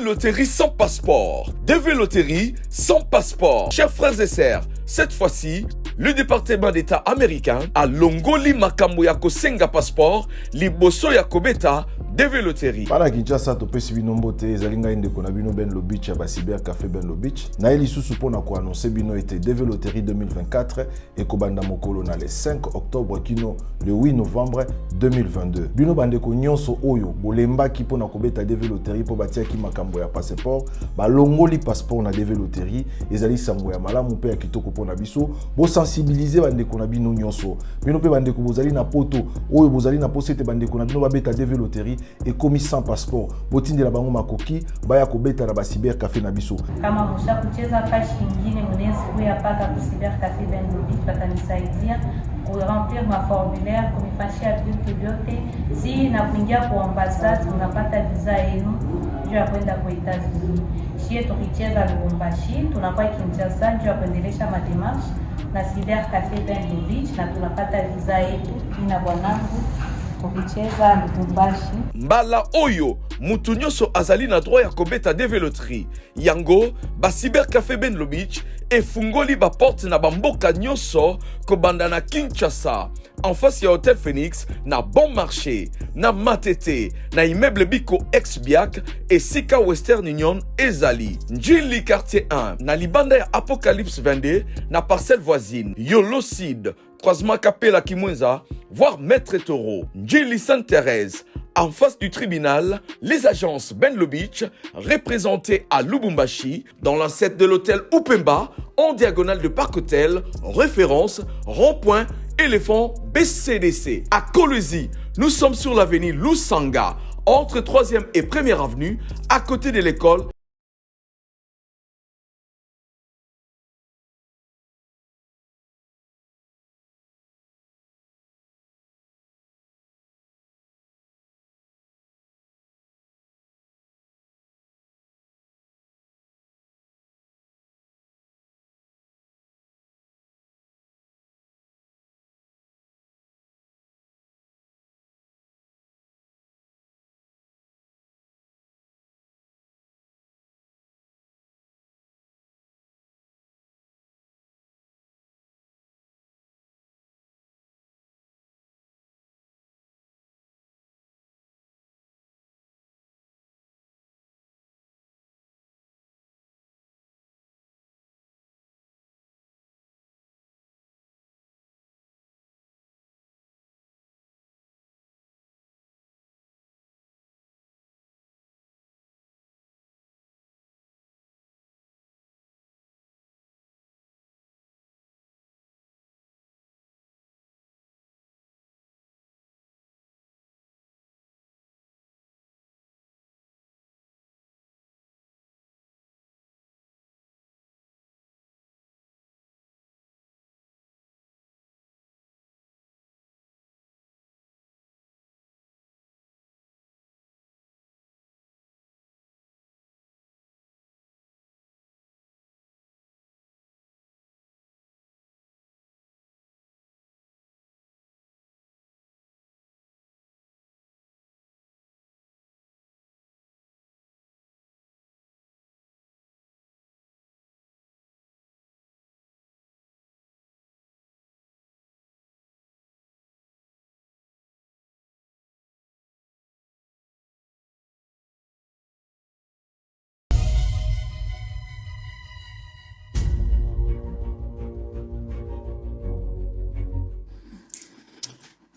Loterie sans passeport. DV Loterie sans passeport. Chers frères et sœurs, cette fois-ci, le département d'État américain a longoli makambo ya kosenga passeport liboso ya kobeta DV Loterie. Para Kinshasa to pesi bino mbote ezalinga inde kona bino Ben Lobich ya Cyber Café Ben Lobich. Na eli susu pona ko annoncer bino ete DV Loterie 2024 et kobanda mokolo na le 5 octobre kino le 8 novembre 2022. Bino bande ko nyonso oyo bolemba ki pona kobeta DV Loterie po batia ki makambo ya passeport, ba longoli passeport na DV Loterie ezali sango ya malamu pe ya kitoko pona biso, bo sensibiliser bande ko na bino nyonso. Bino pe bande ko bozali na poto oyo bozali na posete bande ko na bino ba beta DV Loterie et commis sans passeport. Botinde la bango makoki baya kobeta na Cyber Café na biso. Kama musha kucheza fashi nyingine mnezi kuya paka ku Cyber Café Ben Lobich batanisaidia ku remplir ma formulaire kunifashia vitu vyote. Si na kuingia kwa ambassade unapata visa yenu juu ya kwenda kwa Etats-Unis. Shie tukicheza Lubumbashi tunakuwa Kinshasa juu ya kuendelesha mademarshe na Cyber Café Ben Lobich na tunapata visa yetu ina bwanangu. Mbala oyo mutu nyonso azali na droit ya kobeta DV Loterie. Yango ba Cyber Café Ben Lobich efungoli ba porte na bamboka nyonso kobanda na Kinshasa en face ya Hotel Phoenix na Bon Marché na Matete na immeuble Biko ex-Biak et Sika Western Union ezali Njili quartier 1 na libanda ya Apocalypse 22 na parcelle voisine Yolocide croisement Capella Kimwenza, voire Maître Taureau. Njili Sainte-Thérèse, en face du tribunal, les agences Ben Lobich, représentées à Lubumbashi, dans l'ancêtre de l'hôtel Upemba, en diagonale de Parc Hôtel, référence, rond-point, éléphant BCDC. À Kolwezi, nous sommes sur l'avenue Lusanga, entre 3e et 1er avenue, à côté de l'école.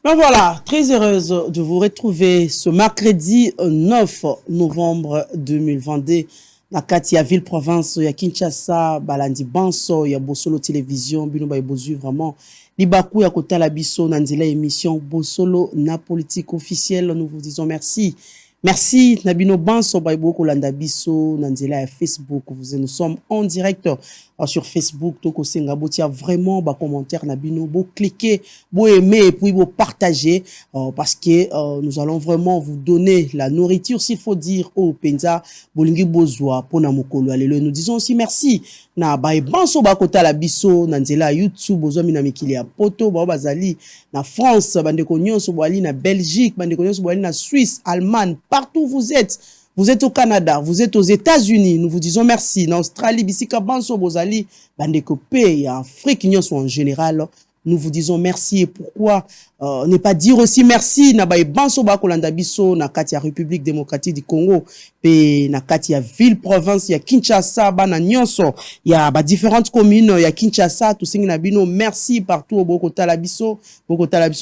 Ben voilà, très heureuse de vous retrouver ce mercredi 9 novembre 2022. Na kati ya ville province ya Kinshasa, balandi banso ya Bosolo télévision, bino ba bozu vraiment libaku ya kotala biso na nzela émission Bosolo na politique officielle. Nous vous disons merci. Merci Nabino Banso Baibo Kolanda Biso Nanzela à Facebook. Nous sommes en direct sur Facebook. Toko Senga Botia vraiment bas commentaire Nabino beau cliquer, beau aimer et puis beau partager parce que nous allons vraiment vous donner la nourriture s'il faut dire au Penza Bolingi Bozwa Pona Mokolo. Alléluia. Nous disons aussi merci na Bae Banso Bakota la Biso Nanzela YouTube Bozwa Mina Mikili Poto Bazali na France Bandeko Nyonso Boali na Belgique Bandeko Nyonso Boali na Suisse Allemagne. Partout où vous êtes, vous êtes au Canada, vous êtes aux États-Unis, nous vous disons merci. En Australie, Bissika Banso Bozali, Bandeko Pays, Afrique en général, nous vous disons merci. Et pourquoi ne pas dire aussi merci na Banso Bakolanda Biso, na Katia République démocratique du Congo, pe na Katia ville province, ya Kinshasa, na Nyonso, ya différentes communes, ya Kinshasa, tout singi na bino, merci partout au Bokota la Biso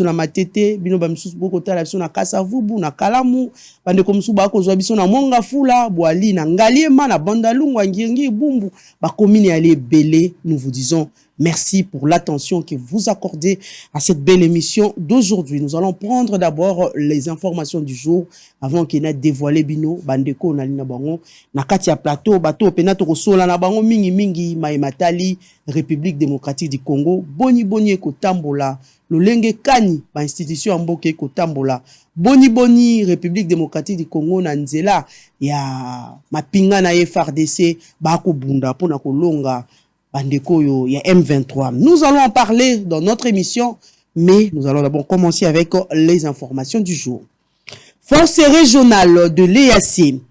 na Matete, bino bamsus Bokota la Biso na Kasavubu, na Kalamu, Bandeko Msu Bakozwa Biso na Mongafula, Boali, na Ngaliema, na Bandalungwa, Ngirngi, Bumbu, commune ya Belé, nous vous disons merci pour l'attention que vous accordez à cette belle émission d'aujourd'hui. Nous allons prendre d'abord les informations du jour avant qu'il n'ait dévoilé bino bandeko na lina bango na kati ya plateau bato penato kosola na bango mingi Matali République démocratique du Congo boni kotambola lolenge kani ba institution mboke kotambola boni République démocratique du Congo na nzela ya mapinga na FARDC ba ko bunda pona kolonga Bandekoyo, il y a M23. Nous allons en parler dans notre émission, mais nous allons d'abord commencer avec les informations du jour. Force régionale de l'EAC.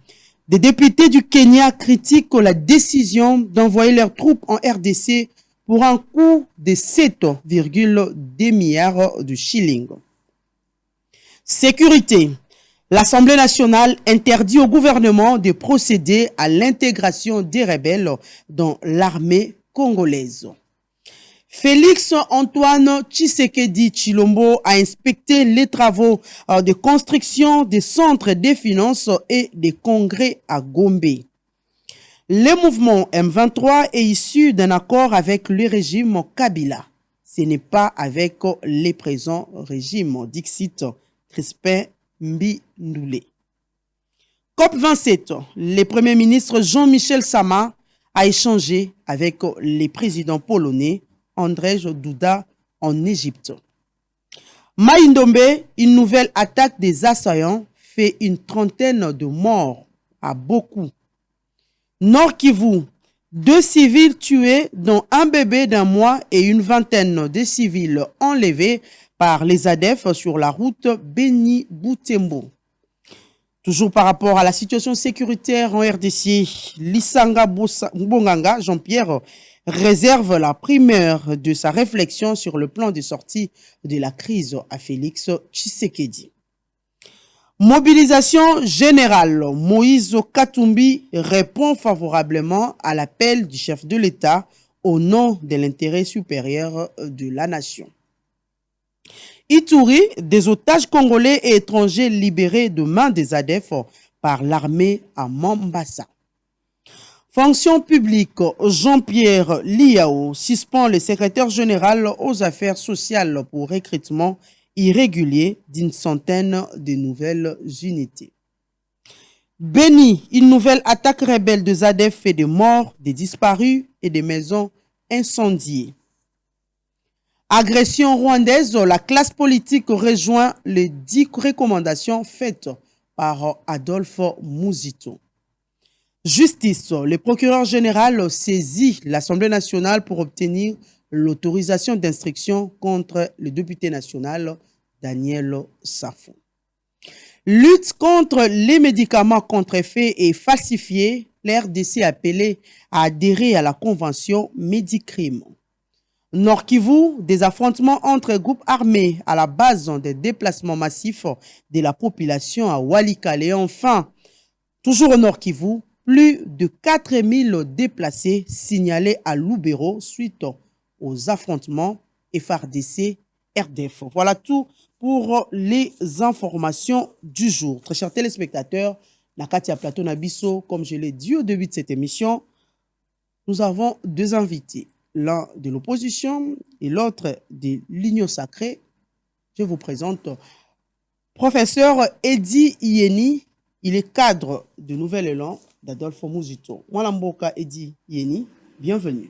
Des députés du Kenya critiquent la décision d'envoyer leurs troupes en RDC pour un coût de 7,2 milliards de shillings. Sécurité. L'Assemblée nationale interdit au gouvernement de procéder à l'intégration des rebelles dans l'armée congolaise. Félix Antoine Tshisekedi Tshilombo a inspecté les travaux de construction des centres des finances et des congrès à Gombe. Le mouvement M23 est issu d'un accord avec le régime Kabila. Ce n'est pas avec les présents régimes, Dixit Crispin Mbindoulé. COP27, le Premier ministre Jean-Michel Sama a échangé avec les présidents polonais Andrzej Duda en Égypte. Maïndombe, une nouvelle attaque des assaillants fait une trentaine de morts à Boku. Nord Kivu, 2 civils tués dont un bébé d'1 mois et une vingtaine de civils enlevés par les ADF sur la route Beni-Boutembo. Toujours par rapport à la situation sécuritaire en RDC, Lisanga Mbonganga, Jean-Pierre, réserve la primeur de sa réflexion sur le plan de sortie de la crise à Félix Tshisekedi. Mobilisation générale, Moïse Katumbi répond favorablement à l'appel du chef de l'État au nom de l'intérêt supérieur de la nation. Ituri, des otages congolais et étrangers libérés de main des ADF par l'armée à Mombasa. Fonction publique, Jean-Pierre Liao suspend le secrétaire général aux affaires sociales pour recrutement irrégulier d'une centaine de nouvelles unités. Béni, une nouvelle attaque rebelle de ADF fait des morts, des disparus et des maisons incendiées. Agression rwandaise, la classe politique rejoint les 10 recommandations faites par Adolphe Muzito. Justice, le procureur général saisit l'Assemblée nationale pour obtenir l'autorisation d'instruction contre le député national Daniel Safo. Lutte contre les médicaments contrefaits et falsifiés, l'RDC appelé à adhérer à la convention Medicrime. Nord Kivu, des affrontements entre groupes armés à la base des déplacements massifs de la population à Walikale. Et enfin, toujours au Nord Kivu, plus de 4000 déplacés signalés à Lubero suite aux affrontements FARDC-RDF. Voilà tout pour les informations du jour. Très chers téléspectateurs, Nakatia Plateau Nabiso, comme je l'ai dit au début de cette émission, nous avons 2 invités. L'un de l'opposition et l'autre de l'Union sacrée. Je vous présente professeur Edi Yeni. Il est cadre de Nouvel Élan d'Adolphe Muzito. Mwalamboka Edi Yeni, bienvenue.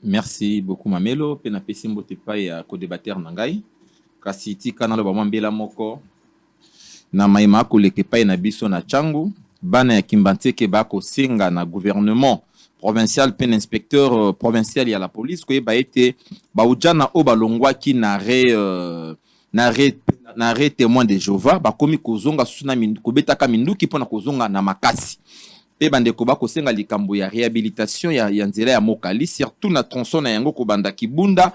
Merci beaucoup Mamelo. Penapesi mbote pa ya co-débatteur nangai. Kasi tika na loba mwambela moko. Na maima koleke pa na biso na changu. Bana ya Kimbanteke bako senga na gouvernement provincial pen inspecteur provincial ya la police ko ba été ba ujana o balongwa ki na na re témoin de Jehova bakomi kozonga suna kobetaka minduki mpona kozonga na makasi pe bandeko bakosenga likambo ya réhabilitation ya nzela ya mokali surtout na tronçon na yango kobanda Kibunda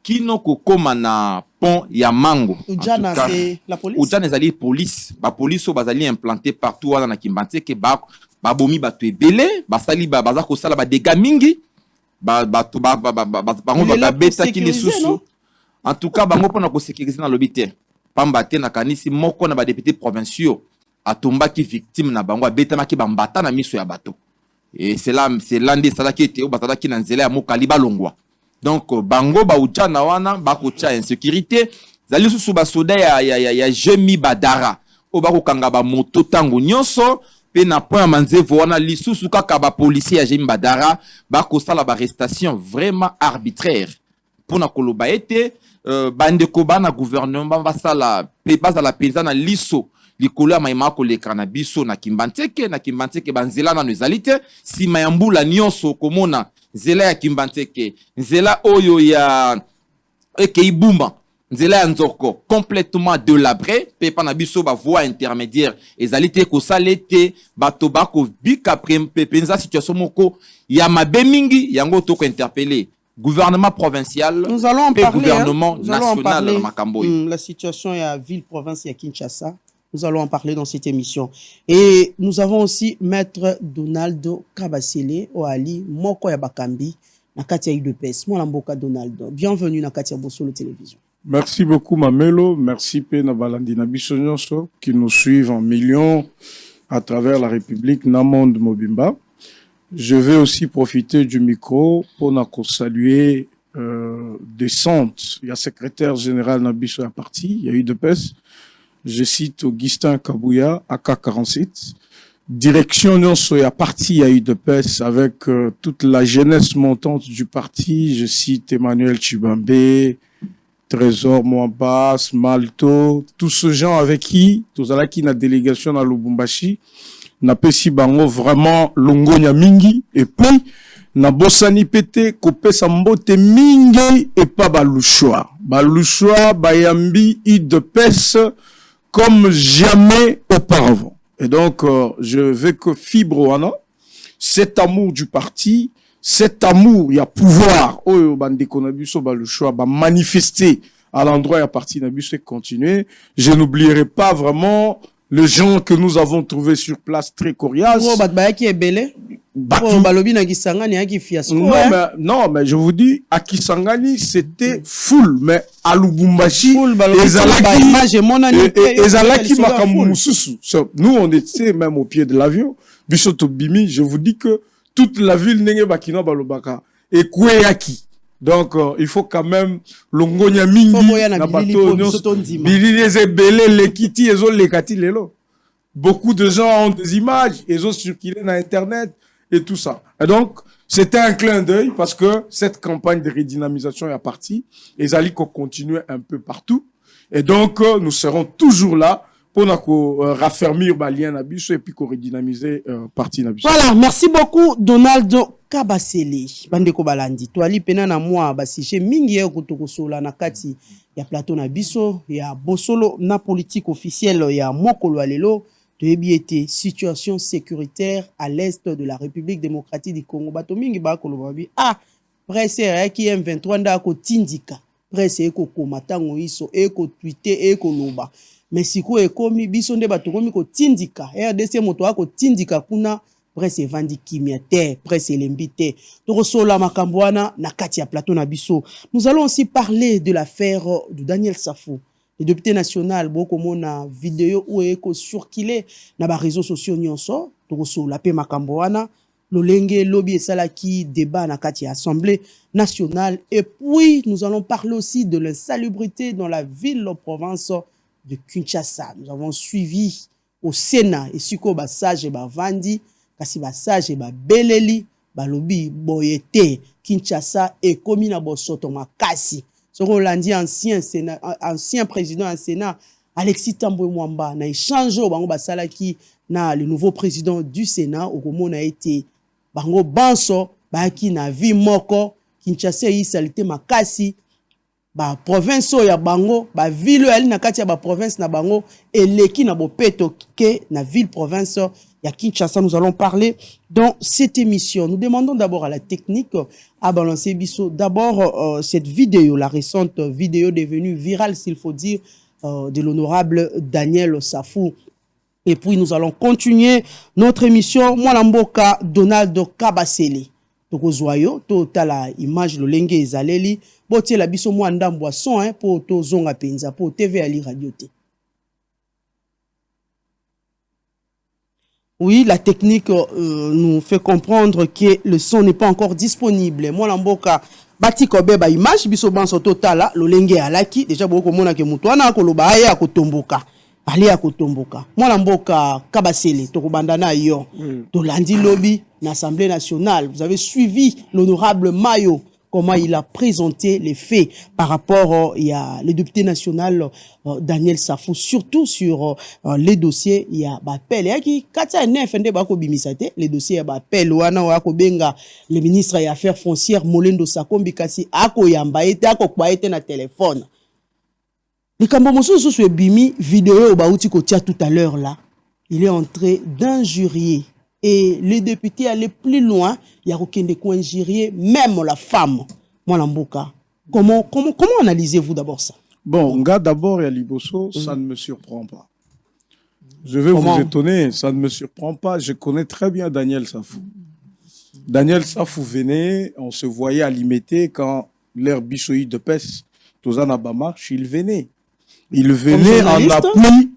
kino kokoma na pont ya Mango. Ujana c'est la police. Ujana ezali police ba police o bazali implanté partout wana na Kimbanzeke babomi bato ebele basali baza kosala ba dégâts mingi bato bango babetaki lisusu. En tout cas bango mpona kosécuriser na lobi te pamba te na kanisi moko na badéputé provinciaux atombaki victime na bango abetamaki bambata na miso ya bato et c'est là nde esalaki ete oyo bazalaki na nzela ya mokali balongwa. Donc bango baujana wana bakotia insécurité zali lisusu basoda ya Jemi Badara oyo bakokanga bamoto ntango nyonso pe na point ya manzevo wana lisusu kaka bapolisier ya Jemi Badara bakosala barestation vraiment arbitraire mpona koloba ete bandeko bana gouvernement basala pe bazala penza na liso likolo ya mayima koleka na biso na Kimbanzeke banzela nano ezali te nsima ya mbula nyonso komona nzela ya Kimbanzeke nzela oyo ya Ekeibumba nzela ya Nzoko complètement délabré pe pa na biso ba voie intermédiaire ezali te kosala ete bato bakobika penza situation moko ya mabe mingi yango toko interpeller gouvernement provincial, nous allons en parler, gouvernement national dans Makambo. La situation à ville-province à Kinshasa, nous allons en parler dans cette émission. Et nous avons aussi Maître Donaldo Kabasele Oali Moko ya Bakambi na Katia UDPS. Moi Lamboka Donaldo. Bienvenue na Katia Bosolo Télévision. Merci beaucoup Mamelo, merci Pena Balandina Bissonyoso qui nous suivent en millions à travers la République Namonde Mobimba. Je vais aussi profiter du micro pour saluer Descente. Il y a secrétaire général Nabiso à parti, il y a eu de PES. Je cite Augustin Kabouya, AK47. Direction Nyonso à parti, il y a eu de PES avec toute la jeunesse montante du parti. Je cite Emmanuel Chibambe, Trésor Mwambas, Malto, tous ces gens avec qui, tous ceux qui na délégation à Lubumbashi, na pesi bango vraiment longonya mingi et puis na bosani pete kopesa mbote mingi et pas balushwa bayambi UDPS comme jamais auparavant. Et donc je veux que fibre wana cet amour du parti, cet amour, il y a pouvoir oyo bandeko na biso balushwa ba manifester à l'endroit ya parti na biso et continuer. Je n'oublierai pas vraiment les gens que nous avons trouvés sur place très coriaces. Non, mais je vous dis, à Kisangani, c'était full, mais à Lubumbashi, nous, on était même au pied de l'avion. Bissoto Bimi, je vous dis que toute la ville n'est pas Bakina Balobaka. Et Kouéaki. Donc, il faut quand même longonya mingi na bato bilileze belé lekiti ezo lekati lelo. Beaucoup de gens ont des images, ils ont circulé dans internet et tout ça. Et donc, c'était un clin d'œil parce que cette campagne de redynamisation est partie et Zaliko continue un peu partout. Et donc, nous serons toujours là pour raffermir les liens et puis redynamiser partie Nabiso. Voilà, merci beaucoup Donaldo Kabasele. Bandeko balandi. Toali pena na moi basije mingi ya kutokosola na kati ya plateau Nabiso ya bosolo na politique officielle ya mokolo alelo de biété situation sécuritaire à l'est de la République démocratique du Congo. Bato mingi ba kolobabi presse qui M23 ndako tindika. Presse eko komatango iso eko tweeter eko loba. Mais si ko ekomi biso nde bato komi ko tindika RDC moto ako tindika kuna presse vandi kimia te presse lembite to sola makambwana na kati ya plateau na biso. Nous allons aussi parler de l'affaire de Daniel Safou, le député national boko mona vidéo ou eko surkilé na ba réseaux sociaux nyonso to sola pe makambwana lolenge lobby esalaki débat na kati ya assemblée nationale. Et puis nous allons parler aussi de l'insalubrité dans la ville province de Kinshasa. Nous avons suivi au Sénat et siko ba sage ba vandi kasi ba sage ba beleli ba lobi boyete Kinshasa et komina bosoto makasi. Ce Rolandi ancien président en Sénat Alexis Tambwe Mwamba na échange bango ba salaki na le nouveau président du Sénat okomona été bango banso ba ki na vie moko Kinshasa yi salite makasi ba province ya bango ba ville ali na kati ya ba province na bango eleki na bopeto ke na ville province ya Kinshasa. Nous allons parler dans cette émission. Nous demandons d'abord à la technique à balancer biso d'abord cette vidéo, la récente vidéo devenue virale s'il faut dire, de l'honorable Daniel Safou. Et puis nous allons continuer notre émission. Mwana mboka Donald Kabasele. Tokozoyo to tala image lo lenge ezaleli botie la biso mwa ndambo son hein pour to zonga penza pour TV Ali Radio T. Oui, la technique nous fait comprendre que le son n'est pas encore disponible. Mwana mboka bati kobe ba image biso banso to tala lo lenge alaki déjà boko mona ke mutu ana ko loba aya ko tomboka. Ali ya kotomboka. Mwana mboka Kabasele tokobanda na yo. To landi lobby l'Assemblée nationale. Vous avez suivi l'honorable Mayo, comment il a présenté les faits par rapport il y a le député national Daniel Safou, surtout sur les dossiers il y a appel et qui kata nefende bako bimisate les dossiers ya appel wana wako benga le ministre des affaires foncières Molendo Sakombi kasi ako yamba ete ako kwa ete na téléphone. Le Kambomoso sur bimi vidéo bauti kotia tout à l'heure là, il est en train d'injurier. Et les députés allaient plus loin, il y a aucun de quoi injurier, même la femme. Moi, Mboka. Comment analysez-vous d'abord ça? Bon, nga d'abord, Yaliboso, ça ne me surprend pas. Je vais vous étonner, ça ne me surprend pas. Je connais très bien Daniel Safou. Daniel Safou venait, on se voyait à l'imiter quand l'ère Bissoï de Pes, Tozana Bamarche, il venait. Il venait en appui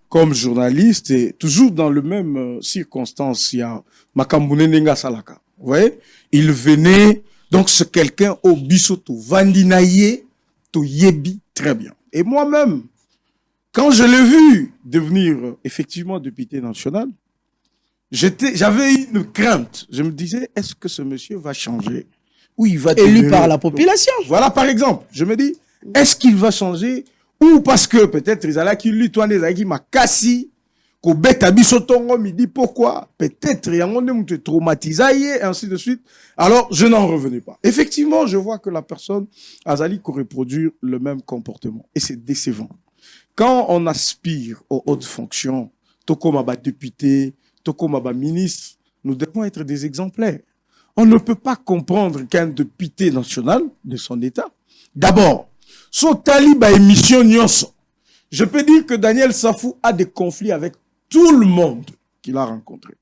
comme journaliste et toujours dans le même circonstance, il y a Makambune Nenga Salaka. Vous voyez? Il venait, donc c'est quelqu'un au bisoto, Vandinaye, to Yebi, très bien. Et moi-même, quand je l'ai vu devenir effectivement député national, j'avais une crainte. Je me disais, est-ce que ce monsieur va changer? Ou il va élu par la population? Voilà, par exemple. Je me dis, est-ce qu'il va changer? Ou parce que peut-être ils allaient qu'il lui tourne les m'a cassé qu'au bête à bisotongo me dit pourquoi peut-être il y a un monde traumatisé et ainsi de suite. Alors je n'en revenais pas. Effectivement, je vois que la personne Azali reproduire le même comportement et c'est décevant. Quand on aspire aux hautes fonctions, tout comme à député, tout comme à ministre, nous devons être des exemplaires. On ne peut pas comprendre qu'un député national de son État, d'abord, son taliba émission nyonso. Je peux dire que Daniel Safou a des conflits avec tout le monde qu'il a rencontré.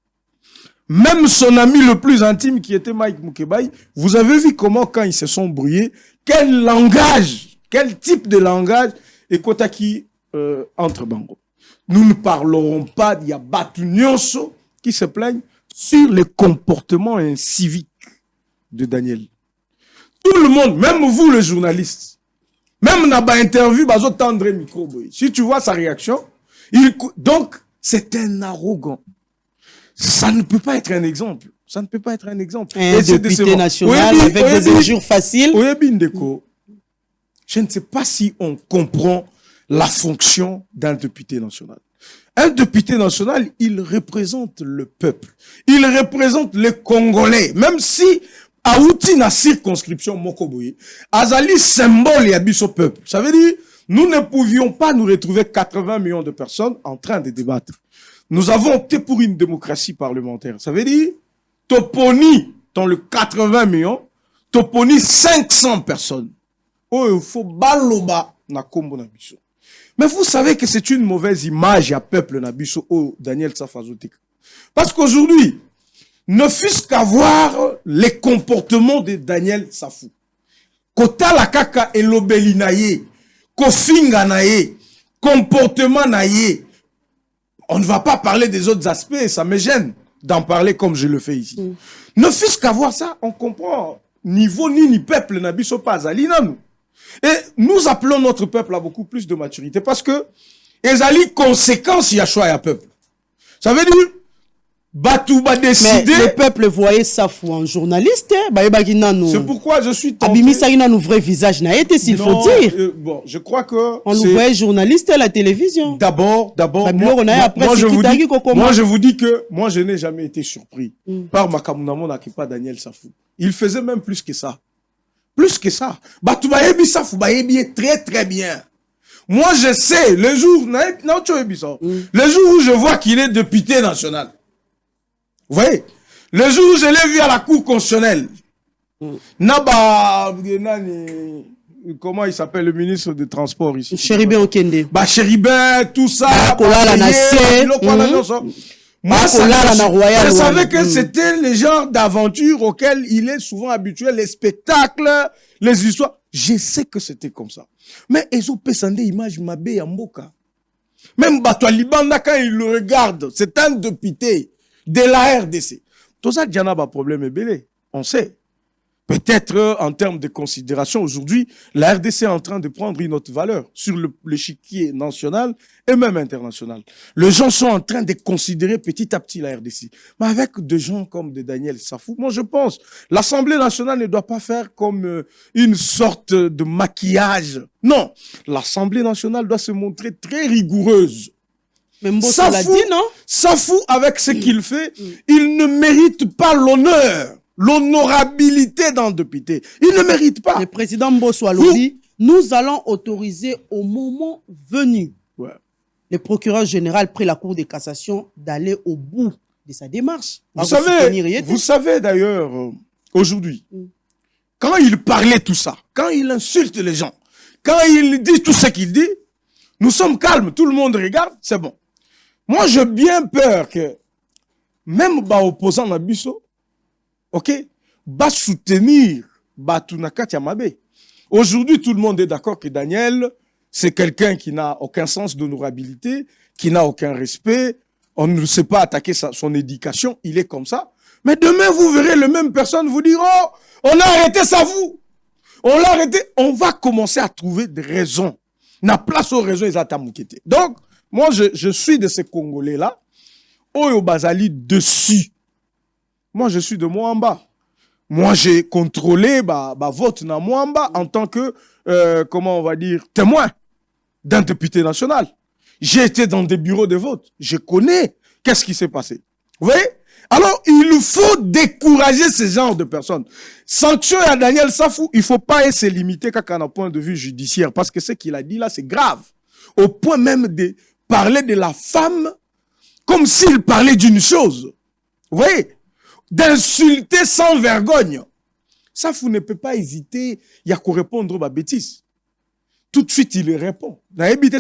Même son ami le plus intime qui était Mike Mukebai, vous avez vu comment quand ils se sont brouillés, quel langage, quel type de langage et Kotaki entre Bango. Nous ne parlerons pas d'il y a Batu nyonso qui se plaignent sur le comportement incivique de Daniel. Tout le monde, même vous les journalistes, même dans une interview, bazo tendre micro. Si tu vois sa réaction, donc c'est un arrogant. Ça ne peut pas être un exemple. Ça ne peut pas être un exemple. Un député national avec des injures faciles. Je ne sais pas si on comprend la fonction d'un député national. Un député national, il représente le peuple. Il représente les Congolais. Même si Aouti na circonscription Mokoboye, Azali symbole et habite au peuple. Ça veut dire, nous ne pouvions pas nous retrouver 80 millions de personnes en train de débattre. Nous avons opté pour une démocratie parlementaire. Ça veut dire, Toponi, dans le 80 millions, Toponi 500 personnes. Oh, il faut baloba na kombo na biso. Mais vous savez que c'est une mauvaise image à peuple na biso, oh, Daniel Safazotek. Parce qu'aujourd'hui, ne fût-ce qu'à voir les comportements de Daniel Safou. Kota la kaka elobeli naye, kofinga naye, comportement naye. On ne va pas parler des autres aspects, ça me gêne d'en parler comme je le fais ici. Ne fût-ce qu'à voir ça, on comprend niveau ni peuple nabiso pas alinanu. Et nous appelons notre peuple à beaucoup plus de maturité parce que ezali conséquence y a choix à peuple. Ça veut dire Batouba décidé. Mais le peuple voyait Safou en journaliste. C'est pourquoi je suis tenté. Abimisa il a un vrai visage naïté s'il faut dire. Bon, je crois que on le voyait journaliste à la télévision. D'abord, moi je vous dis que moi je n'ai jamais été surpris par Makamunamo Nakipa Daniel Safou. Il faisait même plus que ça. Plus que ça. Batoubayebi ça, Foubayebi très très bien. Moi, je sais, le jour, le jour où je vois qu'il est député national. Vous voyez? Le jour où je l'ai vu à la Cour constitutionnelle. Comment il s'appelle le ministre des Transports ici? Chéribin Okende. Chéribin, tout ça. Moi, je savais que c'était le genre d'aventure auquel il est souvent habitué, les spectacles, les histoires. Je sais que c'était comme ça. Mais ils ont pesandé image Mabé Yamboka. Même Bato Libanda, quand il le regarde, c'est un député de la RDC. Tout ça, il y a un problème belé. On sait. Peut-être en termes de considération, aujourd'hui, la RDC est en train de prendre une autre valeur sur l'échiquier national et même international. Les gens sont en train de considérer petit à petit la RDC. Mais avec des gens comme de Daniel Safou, moi je pense, l'Assemblée nationale ne doit pas faire comme une sorte de maquillage. Non, l'Assemblée nationale doit se montrer très rigoureuse. Même Safou, dit, non? Safou, avec ce qu'il fait, il ne mérite pas l'honneur. L'honorabilité d'un député. Il ne mérite pas. Le président Mbosso a dit, nous allons autoriser au moment venu le procureur général près la Cour de cassation d'aller au bout de sa démarche. Vous savez d'ailleurs, aujourd'hui, quand il parlait tout ça, quand il insulte les gens, quand il dit tout ce qu'il dit, nous sommes calmes, tout le monde regarde, c'est bon. Moi, j'ai bien peur que même opposant Nabiso, ok, va soutenir Batunaka Tiamabe. Aujourd'hui, tout le monde est d'accord que Daniel, c'est quelqu'un qui n'a aucun sens d'honorabilité, qui n'a aucun respect. On ne sait pas attaquer son éducation. Il est comme ça. Mais demain, vous verrez les mêmes personnes vous dire, oh, on a arrêté ça, vous. On l'a arrêté. On va commencer à trouver des raisons. Na place aux raisons, ils attendent. Donc, moi, je suis de ces Congolais-là. Oyo Bazali dessus. Moi, je suis de Mwamba. Moi, j'ai contrôlé vote na Mwamba en tant que, comment on va dire, témoin d'un député national. J'ai été dans des bureaux de vote. Je connais qu'est-ce qui s'est passé. Vous voyez? Alors, il faut décourager ce genre de personnes. Sanction à Daniel Safou, il ne faut pas se limiter qu'à un point de vue judiciaire, parce que ce qu'il a dit là, c'est grave. Au point même de parler de la femme comme s'il parlait d'une chose. Vous voyez? D'insulter sans vergogne. Safou ne peut pas hésiter, il y a qu'à répondre aux bêtises. Tout de suite, il répond. Mais il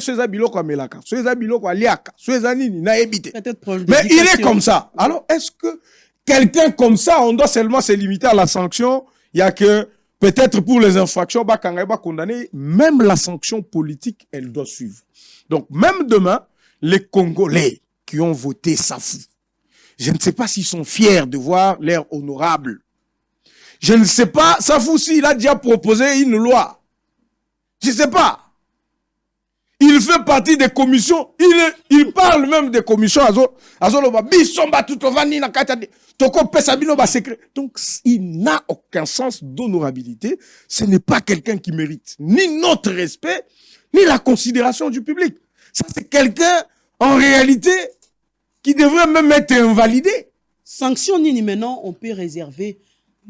est comme ça. Alors, est-ce que quelqu'un comme ça, on doit seulement se limiter à la sanction? Il y a que, peut-être pour les infractions, condamné, même la sanction politique, elle doit suivre. Donc, même demain, les Congolais qui ont voté Safou, je ne sais pas s'ils sont fiers de voir l'air honorable. Je ne sais pas, Safou, s'il a déjà proposé une loi. Je ne sais pas. Il fait partie des commissions. Il parle même des commissions. Donc, il n'a aucun sens d'honorabilité. Ce n'est pas quelqu'un qui mérite ni notre respect, ni la considération du public. Ça, c'est quelqu'un, en réalité, qui devrait même être invalidé. Sanction Nini, maintenant, on peut réserver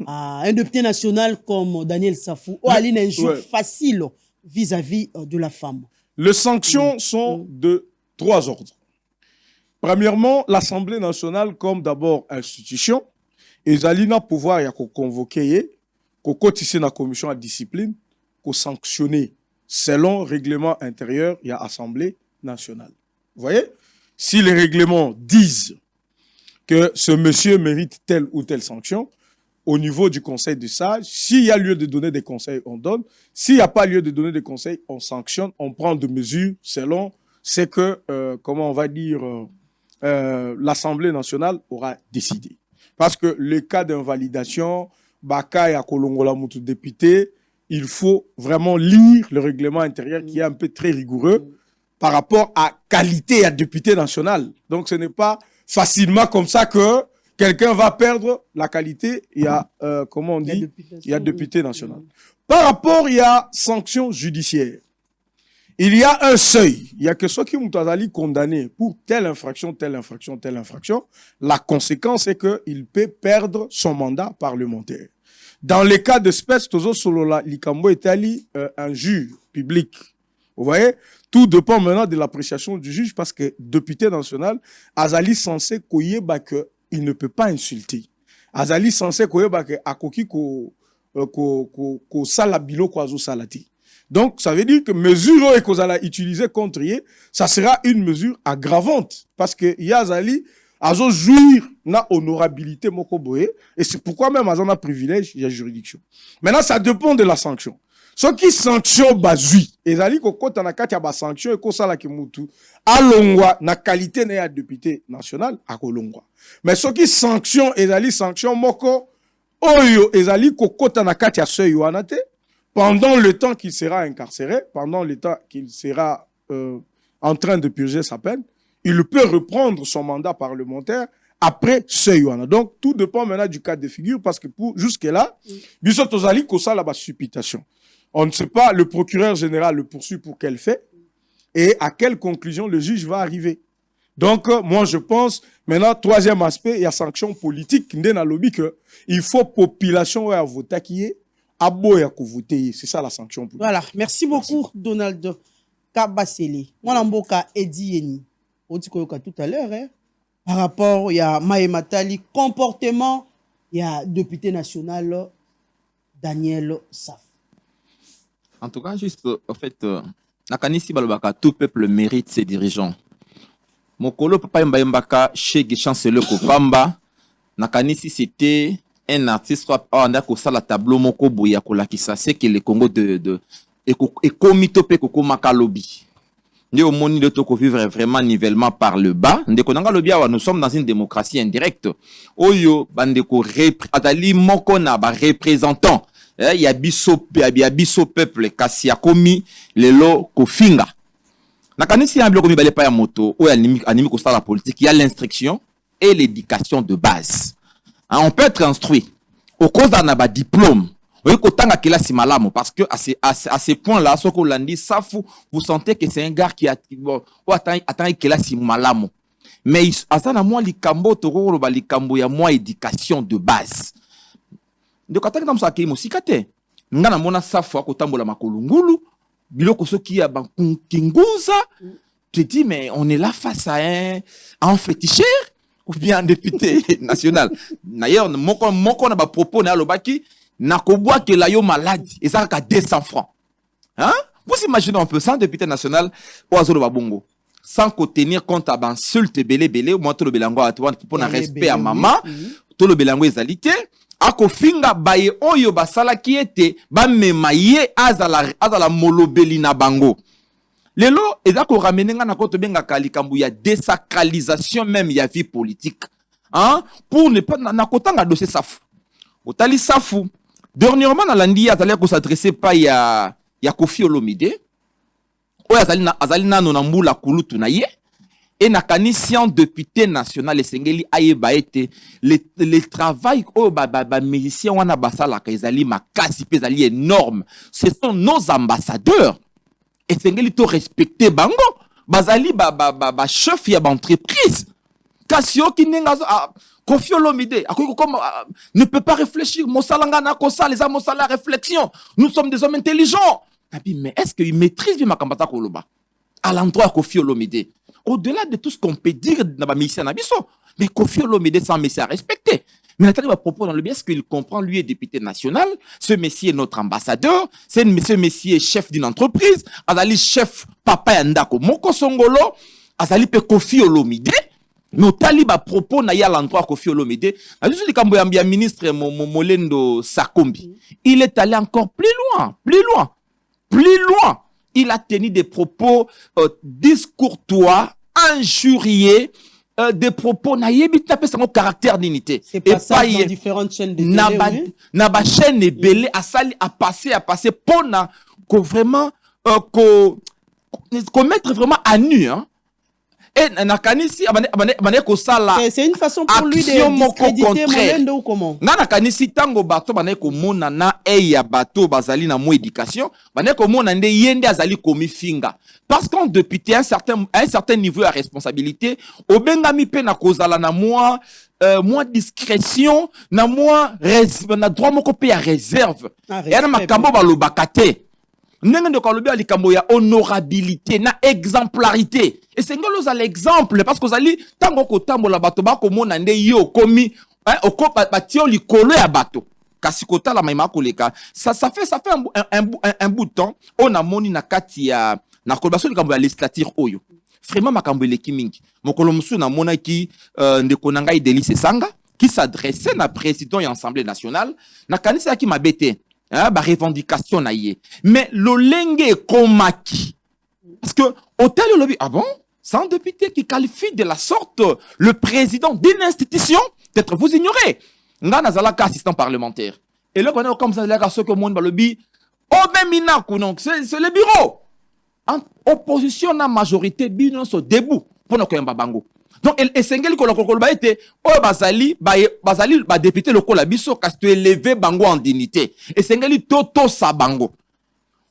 à un député national comme Daniel Safou ou Aline un jour facile vis-à-vis de la femme. Les sanctions sont de 3 ordres. Premièrement, l'Assemblée nationale comme d'abord institution, et Alina pouvoir y a convoquer, qu'on cotiser la commission à discipline, qu'on sanctionner selon règlement intérieur, il y a Assemblée nationale. Vous voyez? Si les règlements disent que ce monsieur mérite telle ou telle sanction, au niveau du conseil des sages, s'il y a lieu de donner des conseils, on donne. S'il n'y a pas lieu de donner des conseils, on sanctionne, on prend des mesures selon ce que, comment on va dire, l'Assemblée nationale aura décidé. Parce que le cas d'invalidation, Baka et Akolongola Moutou député, il faut vraiment lire le règlement intérieur qui est un peu très rigoureux par rapport à qualité à député national. Donc ce n'est pas facilement comme ça que quelqu'un va perdre la qualité. Il y a, comment on dit, il y a député national. Par rapport, il y a sanction judiciaire. Il y a un seuil. Il y a que ceux qui ont été condamnés pour telle infraction, telle infraction, telle infraction. La conséquence est qu'il peut perdre son mandat parlementaire. Dans les cas d'espèce, Tozo Solola, Likambo est allé un juge public. Vous voyez, tout dépend maintenant de l'appréciation du juge parce que député national, Azali censé koyeba que il ne peut pas insulter. Azali censé koyeba que akoki ko sala bilo ko azo salati. Donc ça veut dire que mesure que Kozala utiliser contre lui, ça sera une mesure aggravante parce que Yazali azo jouir na honorabilité moko boye et c'est pourquoi même azana privilège il y a juridiction. Maintenant ça dépend de la sanction. Ce qui sanction bazui ezali ko kota na kati ya ba sanction e ko sala ki mutu alongwa na qualité na ya député national akolongwa. Mais ce qui sanction ezali sanction moko oyo ezali ko kota na kati ya seuil wana te pendant le temps qu'il sera incarcéré, pendant le temps qu'il sera en train de purger sa peine, il peut reprendre son mandat parlementaire après ce. Donc, tout dépend maintenant du cas de figure, parce que pour jusque-là, Bissot Ozali Kosa la supputation. On ne sait pas, le procureur général le poursuit pour quel fait et à quelle conclusion le juge va arriver. Donc, moi, je pense, maintenant, troisième aspect, il y a sanction politique. Il faut population à voter qui est. C'est ça la sanction. Voilà, merci beaucoup Donald Kabasele. Moi Mboka Edi Yeni. On dit tout à l'heure par rapport il y a Maï Matali comportement il y a député national Daniel Saf. En tout cas juste en fait nakanisi balobaka tout peuple mérite ses dirigeants. Mokolo papa Mbaka chez chancelier Kopamba nakanisi c'était un artiste on a ko sala tableau moko boya ko lakisa c'est que le Congo de komito pe ko makalobi ndio moni de to ko vivre vraiment nivellement par le bas ndeko nanga lobi awa nous sommes dans une démocratie indirecte oyo bandeko adali moko na ba représentant ya biso peuple kasi ya komi lelo kofinga nakanisi ya biloko mibale pa ya moto oyo animi ko sala politique il y a l'instruction et l'éducation de base. On peut être instruit au cause d'un diplôme. Parce que à ces points-là, ce qu'on l'a dit, vous sentez que c'est un gars qui a atteint classe malamo. Mais à ça, moi, likambo toro ba likambo ya moi éducation de base. Donc ataka dans ça qui mo sikate. Ngana mona safu akotambola makolungulu, biloko soki ya bankunguza. Tu te dis mais on est là face à un féticheur ou bien un député national. D'ailleurs, mon na ba propos na lobaki na kobwa que la yo malade et ça ka 200 francs. Hein? Vous imaginez un peu ça, député national oazolo babongo sans ko tenir compte à insulte belé moi to le belango à toi pour na respect à maman, to le belango ezalité ako finga baye oyo basala ki ete ba memaye azala molobeli na bango. Lelo eza ko ramener nga na koto benga kalikambu ya désacralisation même ya vie politique. Hein? Pour ne pas na kotanga dossier safu. Otali safu. Dernièrement na landi azali ko s'adresser pas ya Kofi Olomide. Oyo azali na no mbula kulutu na ye. Et na kanisian député national esengeli ayeba ete le travail oyo ba musicien wana basala ka ezali makasi pe ezali énorme. Ce sont nos ambassadeurs. Et c'est to respecter bango bazali ba chef ya entreprise Kasio qui nenga Kofi Olomide ne peut pas réfléchir mosalanga na kosa les amosala réflexion nous sommes des hommes intelligents mais est-ce qu'il maîtrise bien makambata koloba à l'endroit Kofi Olomide au-delà de tout ce qu'on peut dire dans ba mission na biso mais Kofi Olomide sans messie à respecter. Mais Nathalie va proposer dans le bien, est-ce qu'il comprend, lui est député national, ce monsieur est notre ambassadeur, ce monsieur est chef d'une entreprise, Azali chef papa yandako, moko songolo, Azali pe Kofi Olomide, mais Nathalie va proposer na ya l'endroit Kofi Olomide, Azali li kambo ya ministre Molendo Sakombi, il est allé encore plus loin. Il a tenu des propos discourtois, injuriés, des propos naïbit tapé son caractère d'unité et pas ça dans différentes chaînes de télé na ba chaîne belé à passer pona ko vraiment mettre vraiment à nu hein et na kanisi abane ko sala c'est une façon pour lui de discréditer Molendo ou comment na kanisi tango bato bane ko mona na ya bato bazali na mo éducation bane ko mona nde yende azali komi finga parce qu'en député un certain niveau à responsabilité obengami pe na kozala na moi moi discrétion na moi na droit moko pe ya réserve et na makambo balobaka te ndenge ndeko alobi ya likambo ya honorabilité na exemplarité et c'est ngolo za l'exemple parce que ozali tango kotambola bato bakomona nde yo okomi batio likolo ya bato kasi kotala maima koleka ça fait un bout de temps on a moni na kati ya na kolobaso likambo ya législature oyo vraiment makambo eleki mingi mokolo mosusu na mona ki ndeko na ngai Delice Sanga qui s'adressait na président ya Assemblée nationale na kanisa ki mabete ba revendication na ye mais lolenge komaki parce que hôtel le lobby ah bon c'est un député qui qualifie de la sorte le président d'une institution peut-être vous ignorez nga nazalaka assistant parlementaire et là on est comme ça là ce que monde ba lobby oh même inaku donc c'est le bureau en opposition na majorité bino so debout pour no koyamba bango donc esengeli ko lokolo ba été o bazali ba député lokola biso kasi to élever bango en dignité esengeli toto sa bango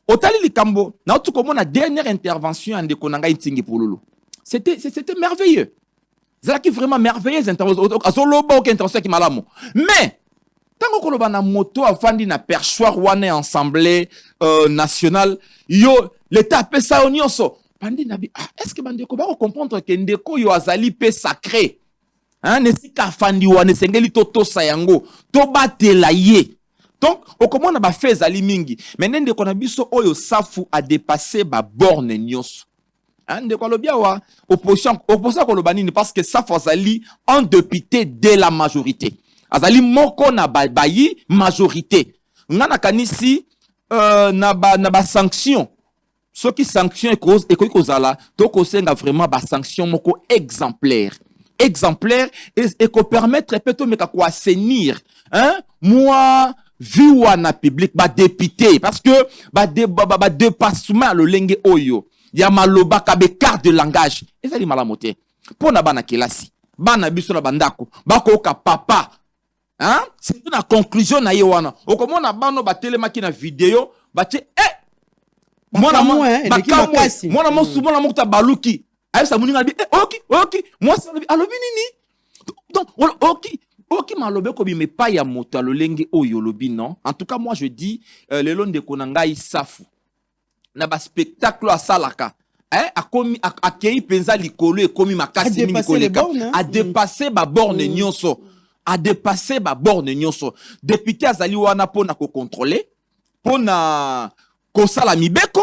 otali likambo na tout comme na dernière intervention ande konanga itingi pululu c'était merveilleux c'est là qui vraiment merveilleuse intervention azoloba aucune intervention qui malamu mais tango koloba na moto afandi na perchoir wana assemblée nationale yo l'état pe sa onyoso bandi nabi est-ce que bandeko ba comprendre que ndeko yo azali pe sacré hein nesika afandi wana sengeli toto sa yango to batela ye donc okomona ba fait ezali mingi mais ndeko na biso oyo safu a dépassé ba borne nyonso hein ndeko lobia wa opposition koloba nini parce que safu azali en député de la majorité azali moko na bayi majorité ngana kanisi na ba sanction ce qui sanction cause et kozala to kosenga vraiment ba sanction moko exemplaire et ko permettre peut-être me ko assainir hein moi vu wana public ba député parce que ba dépassement le lenge oyo ya maloba ka be carte de langage ezali malamote pona bana kelasi bana biso na bandako bako ka papa hein c'est une conclusion na yewana okomona bano ba telemaki na vidéo ba te mwana mo ta baluki ay sa muninga bi ok moi ça alobi nini donc ok malobe ko bi me pa ya moto alolenge oyo lobi non en tout cas moi je dis le long de konanga isafu na ba spectacle a salaka akomi akei penza likolo ekomi makasi mingi koleka a dépasser ba borne nyonso a dépasser ba borne nyonso député azali wana pona ko contrôler pona kosala mibeko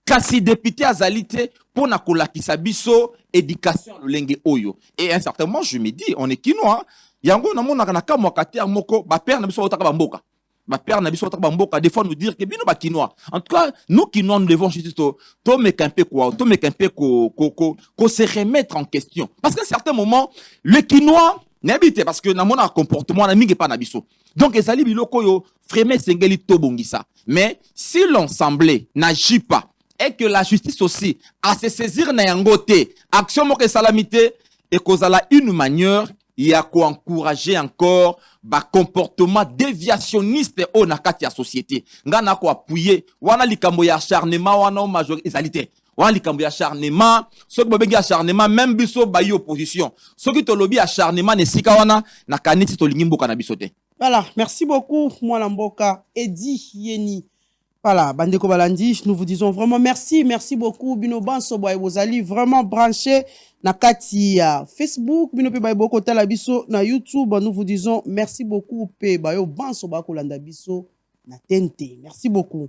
kasi député azalité pour na kolakisa biso éducation lolenge oyo et à un certain moment je me dis on est quinois yango na mona na kamwa kater moko ba père na biso otaka bamboka ba père na biso otaka bamboka des fois nous dire que bino ba quinois en tout cas nous quinois nous devons juste to mekampe quoi to mekampe ko se remettre en question parce qu'à un certain moment le quinois n'habite parce que na mona comportement na mingi pa na biso donc ezali biloko yo vraiment sengeli to bongisa mais si l'Assemblée n'agit pas et que la justice aussi a se saisir na yangote action moke salamité et kozala une manière il y a quoi encourager encore ba comportement déviationniste au nakati ya société ngana ko appuyer wana likambo ya acharnement wana majorité ezalité wana likambo ya acharnement soki bobengi acharnement même biso ba opposition soki to lobi acharnement ne sika wana na kaniti to lingi mboka na biso te. Voilà, merci beaucoup, Mwana Mboka, Eddie Yeni. Voilà, Bandeko Balandi, nous vous disons vraiment merci beaucoup, Bino Banso Boy, vous allez vraiment brancher na kati Facebook, Bino Pe Bayo Boko Talabiso, na YouTube, nous vous disons merci beaucoup, Pe Bayo Banso Bako Landa Biso, na Tente, merci beaucoup.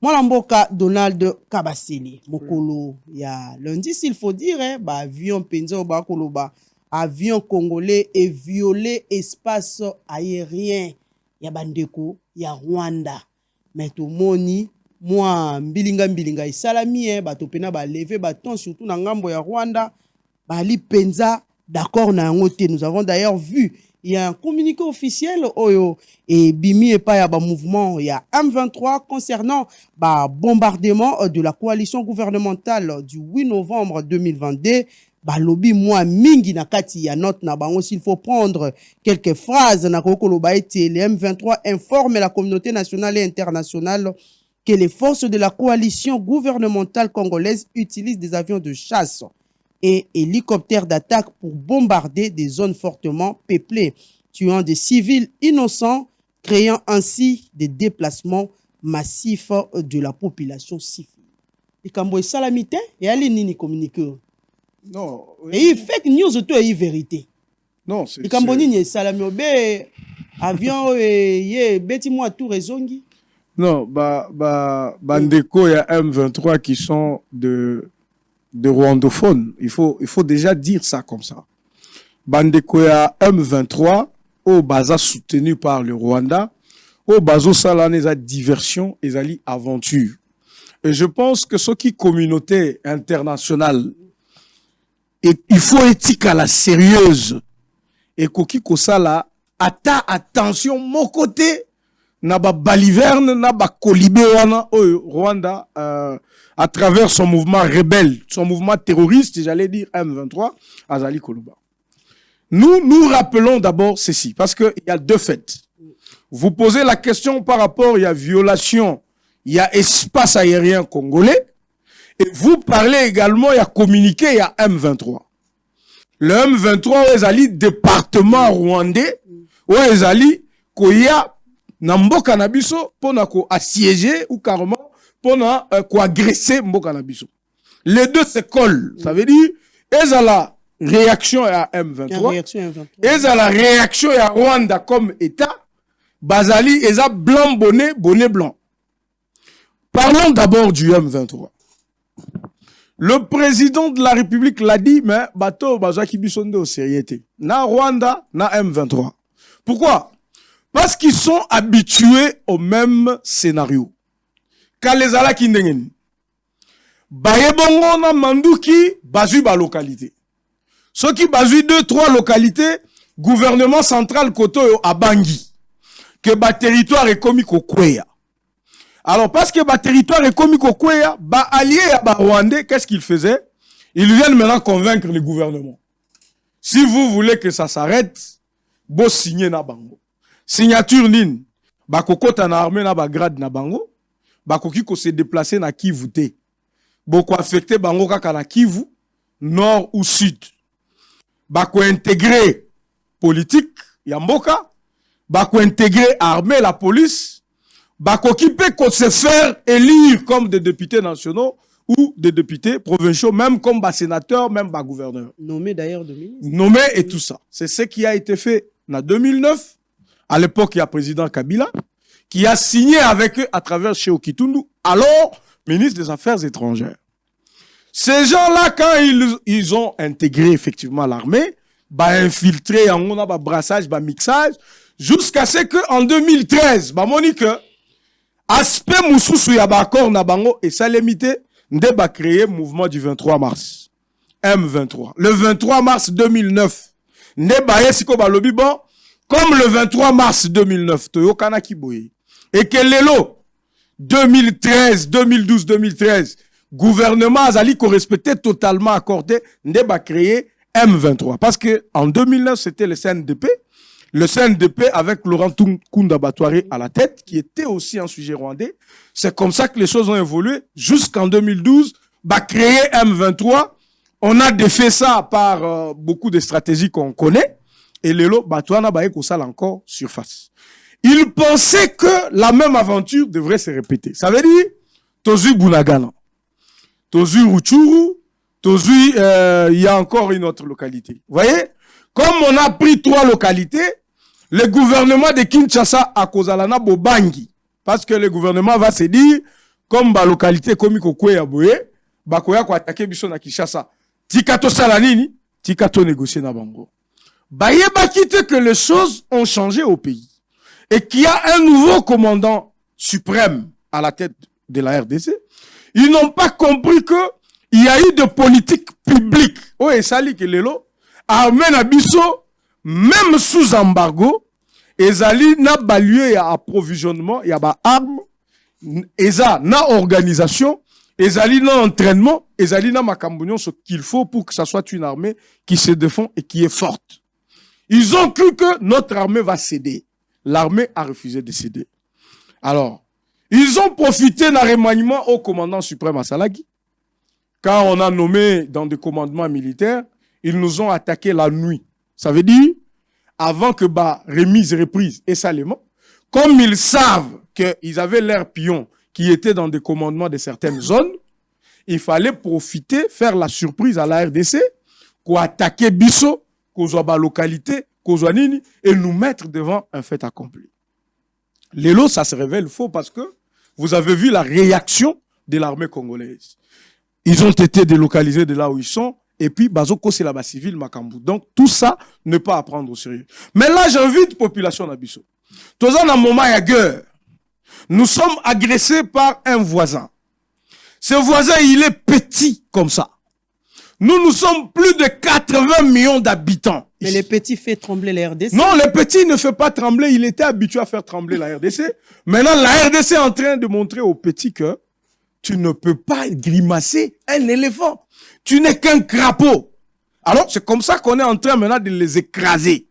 Mwana Mboka, Donald Kabasele, Mokolo, ya lundi, s'il faut dire, avion Penzo Bakolo Ba. Avion congolais et violé espace aérien ya bandeko ya Rwanda mais to moni moi mbilinga isalami bato pena ba lever baton surtout na ngambo ya Rwanda bali penza d'accord na ngote nous avons d'ailleurs vu il y a un communiqué officiel oyo et bimi et pas ya ba mouvement ya M23 concernant ba bombardement de la coalition gouvernementale du 8 novembre 2022. Balobi moi mingi na kati ya note na bango s'il faut prendre quelques phrases na kokoloba ete les M23 informent la communauté nationale et internationale que les forces de la coalition gouvernementale congolaise utilisent des avions de chasse et hélicoptères d'attaque pour bombarder des zones fortement peuplées, tuant des civils innocents, créant ainsi des déplacements massifs de la population civile. Et quand vous salamité, et allez nini communiquer. Non. Et fake news tout est vérité. Non, c'est. Et quand vous nini salamité, avion et bêti moi tout raisongi. Non, Bandeko, il y a M23 qui sont de rwandophones. Il faut déjà dire ça comme ça. Bandeko, il y a M23 au Baza soutenu par le Rwanda, au Bazo Salane, a diversion et ali aventure. Et je pense que ce qui communauté internationale, et il faut éthique à la sérieuse. Et Koki Kosala, attention, mon côté, na ba baliverne, na ba kolibé wana, Rwanda, à travers son mouvement rebelle, son mouvement terroriste, j'allais dire M23, Azali Koluba. Nous rappelons d'abord ceci, parce qu'il y a deux faits. Vous posez la question par rapport, il y a violation, il y a espace aérien congolais, et vous parlez également, il y a communiqué, il y a M23. Le M23, Ezali, département rwandais, Ezali, Koya, Namboka Nabiso, pour assiéger ou carrément pour agresser Mboka Nabiso. Les deux se collent. Ça veut dire, Ezala, réaction à M23. Ezala, réaction à Rwanda comme État. Bazali, Eza blanc, bonnet blanc. Parlons d'abord du M23. Le président de la République l'a dit, mais bateau bazaki bisonde au sériété. Na Rwanda, na M23. Pourquoi? Parce qu'ils sont habitués au même scénario. Kalezala Kindengen. Bayebongo na Manduki, bazu ba localité. Ceux qui bazu 2-3 localités, gouvernement central Koto à Bangui. Que ba territoire est commis au Kweya. Alors, parce que ba territoire est commis au Kweya, ba allié à ba Rwandais, qu'est-ce qu'ils faisaient? Ils viennent maintenant convaincre le gouvernement. Si vous voulez que ça s'arrête, bo signer na bango. Signature nin, bakoko ta na armée na ba grade na bango, bakoki ko se déplacer na Kivu te. Boko affecté bango kaka na Kivu, nord ou sud. Bako intégrer politique, yamboka, bako intégrer armée, la police, bakoki pe ko se faire élire comme des députés nationaux ou des députés provinciaux, même comme bas sénateurs, même bas gouverneurs. Nommé d'ailleurs de ministre. Nommé et tout ça. C'est ce qui a été fait en 2009. À l'époque, il y a président Kabila qui a signé avec eux à travers Cheo Kitundu, alors ministre des Affaires étrangères. Ces gens-là, quand ils ont intégré effectivement l'armée, bah infiltré, on a bah brassage, bah mixage, jusqu'à ce que en 2013, bah monique, aspect moussousou ya ba accord na bango et ça limité, nde ba créé mouvement du 23 mars. M23. Le 23 mars 2009, nde ba yesiko ba lobi bon, comme le 23 mars 2009, Toyo Kanaki Boye, et que l'élo 2013, 2012, 2013, gouvernement Azali qu'on respectait totalement accordé, n'est pas créé M23. Parce que en 2009, c'était le CNDP avec Laurent Kunda Batouari à la tête, qui était aussi un sujet rwandais. C'est comme ça que les choses ont évolué jusqu'en 2012, bah créé M23. On a défait ça par beaucoup de stratégies qu'on connaît. Et Lelo, Batouana Baye Kosal encore surface. Il pensait que la même aventure devrait se répéter. Ça veut dire, Tozu Bunagana, Tozu Ruchuru, Tozu, il y a encore une autre localité. Vous voyez? Comme on a pris 3 localités, le gouvernement de Kinshasa a Kozalana Bobangi. Parce que le gouvernement va se dire, comme la localité comme Kokoya Boye, Bakoya ko attaquer biso na Kinshasa. Tikato Salanini, Tikato négocier na bango. Bayeba quitte que les choses ont changé au pays et qu'il y a un nouveau commandant suprême à la tête de la RDC. Ils n'ont pas compris que il y a eu de politique publique. Oh, et ça, que l'élo, armée na biso, même sous embargo, ezali na balué ya approvisionnement, ya ba armes, eza na organisation, ezali na entraînement, ezali na makambunion, ce qu'il faut pour que ça soit une armée qui se défend et qui est forte. Ils ont cru que notre armée va céder. L'armée a refusé de céder. Alors, ils ont profité d'un remaniement au commandant suprême à Salagi. quand on a nommé dans des commandements militaires, ils nous ont attaqué la nuit. Ça veut dire, avant que remise reprise et salement, comme ils savent qu'ils avaient l'air pion qui étaient dans des commandements de certaines zones, il fallait profiter, faire la surprise à la RDC, qu'on attaquer Bisso, qu'on soit la localité, qu'on soit nini, et nous mettre devant un fait accompli. Lélo, ça se révèle faux parce que vous avez vu la réaction de l'armée congolaise. Ils ont été délocalisés de là où ils sont, et puis Bazoko, c'est là-bas civil, Makambu. Donc tout ça, ne pas à prendre au sérieux. Mais là, j'invite la population d'Abisso. Tous en un moment, il y a guerre. Nous sommes agressés par un voisin. Ce voisin, il est petit comme ça. Nous sommes plus de 80 millions d'habitants. Mais les petits fait trembler la RDC. Non, les petits ne fait pas trembler. Il était habitué à faire trembler la RDC. Maintenant, la RDC est en train de montrer aux petits que tu ne peux pas grimacer un éléphant. Tu n'es qu'un crapaud. Alors, c'est comme ça qu'on est en train maintenant de les écraser.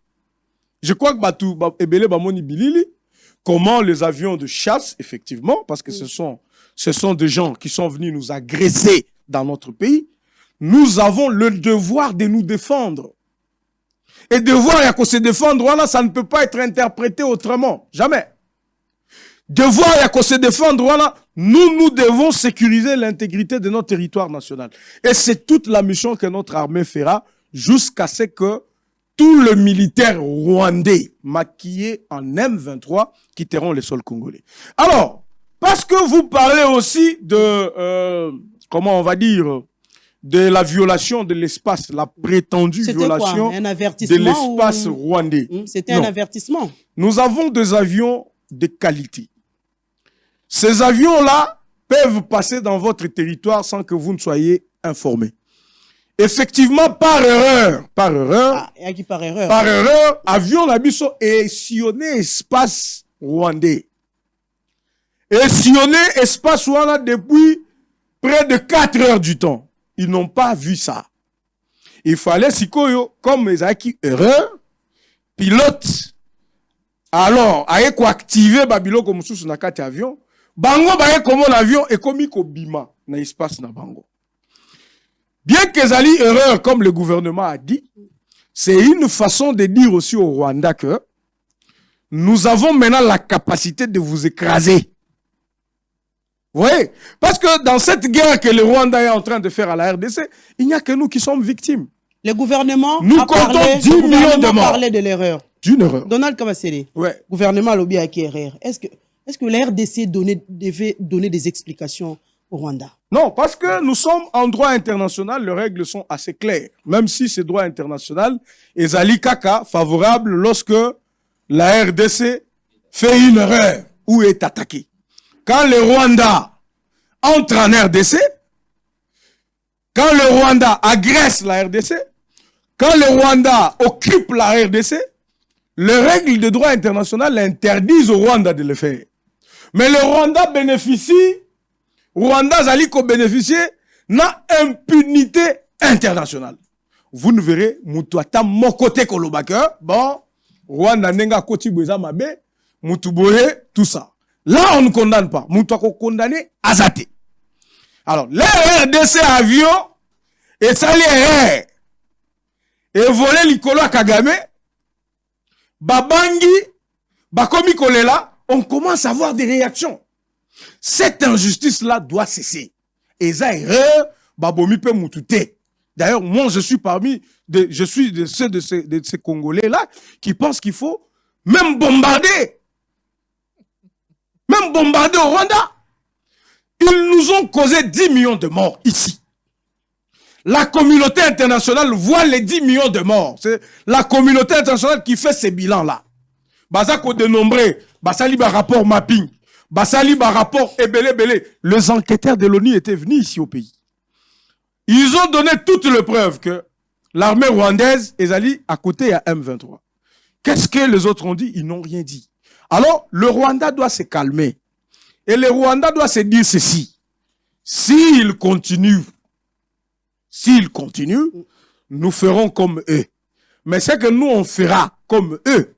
Je crois que Batou, Ebele Bamoni Bilili, comment les avions de chasse, effectivement, parce que ce sont des gens qui sont venus nous agresser dans notre pays, nous avons le devoir de nous défendre. Et devoir, il y a qu'on se défendre, voilà, ça ne peut pas être interprété autrement. Jamais. Devoir, il y a qu'on se défendre, voilà, nous devons sécuriser l'intégrité de notre territoire national. Et c'est toute la mission que notre armée fera jusqu'à ce que tous les militaires rwandais maquillés en M23 quitteront les sols congolais. Alors, parce que vous parlez aussi de, comment on va dire, de la violation de l'espace, la prétendue violation de l'espace rwandais. C'était un avertissement. Nous avons des avions de qualité. Ces avions-là peuvent passer dans votre territoire sans que vous ne soyez informés. Effectivement, par erreur, par erreur, avion Nabiso est sillonné espace rwandais. Et sillonné espace rwandais depuis près de 4 heures du temps. Ils n'ont pas vu ça. Il fallait, sikoyo, comme les acquis erreur, pilote, alors, aye ko activer babilo comme sous na kati avion, bango baye comme l'avion et comme ko bima na espace na bango. Bien que zali erreur, comme le gouvernement a dit, c'est une façon de dire aussi au Rwanda que nous avons maintenant la capacité de vous écraser. Vous voyez? Parce que dans cette guerre que le Rwanda est en train de faire à la RDC, il n'y a que nous qui sommes victimes. Le gouvernement nous comptons 10 millions de morts. Parlait de l'erreur. D'une erreur. Donald Kabasele, ouais. Gouvernement lobby avec erreur. Est-ce que la RDC devait donner des explications au Rwanda? Non, parce que nous sommes en droit international, les règles sont assez claires. Même si c'est droit international, et Zali Kaka favorable lorsque la RDC fait une erreur ou est attaquée. Quand le Rwanda entre en RDC, quand le Rwanda agresse la RDC, quand le Rwanda occupe la RDC, les règles de droit international interdisent au Rwanda de le faire. Mais le Rwanda bénéficie, Rwanda Zaliko bénéficie n'a impunité internationale. Vous ne verrez, Moutouata mon côté kolobaka, bon, Rwanda nenga koti bweza mabe, Moutouboye, tout ça. Là, on ne condamne pas. Moutouako condamné, azate. Alors, les RDC avion, et ça les et voler l'icolo à Kagame, Babangi, Bakomi Kolela, on commence à avoir des réactions. Cette injustice-là doit cesser. Et ça, erreur, Babomi peut moutouter. D'ailleurs, moi, je suis de ces Congolais-là qui pensent qu'il faut même bombarder au Rwanda. Ils nous ont causé 10 millions de morts ici. La communauté internationale voit les 10 millions de morts. C'est la communauté internationale qui fait ces bilans-là. Bazako dénombré, Basali ba rapport mapping, Basali ba rapport Ebele. Les enquêteurs de l'ONU étaient venus ici au pays. Ils ont donné toutes les preuves que l'armée rwandaise est allée à côté à M23. Qu'est-ce que les autres ont dit? Ils n'ont rien dit. Alors, le Rwanda doit se calmer. Et le Rwanda doit se dire ceci. S'ils continuent, nous ferons comme eux. Mais ce que nous, on fera comme eux,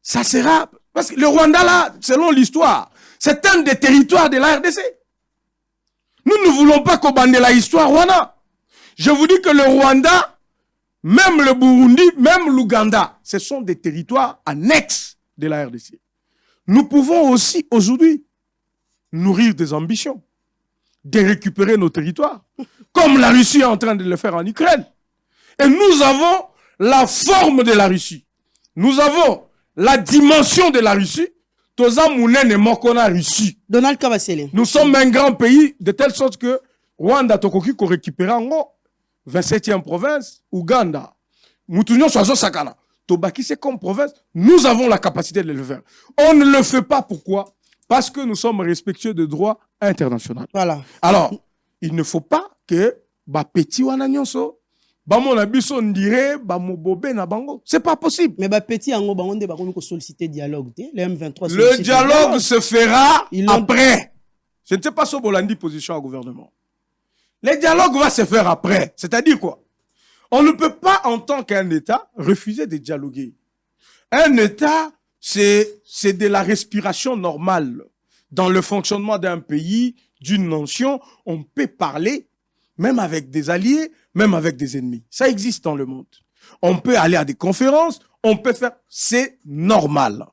ça sera... Parce que le Rwanda, là, selon l'histoire, c'est un des territoires de la RDC. Nous ne voulons pas commander la histoire Rwanda. Je vous dis que le Rwanda, même le Burundi, même l'Ouganda, ce sont des territoires annexes de la RDC. Nous pouvons aussi aujourd'hui nourrir des ambitions, de récupérer nos territoires, comme la Russie est en train de le faire en Ukraine. Et nous avons la forme de la Russie. Nous avons la dimension de la Russie. Donald Kabasele. Nous sommes un grand pays, de telle sorte que Rwanda Tokoki ko récupérer en 27e province, Ouganda, Moutounio Soazo Sakana. Tobaki c'est comme province, nous avons la capacité de le faire. On ne le fait pas, pourquoi? Parce que nous sommes respectueux de droit international. Voilà. Alors, il ne faut pas que petit wananyonso mon abiso ndire mobobe na bango. C'est pas possible. Mais petit ango bango ba ko solliciter dialogue. Le M23. Le dialogue se fera après. Je ne sais pas si Bolandi position au gouvernement. Le dialogue va se faire après. C'est-à-dire quoi? On ne peut pas, en tant qu'un État, refuser de dialoguer. Un État, c'est de la respiration normale. Dans le fonctionnement d'un pays, d'une nation, on peut parler, même avec des alliés, même avec des ennemis. Ça existe dans le monde. On peut aller à des conférences, on peut faire... C'est normal.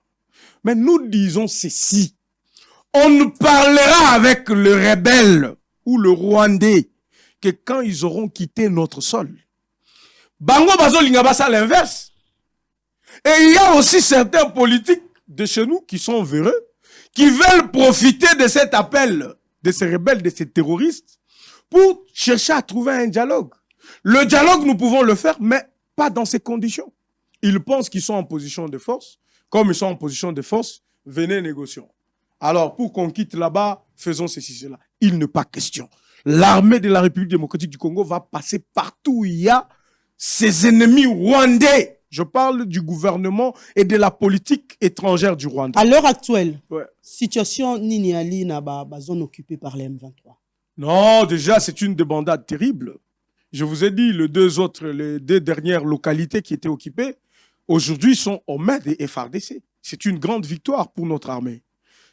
Mais nous disons ceci. On ne parlera avec le rebelle ou le Rwandais que quand ils auront quitté notre sol. Bango Bazo Lingabasa l'inverse. Et il y a aussi certains politiques de chez nous qui sont véreux, qui veulent profiter de cet appel de ces rebelles, de ces terroristes, pour chercher à trouver un dialogue. Le dialogue, nous pouvons le faire, mais pas dans ces conditions. Ils pensent qu'ils sont en position de force. Comme ils sont en position de force, venez négocions. Alors, pour qu'on quitte là-bas, faisons ceci, cela. Il n'est pas question. L'armée de la République démocratique du Congo va passer partout où il y a ses ennemis rwandais. Je parle du gouvernement et de la politique étrangère du Rwanda. À l'heure actuelle, ouais. Situation Nini Ali na ba zone occupée par les M23. Non, déjà, c'est une débandade terrible. Je vous ai dit, les deux dernières localités qui étaient occupées, aujourd'hui sont aux mains des FARDC. C'est une grande victoire pour notre armée.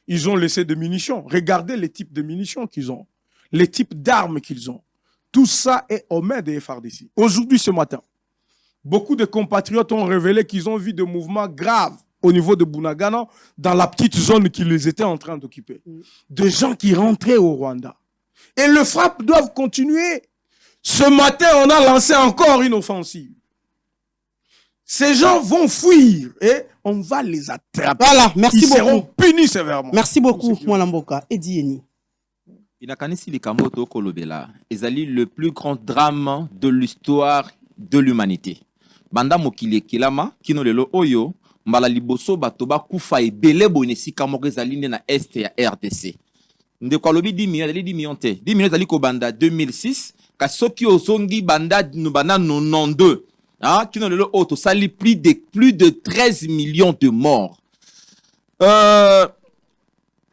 Ils ont laissé des munitions. Regardez les types de munitions qu'ils ont, les types d'armes qu'ils ont. Tout ça est aux mains des FARDC. Aujourd'hui, ce matin, beaucoup de compatriotes ont révélé qu'ils ont vu des mouvements graves au niveau de Bunagana, dans la petite zone qu'ils étaient en train d'occuper. Des gens qui rentraient au Rwanda. Et les frappes doivent continuer. Ce matin, on a lancé encore une offensive. Ces gens vont fuir et on va les attraper. Voilà, merci Ils beaucoup. seront punis sévèrement. Merci beaucoup, Mwalamboka. Edi Yeni. Inakanisi Likamoto Kolobela, ezali le plus grand drame de l'histoire de l'humanité. Banda mokili kilama, kino lelo oyo, mbala liboso batoba kufa ebele bonesi kamoko ezali na est ya RDC. Ndeko alobi 10 millions, ezali 10 millions te. 10 millions ezali ko banda 2006, kasoki ozongi banda nubana 92. Hein, kino lelo oto sali plus de 13 millions de morts.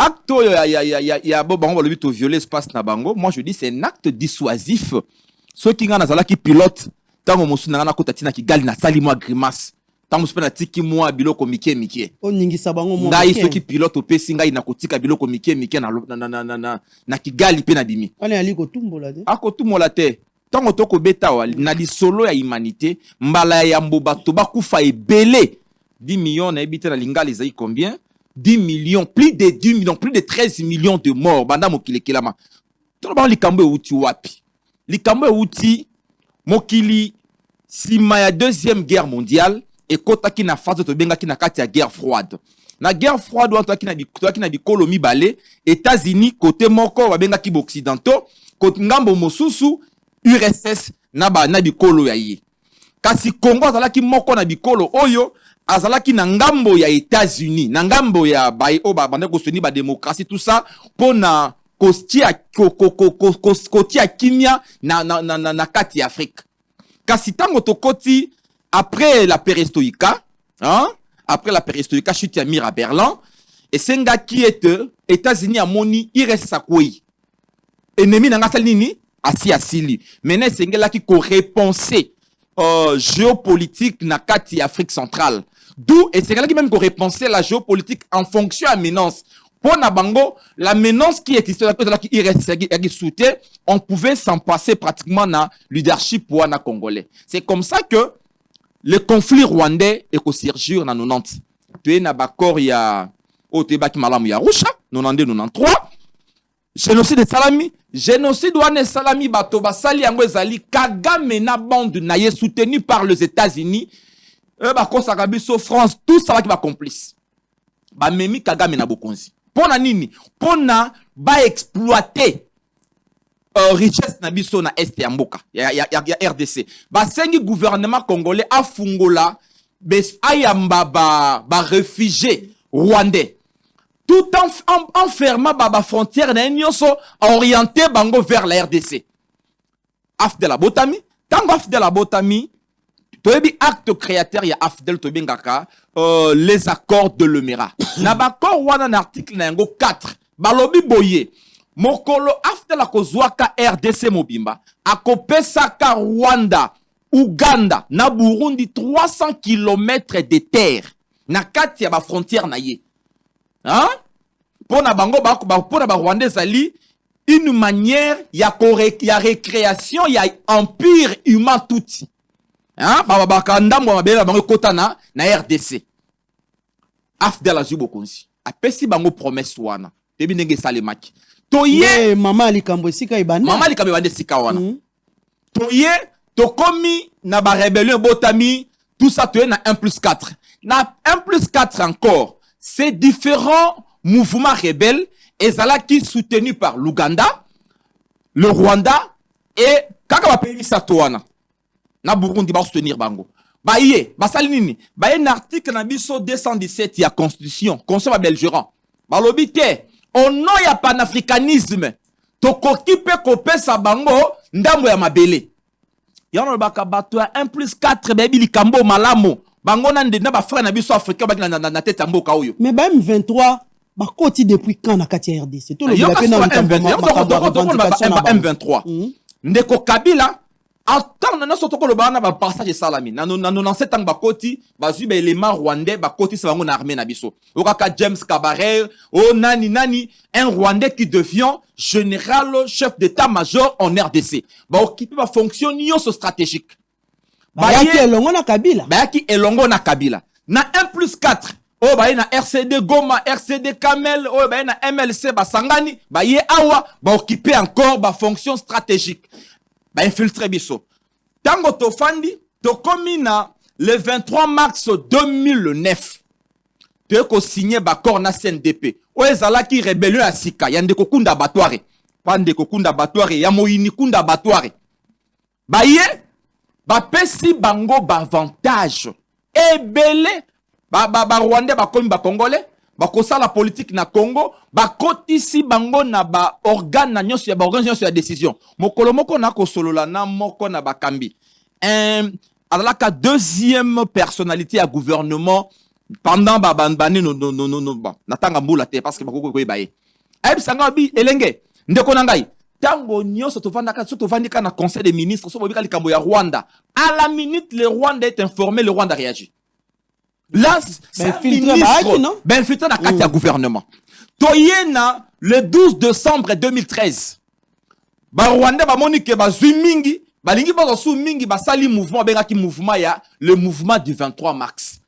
Acte ya bo bango balobi to violer espace na bango. Moi je dis c'est un acte dissuasif. Ceux qui ngana zala ki pilote tango mosu na kota tina ki gali na sali moi grimace. Tango mosu na tiki moi biloko mike. Oningisa bango mo. Ngai ceux qui pilote opesi ngai na kotika biloko mike na ki gali pe na bimi. On est ali ko tumbola te. Ako tumbola te. Tango toko beta wa na lisolo ya humanité mbala ya mboba to ba kufa ebele 10 millions na ebite na lingala ezai combien? 10 millions, plus de 10 millions, plus de 13 millions de morts. Banda mokili kelama. Tout le monde likambo uti wapi. Likambo uti mokili sima ya deuxième guerre mondiale et kota ki na phase to benga ki na kati ya guerre froide. Na guerre froide watu ki na bikolo mibale, États-Unis côté moko wa benga ki occidentaux, côté ngambo mosusu URSS na bikolo ya yi. Kasi Congo azalaki moko na bikolo oyo azalaki na ngambo ya États-Unis, na ngambo ya bande ko soni ba démocratie tout ça pona kostia kimia na kati Afrique. Kasi tango tokoti après la perestroïka, hein? Après la perestroïka chute ya mur à Berlin et senga qui est États-Unis a moni iresa koi. Ennemi na ngasali nini? Asili. Maintenant sengela ki ko répenser géopolitique na kati Afrique centrale. D'où et c'est là qui même qu'on repenser la géopolitique en fonction à menace Pour Nabango, la menace qui existait, on pouvait s'en passer pratiquement dans le leadership pour les Congolais. C'est comme ça que le conflit rwandais est au surgir dans 90. Tu es dans l'accord, il y a au Tébaki Malam Yarusha, 92-93. Génocide de Salami, génocide de Salami, Batoba, Sali Yango Ezali, Kagame na bande naye soutenu par les États-Unis, Bako Sakabiso, France, tout ça qui va complice. Ba memi Kagame na bokonzi. Pona nini? Pona ba exploiter richesse na biso na Est ya mboka, ya RDC. Ba sengi gouvernement congolais a fungola, ayamba ba réfugiés rwandais. Tout en fermant la frontière, orienté bango vers la RDC. Afdel Abotami, tant Afdel Abotami, tu as acte créateur, il y a Afdel Tobengaka, les accords de l'Emera. Nabakor wana article 4, balobi boye, mokolo Afdel Akozwaka RDC Mobimba, akopesaka Rwanda, Uganda, na Burundi 300 km de terre, na kati ya ba frontière na ye. Hein? Pour na bango pour na ba Rwandais ali une manière ya récréation ya empire humain touti. Hein? Ba kandambo mabela bango kotana na RDC. Afdel Azubo konsi. Apesi bango promesse wana. Tebi ndenge salemaki. Toye mama alikambo sika ibanda. Mama alikambo ibanda sika wana. Toye tokomi na ba rébellion botami tout ça toye na 1+4. Na 1+4 encore. Ces différents mouvements rebelles, qui soutenus par l'Ouganda, le Rwanda et kaka pays Satouana. Na Burundi va soutenir bango. Baye, basalinini, baye un article na biso 217 ya constitution, conseil belgérant. Balobite, au nom ya panafricanisme, tokoki pe kopesa bango ndambo ya mabele. Yana baka bato ya 1+4 baby likambo malamo. Bango na ndena ba frère na biso africain ba na tête mboka oyo. Mais ba M23 ba koti depuis quand na kati ya RDC? Tout le monde a M23. Ndeko Kabila attend na sotoko lo bana ba passage salami. Na 97 ans ba koti ba zu ba élément rwandais ba koti sa bango na armée na biso. Okaka James Kabaré, oh nani un rwandais qui devient général chef d'état-major en RDC. Ba occuper ba fonction nyonso stratégique. Bayaki elongo na Kabila. Bayaki elongo na Kabila. Na 1+4. Oh baye na RCD Goma, RCD Kamel, oh baye na MLC Basangani, baye awa, ba occuper encore ba fonction stratégique. Ba infiltrer biso. Tango tofandi, tokomi na le 23 mars 2009. Tu ko signé ba accord na CNDP. O ezalaki rébellion ya sika, ya ndeko kunda batware. Pa ndeko kunda batware, ya moyini kunda batware. Baye ba pesi bango ba avantage ebele ba Rwandais ba komi ba Congolais ba kosala politique na Congo ba kotisi bango na ba organe na nyonso ya ba organe nyonso ya décision mokolo moko na kosolola na moko na bakambi alaka deuxième personnalité ya gouvernement pendant ba banbani no natanga mbula te parce que bakoko ko baye ayebisanga bi elenge ndeko na ngai tango nyonso tovandika na conseil des ministres so bobika likambo ya Rwanda à la minute le Rwanda est informé, le Rwanda réagit. Là c'est ministre ben filtre na kati ya gouvernement toyena le 12 décembre 2013 ba Rwanda ba monike ba mingi balingi ba su mingi ba sali mouvement bengaki mouvement ya le mouvement du 23 mars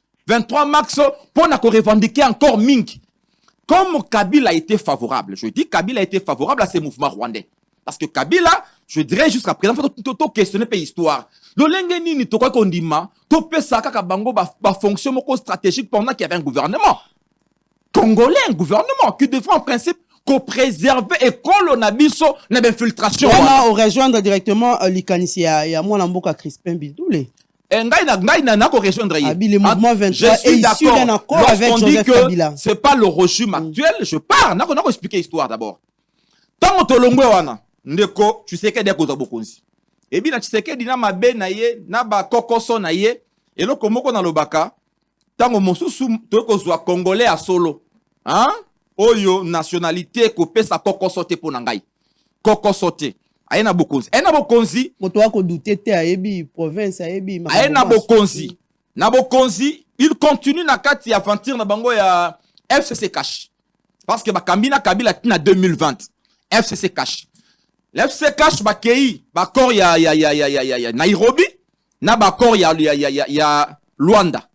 pour na ko revendiquer encore mingi. Comme Kabila a été favorable, je dis Kabila a été favorable à ces mouvements rwandais. Parce que Kabila, je dirais jusqu'à présent, il faut questionner par histoire. Le Lengeni, tu crois qu'on dit ma, tu peux ça bango ba fonction stratégique pendant qu'il y avait un gouvernement congolais, un gouvernement qui devrait en principe préserver et colonabiso l'infiltration. On rejoindre directement l'Ikanisi, il y a moi l'amboka Crispin Bidoule. Le mouvement 23 est issu d'un accord avec Joseph Kabila. C'est pas le régime actuel, je parle. On a expliqué l'histoire d'abord. Tant que tu wana, ndeko, tu sais que des causes bokonzi. Et bien, tu sais que dina mabe na ye, na ba kokoso na ye, et lo komoko na lobaka, tant que mosusu, to kozwa congolais à solo. Hein? Oyo, nationalité, ko pesa kokoso te po nangai. Kokoso te. Aena bokonzi. Aena bokonzi. Moto wako douter te ayebi province ayebi. Aena bokonzi. Na bokonzi, il continue na kati aventure na bango ya FCC cash. parce que bakambina Kabila tina 2020 FCC cash le FCC cash bakei bakor ya Nairobi na bakor ya Luanda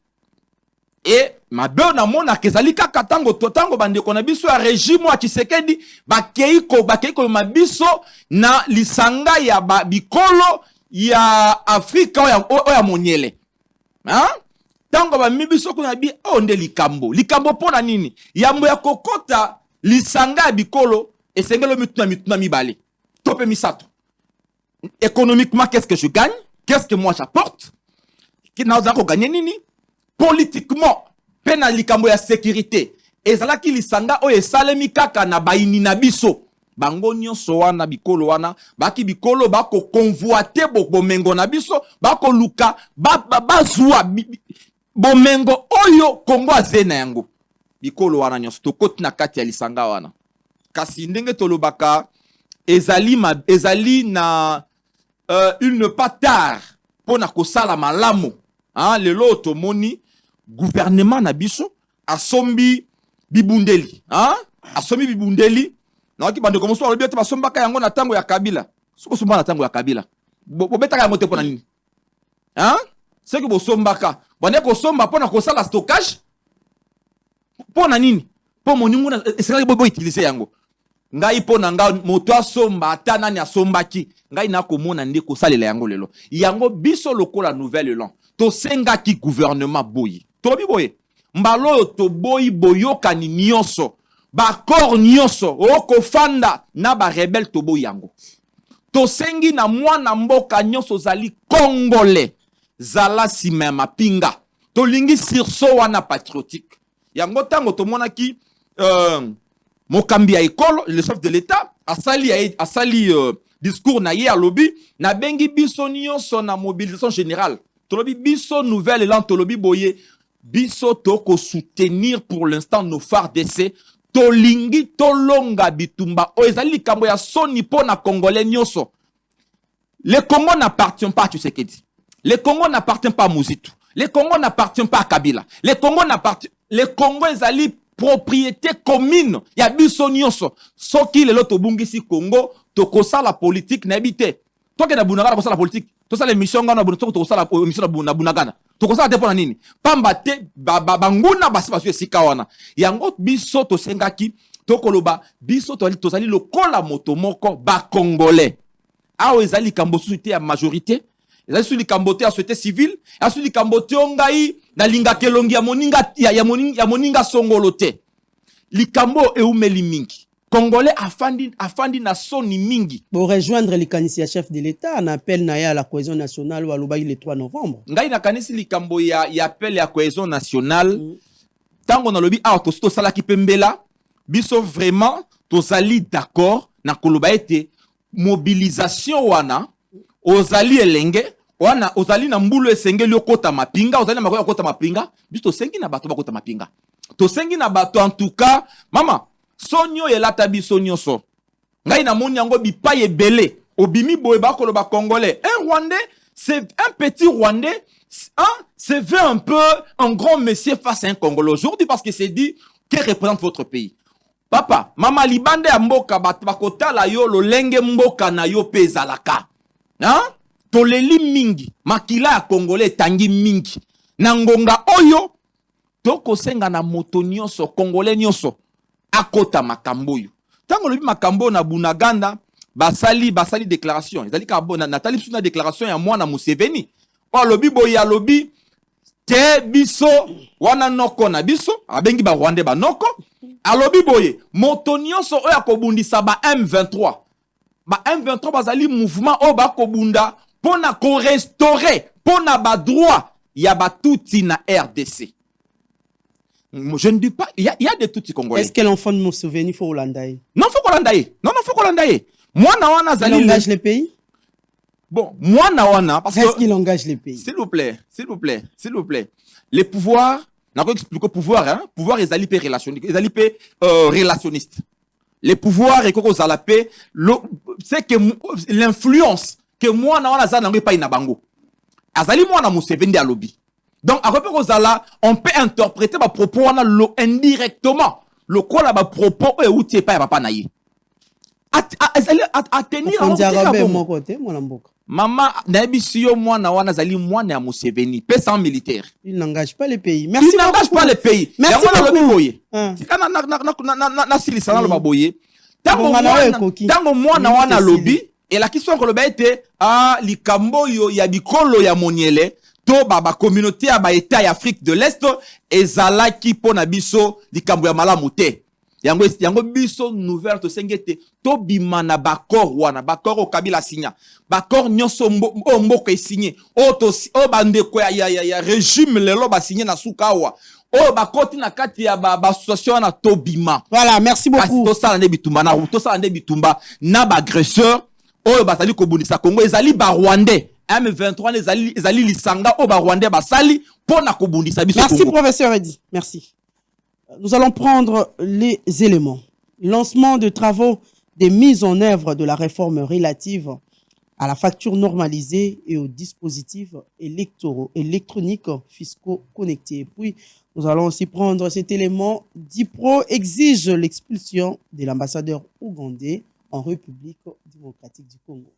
et mabe na mona kezali kaka tango totango bandeko na biso ya régime wa Tshisekedi bakei ko mabiso na lisanga ya bikolo ya Afrika oya monyele hein tango ba mibiso kuna bi onde likambo pona nini yambo ya kokota lisanga ya bikolo esengelo mituna mibale tope misato économiquement qu'est-ce que je gagne, qu'est-ce que moi j'apporte, qui n'a pas gagné nini politiquement pena likambo ya sécurité ezalaki lisanga o esalemi kaka na baini na biso bango nyonso wana bikolo wana baki bikolo bako convoiter bomengo na biso bako luka bazwa bomengo oyo Kongo azena yango bikolo wana nyonso tokoti na kati ya lisanga wana kasi ndenge tolobaka ezali na il ne pas tard pona kosala malamu hein lelo tomoni gouvernement na biso asombi bibundeli hein asombi bibundeli na ki bande komoso alobi ete basombaka yango na tango ya Kabila soko somba na tango ya Kabila bobetaka yango te pona nini hein c'est que bosombaka bande ko somba pona kosala stockage pona nini po moningu na esengaki bobo utiliser yango ngai pona nga moto asomba ata nani asombaki ngai na komona nde kosalela yango lelo yango biso lokola nouvelle lan to senga ki gouvernement boyi to bi boye mbalo to boyi boyokani nyonso ba kor nyonso oko fanda na ba rebelle to boyi yango to sengi na mwana mboka nyonso zali congolais zala sima mapinga to lingi surso wana patriotique yango tango to monaki mokambi ya ekolo le chef de l'état asali discours na ye alobi na bengi biso nyonso na mobilisation générale tolobi biso nouvelle lan tolobi boye biso toko soutenir pour l'instant nos phares d'essai tolingi tolonga bitumba o ezali likambo ya soni pona congolais nyonso. Le Congo n'appartient pas à Tshisekedi, le Congo n'appartient pas à Mozitu, le Congo n'appartient pas à Kabila, le Congo ezali propriété commune ya biso nyonso soki lelo tobungisi Congo tokosa la politique na ebite toke na bunagana kosa la politique tosala émission ngana bono tokosa la émission na bunagana tokosa te pona nini pamba te banguna basi basu esika wana yango biso tosengaki tokoloba biso tozali lokola moto moko ba congolais awo ezali kambo société ya majorité ezali suli kambote ya société civile asuli kambote ongai na linga kelongi ya moninga songolo te likambo eumeli mingi congolais afandi na soni mingi pour rejoindre les kanisi chef de l'état en appel na ya la cohésion nationale ou alobai le 3 novembre ngai na kanisi likambo ya appel ya cohésion nationale tango na lobi a to salaki pembela biso vraiment tozali d'accord na koloba ete mobilisation wana ozali elenge wana ozali na mbulu esengeli okota mapinga ozali na makoya okota mapinga biso tosengi na bato bakota mapinga tosengi na bato en tout cas mama sonyo elata biso nyonso ngai na moni yango bipai ebele obimi boye bakoloba congolais un rwandais c'est un petit rwandais c'est fait un peu un grand monsieur face à un congolais aujourd'hui parce que c'est dit que représente votre pays. Papa, mama libande ya mboka bakotala yo lolenge mboka na yo pe ezalaka. Hein? Toleli mingi, makila ya congolais tangi mingi. Na ngonga oyo toko senga na moto nyonso congolais nyonso akota makambo yo. Tango lobi makambo na Bunaganda basali déclaration. Ezali ka bona Nathalie suna déclaration ya mwana Museveni. O lobi boya lobi te biso wana noko na biso abengi ba Rwandais ba noko alobi boye moto nyonso oyo akobundisa ba M23 bazali mouvement oyo bakobunda pona ko restaurer pona ba droit ya ba tuti na RDC. Je ne dis pas il y a des tuti congolais. Est-ce que l'enfant de Museveni faut Hollande? Non, faut Hollande. Non, faut Hollande. Moi na wana zali engage les pays. Bon, moi na wana parce est-ce qu'il engage les pays? S'il vous plaît. Les pouvoirs, n'a pas expliqué pouvoir, hein? Pouvoir est alipé relationniste. Les pouvoirs et koko zalapé, c'est que l'influence que moi na wana zana pas ina bango. Azali moi na Museveni alobi. Donc à repère aux ala, on peut interpréter ma propos wana indirectement. le quoi là propos et outil pas papa na ye à tenir On dirait à bien mon côté, mon amboka. Maman, naebisi yo mwana wana zali mwana ya Museveni, sans militaire. Il n'engage pas les pays. Merci Il n'engage pas les pays. Merci beaucoup. Tika na silisa na loba boye. Tango mwana wana lobi et la question ko loba ete likambo yo ya bikolo ya moniele to ba communauté ya ba état ya Afrique de l'Est ezalaki pona biso likambo ya malamu te. Yango biso nouvelle to sengete to bimana bakor wana bakor o Kabila signa bakor nyonso mboko e signé o bandeko ya régime lelo ba signé na sukawa o bakoti na kati ya ba association na to bima. Voilà, merci beaucoup. To sala ne bitumba na to sala ne bitumba na ba agresseur o batali ko bundisa Congo ezali ba Rwandais M23 ezali lisanga o ba Rwandais basali pona ko bundisa biso. Merci professeur Eddy, merci. Nous allons prendre les éléments. Lancement de travaux des mises en œuvre de la réforme relative à la facture normalisée et aux dispositifs électroniques fiscaux connectés. Puis, nous allons aussi prendre cet élément. DIPRO exige l'expulsion de l'ambassadeur ougandais en République démocratique du Congo.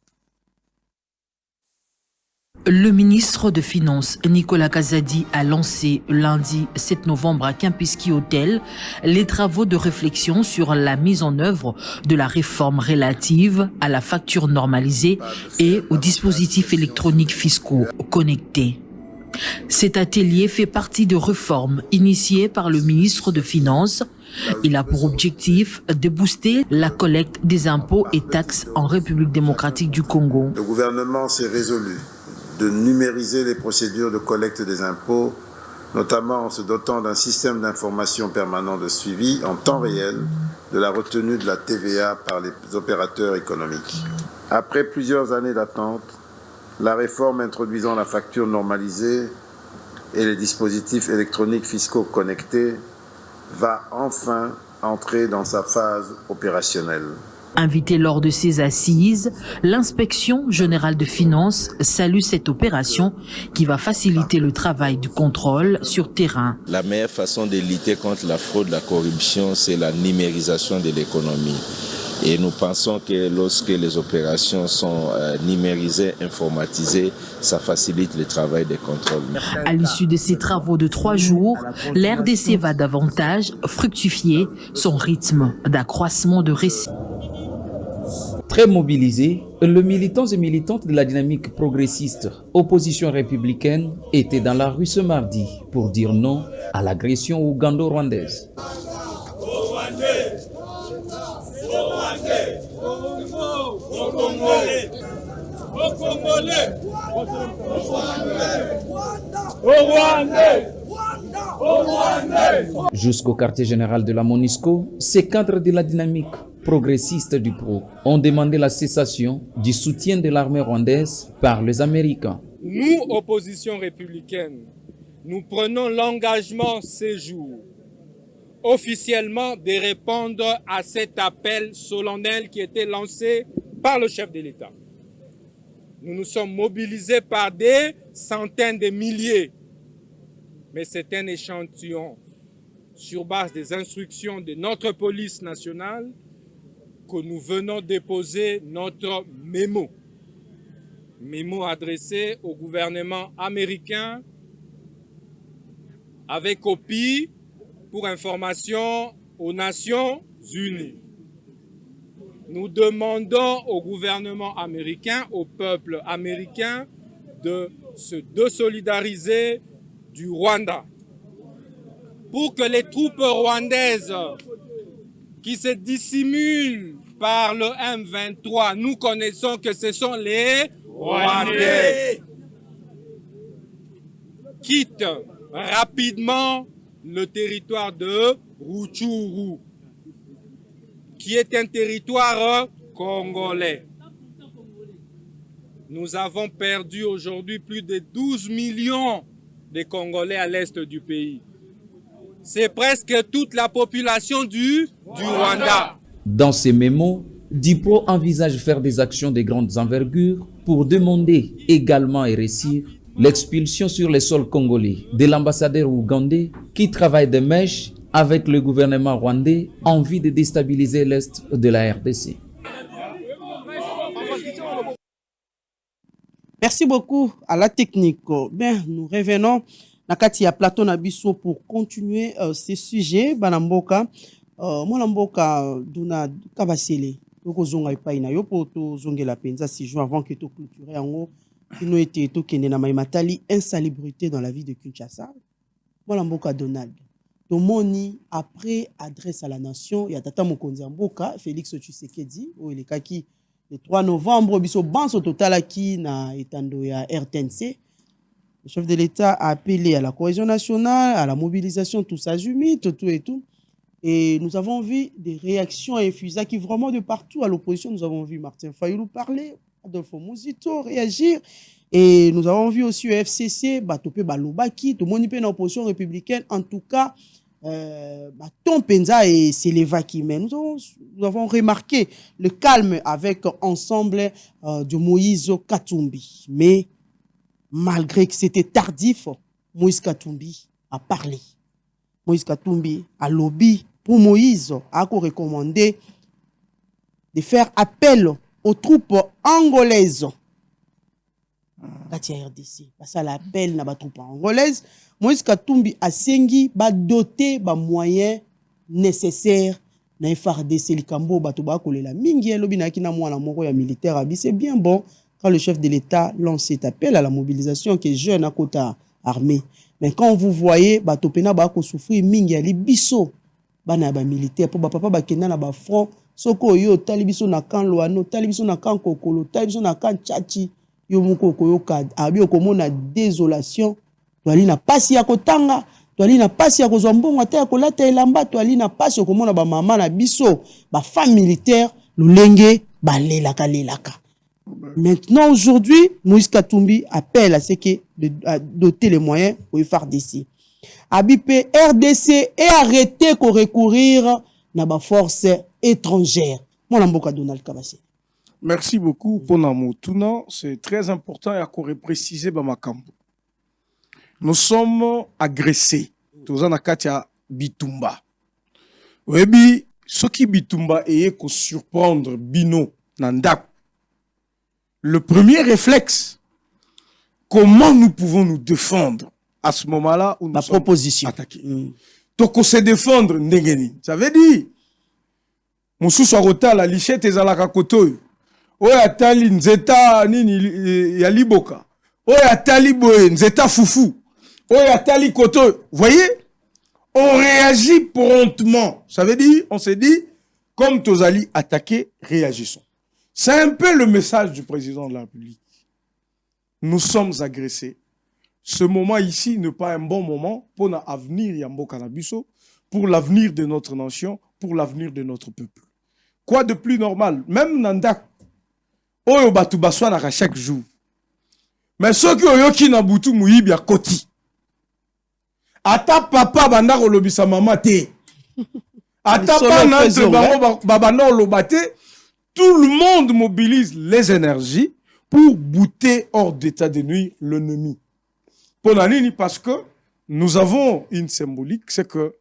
Le ministre de Finances, Nicolas Kazadi, a lancé lundi 7 novembre à Kempinski Hotel les travaux de réflexion sur la mise en œuvre de la réforme relative à la facture normalisée et aux dispositifs électroniques fiscaux connectés. Cet atelier fait partie de réformes initiées par le ministre de Finances. Il a pour objectif de booster la collecte des impôts et taxes en République démocratique du Congo. Le gouvernement s'est résolu de numériser les procédures de collecte des impôts, notamment en se dotant d'un système d'information permanent de suivi en temps réel de la retenue de la TVA par les opérateurs économiques. Après plusieurs années d'attente, la réforme introduisant la facture normalisée et les dispositifs électroniques fiscaux connectés va enfin entrer dans sa phase opérationnelle. Invité lors de ces assises, l'inspection générale de finances salue cette opération qui va faciliter le travail du contrôle sur terrain. La meilleure façon de lutter contre la fraude, la corruption, c'est la numérisation de l'économie. Et nous pensons que lorsque les opérations sont numérisées, informatisées, ça facilite le travail des contrôles. À l'issue de ces travaux de 3 jours, l'RDC va davantage fructifier son rythme d'accroissement de récits. Très mobilisés, les militants et militantes de la dynamique progressiste opposition républicaine étaient dans la rue ce mardi pour dire non à l'agression ougando-rwandaise. Jusqu'au quartier général de la MONUSCO, ces cadres de la dynamique progressiste du PRO ont demandé la cessation du soutien de l'armée rwandaise par les Américains. Nous, opposition républicaine, nous prenons l'engagement ces jours officiellement de répondre à cet appel solennel qui était lancé par le chef de l'État. Nous nous sommes mobilisés par des centaines de milliers, mais c'est un échantillon sur base des instructions de notre police nationale que nous venons déposer notre mémo. Mémo adressé au gouvernement américain avec copie pour information aux Nations Unies. Nous demandons au gouvernement américain, au peuple américain, de se désolidariser du Rwanda pour que les troupes rwandaises qui se dissimulent par le M23, nous connaissons que ce sont les Rwandais, quittent rapidement le territoire de Rutshuru, qui est un territoire congolais. Nous avons perdu aujourd'hui plus de 12 millions de Congolais à l'est du pays. C'est presque toute la population du Rwanda. Dans ces mémos, DIPRO envisage de faire des actions de grandes envergures pour demander également et réussir l'expulsion sur les sols congolais de l'ambassadeur ougandais qui travaille de mèche avec le gouvernement rwandais en vue de déstabiliser l'Est de la RDC. Merci beaucoup à la technique. Bien, nous revenons nakati ya plateau Nabiso pour continuer ces sujets. Banamboka, Mwanamboka Duna Kabasele, Toko Zonga Ipaina, Yopo to Zongela Penza 6 jours avant que tu clôturer en haut, qui nous était tout kende na Maimatali, insalubrité dans la vie de Kinshasa. Mwanamboka Donald. Tomoni, après adresse à la nation, il y a Tata Mokonzi Mboka, Félix Tshisekedi, où il est kaki. Le 3 novembre, biso banso total qui na etando ya RTNC. Le chef de l'État a appelé à la cohésion nationale, à la mobilisation tous azimuts, tout et tout. Et nous avons vu des réactions infusées qui vraiment de partout à l'opposition. Nous avons vu Martin Fayoulou parler, Adolfo Mouzito réagir. Et nous avons vu aussi au FCC, Batopé Balobaki, tout le monde dans l'opposition républicaine. En tout cas, Tom Penza et Selevaki. Mais nous avons remarqué le calme avec ensemble de Moïse Katumbi. Mais malgré que c'était tardif, Moïse Katumbi a parlé. Moïse Katumbi a lobby pour Moïse, a recommandé de faire appel aux troupes angolaises. Katia RDC, ça l'appel na ba troupes angolaises. Moïse Katumbi a sengi ba doté ba moyens nécessaires na FARDC likambo bato ba kolela mingi lobi na kina mwana moko ya militaire abi. C'est bien bon quand le chef de l'État lance cet appel à la mobilisation qui est jeune à côté armée. Mais quand vous voyez bato pena ba ko souffrir mingi ali biso bana ba militaire pour ba papa ba kenda na ba front soko yo talibiso na kan loano talibiso na kan kokolo talibiso na kan chachi yo moko koyoka abi okomona désolation. Toali na pasi ya kotanga, toali na pasi ya kozwa mbongo ata ya kolata elamba, toali na pasi okomona ba mama na biso, ba femme militaire, lolenge balelaka lelaka. Maintenant aujourd'hui, Moïse Katumbi appelle à ce que de doter les moyens pour FARDC. Abipé RDC et arrêter de recourir na ba force étrangère. Mon amboka Donald Kabase. Merci beaucoup pour Namotuna, c'est très important et à préciser ba makambo. Nous sommes agressés. Tous en akatia bitumba. Webi, ce qui bitumba est que surprendre bino nandak. Le premier réflexe, comment nous pouvons nous défendre à ce moment-là où nous sommes attaqués. Donc on se défendre ndengeni. Ça veut dire, Moussou Sarota la lichette et zalaka kotoy. Oya tali nzeta nini ya liboka. Oya tali boye nzeta fufu. Oya tali koto. Vous voyez, on réagit promptement. Ça veut dire, on s'est dit, comme Tozali attaqué, réagissons. C'est un peu le message du président de la République. Nous sommes agressés. Ce moment ici n'est pas un bon moment pour l'avenir Yambo Kanabiso, pour l'avenir de notre nation, pour l'avenir de notre peuple. Quoi de plus normal? Même Nandak, Oyo Batu Baswana chaque jour. Mais ceux qui ont yoki Nabutu Mouibi à Koti. Ata papa banda kolobisa mama te. Ata papa babanda lobate. Tout le monde mobilise les énergies pour bouter hors d'état de nuire l'ennemi. Pour Nanini, parce que nous avons une symbolique, c'est que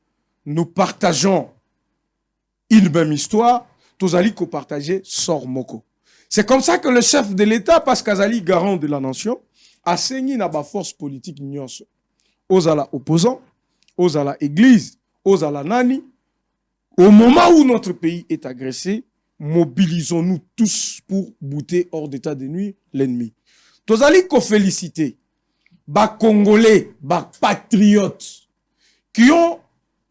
nous partageons une même histoire. Tozali ko partager sort moko. C'est comme ça que le chef de l'État, Pascal garant de la nation, a saigné na ba force politique nyonso. Aux ala opposants, aux ala église, aux ala nani. Au moment où notre pays est agressé, mobilisons-nous tous pour bouter hors d'état de nuire l'ennemi. Tozali ko féliciter ba Congolais, ba patriotes qui ont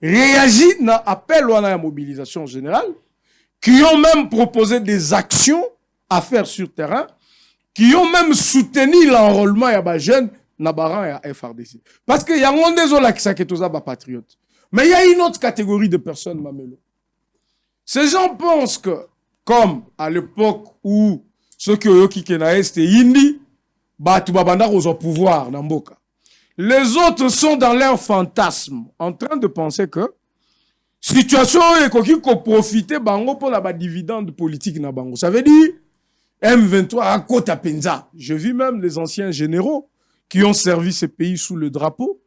réagi à appel à la mobilisation générale, qui ont même proposé des actions à faire sur terrain, qui ont même soutenu l'enrôlement des jeunes Nabaran et FARDC. Parce qu'il y a un des autres qui sont patriotes. Mais il y a une autre catégorie de personnes, Mamelo. Ces gens pensent que, comme à l'époque où ceux qui ont quitté l'Est et Indi, Batu Babanda au pouvoir, Namboka. Les autres sont dans leur fantasme, en train de penser que situation est qu'on profite bango pour la dividende politique na bango. Ça veut dire M23 à Kota Penza. Je vis même les anciens généraux qui ont servi ce pays sous le drapeau,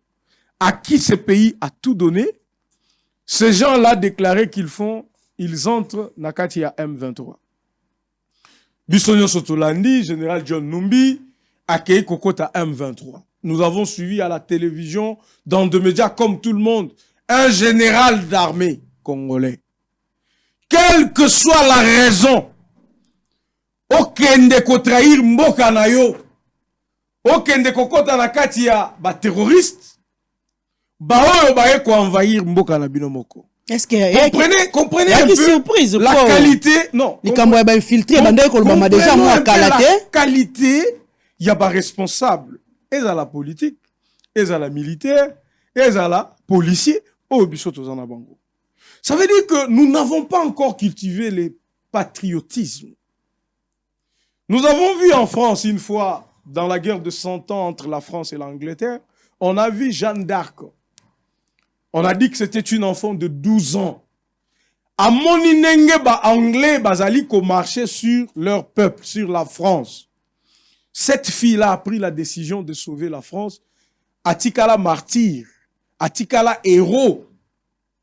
à qui ce pays a tout donné. Ces gens-là déclaraient ils entrent dans Katia M23. Bissonio Sotolandi, général John Numbi, accueilli Kokota M23. Nous avons suivi à la télévision, dans des médias comme tout le monde, un général d'armée congolais. Quelle que soit la raison, okende ko trahir mboka na yo, okende kokota na kati ya ba terroriste, ba oyo ba ye ko envahir mboka na bino moko. Est-ce que comprenez un peu surprise, la qualité, non. Les Cambouais ba infiltré, bande ko lobama déjà moi kalaté. La qualité, il y a pas responsable. Et à la politique, et à la militaire, et à la policier, au bisoto zanabango. Ça veut dire que nous n'avons pas encore cultivé le patriotisme. Nous avons vu en France une fois, dans la guerre de 100 ans entre la France et l'Angleterre, on a vu Jeanne d'Arc. On a dit que c'était une enfant de 12 ans. À Moninenge, ba anglais, bazali ko marchait sur leur peuple, sur la France. Cette fille-là a pris la décision de sauver la France. Atikala martyr, Atikala héros,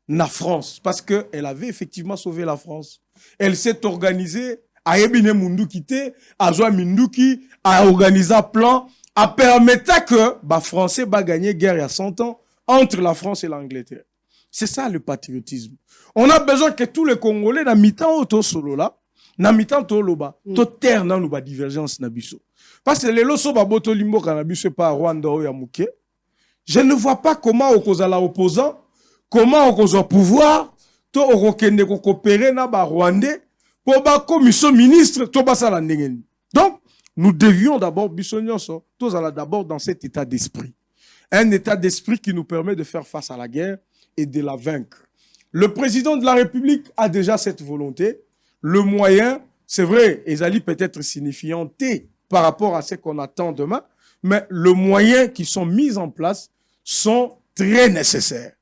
na France, parce qu'elle avait effectivement sauvé la France. Elle s'est organisée, a ebine mundu kité, a joa minduki, a organisé un plan, a permettre que les Français va gagner guerre il y a 100 ans entre la France et l'Angleterre. C'est ça le patriotisme. On a besoin que tous les Congolais, na mitan auto solo là, na mitan to loba, to terre na nous ba divergence na biso. Parce que les loso ba boto limbo cannabis pas Rwanda ou Yamuke. Je ne vois pas comment on cause la opposant, comment on cause au pouvoir, to okokende ko coopérer na ba Rwandais pour ba commission ministre to ba sala ndengeni. Donc nous devions d'abord bisonyoso, tous alla d'abord dans cet état d'esprit. Un état d'esprit qui nous permet de faire face à la guerre et de la vaincre. Le président de la République a déjà cette volonté. Le moyen, c'est vrai, Ezali peut-être signifiant T par rapport à ce qu'on attend demain, mais les moyens qui sont mis en place sont très nécessaires.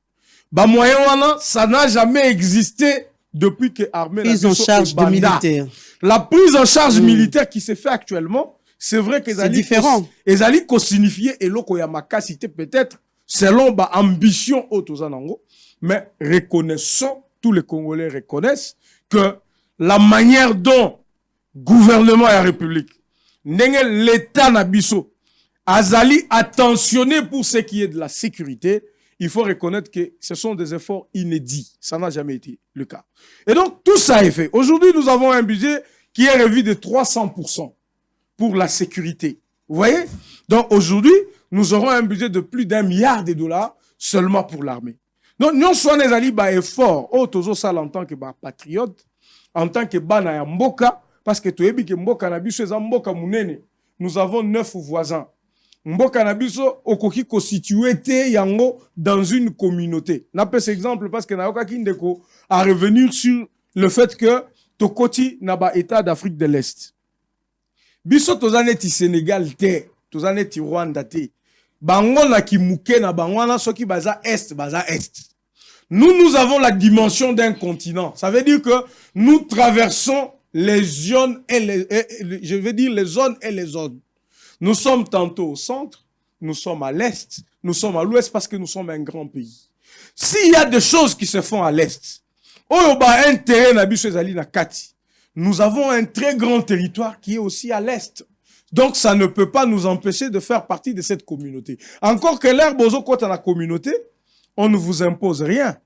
Bah, moyen, ça n'a jamais existé depuis que l'armée prise en charge de militaires. La prise en charge militaire qui se fait actuellement, c'est vrai que c'est différent. Ezali ko signifier et loko ya makasité peut-être selon ba ambition autozanango, mais reconnaissons, tous les Congolais reconnaissent que la manière dont gouvernement et la République, l'État nabiso, azali attentionné pour ce qui est de la sécurité, il faut reconnaître que ce sont des efforts inédits. Ça n'a jamais été le cas. Et donc, tout ça est fait. Aujourd'hui, nous avons un budget qui est revu de 300% pour la sécurité. Vous voyez? Donc, aujourd'hui, nous aurons un budget de plus d'1 milliard de dollars seulement pour l'armée. Donc, nous sommes allés à effort. Oh, tozo ça en tant que patriote, en tant que bana ya mboka, parce que tu es que mboka na biso eza mboka munene. Nous avons 9 voisins. Mboka na biso okoki constitué te yango dans une communauté. Na pes exemple parce que na yoka kindeko à revenir sur le fait que tokoti na ba état d'Afrique de l'Est. Biso tozaneti Sénégal te, tozaneti Rwanda te. Bango na kimuke na bango na soki baza est, baza est. Nous avons la dimension d'un continent. Ça veut dire que nous traversons les zones et les zones et les zones. Nous sommes tantôt au centre, nous sommes à l'est, nous sommes à l'ouest parce que nous sommes un grand pays. S'il y a des choses qui se font à l'est, nous avons un très grand territoire qui est aussi à l'est. Donc ça ne peut pas nous empêcher de faire partie de cette communauté. Encore que l'herbe aux côtés de la communauté, on ne vous impose rien.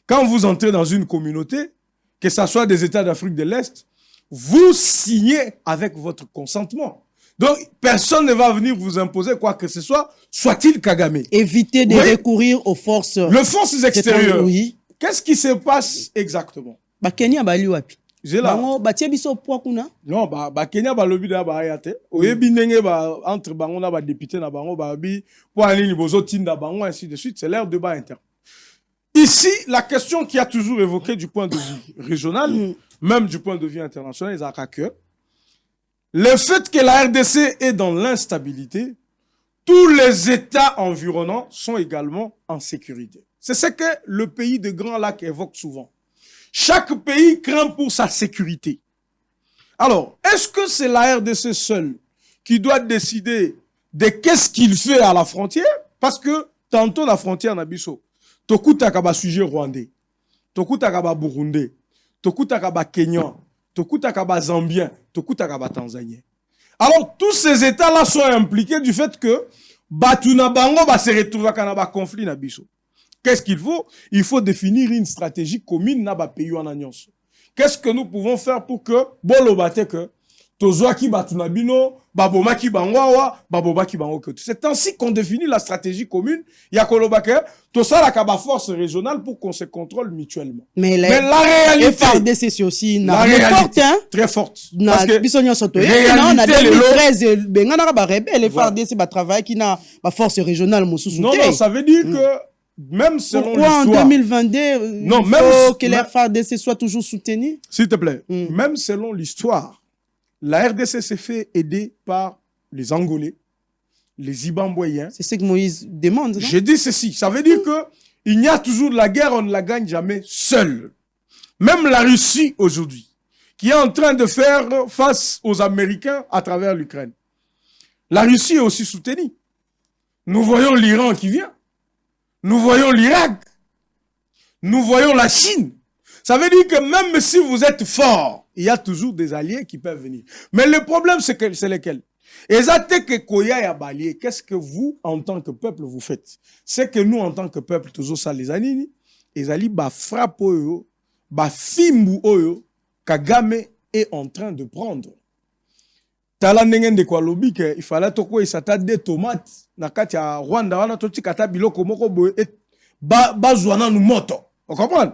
Quand vous entrez dans une communauté, que ce soit des États d'Afrique de l'Est, vous signez avec votre consentement. Donc, personne ne va venir vous imposer quoi que ce soit-il Kagame. Évitez de recourir aux forces. Les forces extérieures. Oui. Qu'est-ce qui se passe exactement? Kenya bali wapi? Non, Kenya ba lobi da ba yate. Oyebi ndenge ba entre bango na ba député na bango ba bi pour aller ni bozo tinda bango ainsi de suite, c'est leur débat interne. Ici, la question qui a toujours évoqué du point de vue régional, même du point de vue international, le fait que la RDC est dans l'instabilité, tous les États environnants sont également en sécurité. C'est ce que le pays de Grand Lac évoque souvent. Chaque pays craint pour sa sécurité. Alors, est-ce que c'est la RDC seule qui doit décider de qu'est-ce qu'il fait à la frontière? Parce que tantôt la frontière n'a biso. Tokuta kaba sujet rwandais. tokutaka ba Burundais, tokutaka ba Kenyan, tokutaka ba Zambien, tokutaka ba Tanzanien. Alors tous ces états-là sont impliqués du fait que Batuna Bango va se retrouver dans un conflit na biso. Qu'est-ce qu'il faut? Il faut définir une stratégie commune na ba pays en alliance. Qu'est-ce que nous pouvons faire pour que bolo bate que tozoa ki batuna bino, baboma ki bangwawa, baboba ki bango que. C'est ainsi qu'on définit la stratégie commune. Ya kolobake, tout ça la kaba force régionale pour qu'on se contrôle mutuellement. Mais la réalité, FRDC c'est aussi la réalité forte, hein? Très forte. Parce que bisogno soto. On a 2013 bengana ba rebelle FRDC ba travail qui n'a pas force régionale mususu. Non, ça veut dire que même selon l'histoire. Pourquoi en 2022 il faut que la FRDC soit toujours soutenue? S'il te plaît, même selon l'histoire, la RDC s'est fait aider par les Angolais, les Ibamboyens. C'est ce que Moïse demande. J'ai dit ceci. Ça veut dire que il y a toujours de la guerre, on ne la gagne jamais seul. Même la Russie aujourd'hui, qui est en train de faire face aux Américains à travers l'Ukraine. La Russie est aussi soutenue. Nous voyons l'Iran qui vient. Nous voyons l'Irak. Nous voyons la Chine. Ça veut dire que même si vous êtes fort, il y a toujours des alliés qui peuvent venir. Mais le problème, c'est lesquels? Qu'est-ce que vous, en tant que peuple, vous faites? C'est que nous, en tant que peuple, toujours ça, les années, les alliés, frappe oyo, fimbu oyo, Kagame est en train de prendre. Tala nengen de kwa lobi que il fallait toko isata des tomates na kati ya Rwanda wana toti kata biloko moko boye et bazwana nous moto. Vous comprenez?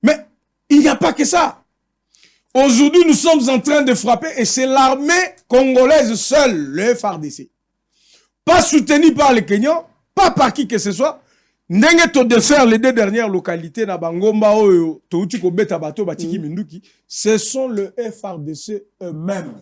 Mais il n'y a pas que ça. Aujourd'hui, nous sommes en train de frapper et c'est l'armée congolaise seule, le FARDC. Pas soutenu par les Kenyans, pas par qui que ce soit. Ndenge to de faire les deux dernières localités na Bangomba oyo touti ko beta bato batiki minduki, ce sont le FARDC eux-mêmes.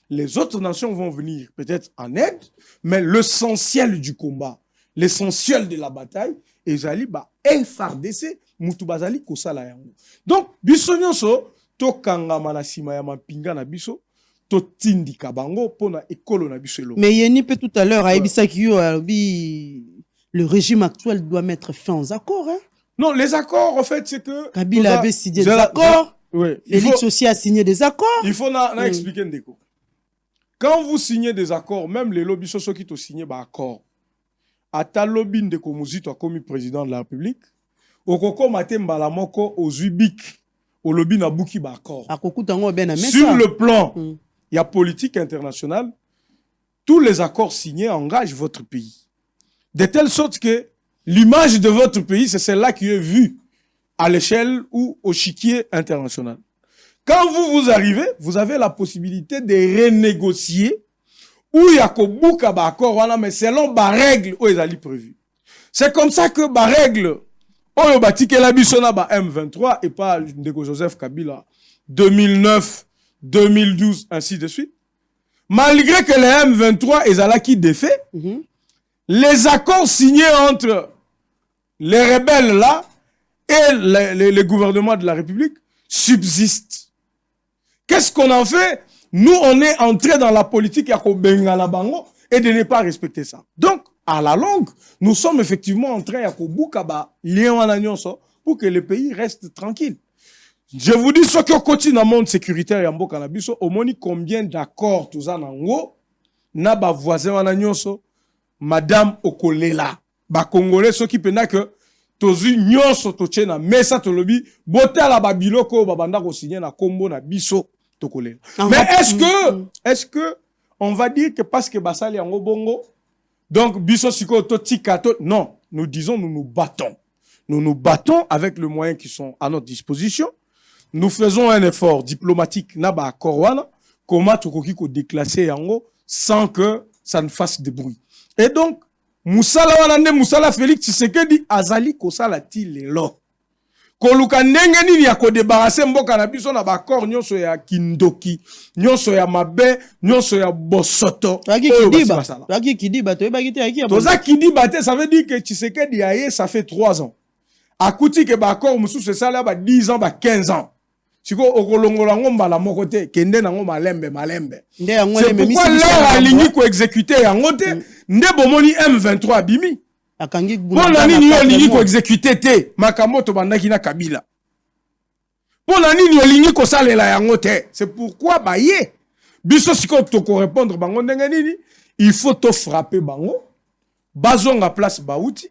Les autres nations vont venir peut-être en aide, mais l'essentiel du combat, l'essentiel de la bataille, ezali ba FARDC mutu bazali kosala yango. Donc biso nyonso to kangama na sima ya mapinga na biso to tindika bango pona ekolo na biso elo. Mais Yeni peut tout à l'heure aibisaki le régime actuel doit mettre fin aux accords, hein? Non, les accords en fait c'est que Kabila avait signé des accords. Oui, Félix aussi a signé des accords. Il faut expliquer un déco. Quand vous signez des accords, même les lobbies sociaux qui ont signé des accords, à ta lobby de Komuzito a commis président de la République, au Koko Matemba la Moko aux Ubik, au lobby Nabuki Bakor. Sur le plan, il y a politique internationale, tous les accords signés engagent votre pays. De telle sorte que l'image de votre pays, c'est celle-là qui est vue à l'échelle ou au chiquier international. Quand vous arrivez, vous avez la possibilité de renégocier ou il y a un accord, mais selon les règles où ils ont prévues. C'est comme ça que les règles, on a bâti que la bisona M23 et pas Ndeko Joseph Kabila 2009, 2012, ainsi de suite. Malgré que les M23 ils ont qui défait, les accords signés entre les rebelles là et les gouvernements de la République subsistent. Qu'est-ce qu'on en fait? Nous, on est entré dans la politique et de ne pas respecter ça. Donc, à la longue, nous sommes effectivement en train de pour que le pays reste tranquille. Je vous dis, ce qui continue dans le monde sécuritaire et en Bokanabiso, au moins combien d'accords tous en haut, n'a pas voisin Madame Okolela, Congolais, ceux qui pensent que tozu nyonso toche na mesa tolobi botala ba biloko babanda ko signer na kombo na biso tokolela. Mais est-ce que on va dire que parce que basali yango bongo donc biso siko totika to non, nous disons nous nous battons. Nous nous battons avec les moyens qui sont à notre disposition. Nous faisons un effort diplomatique na ba korwana comment tokoki ko déclasser yango sans que ça ne fasse de bruit. Et donc Moussala wanande Moussala Félix Tshisekedi azali kosala ti lelo. Koluka ndenge nini ya ko débarrasser mboka na biso na ba accord nyonso ya kindoki, nyonso ya mabe, nyonso ya bosoto. Toza kidiba te, ça veut dire que Tshisekedi aye ça fait 3 ans. Akuti ke ba accord musu c'est ça là ba 10 ans ba 15 ans. Siko okolongola ngomba la mokote kende na ngoma malembe. C'est pourquoi l'heure aligné ko exécuter yango te nde bomoni M23 bimi. Bona nini yo aligné ko exécuter te makamoto bandaki na Kabila. Pour la nini olingi ko salela yango te. C'est pourquoi baye. Biso siko toko répondre bango ndenge nini, il faut te frapper bango. Bazonga place bauti.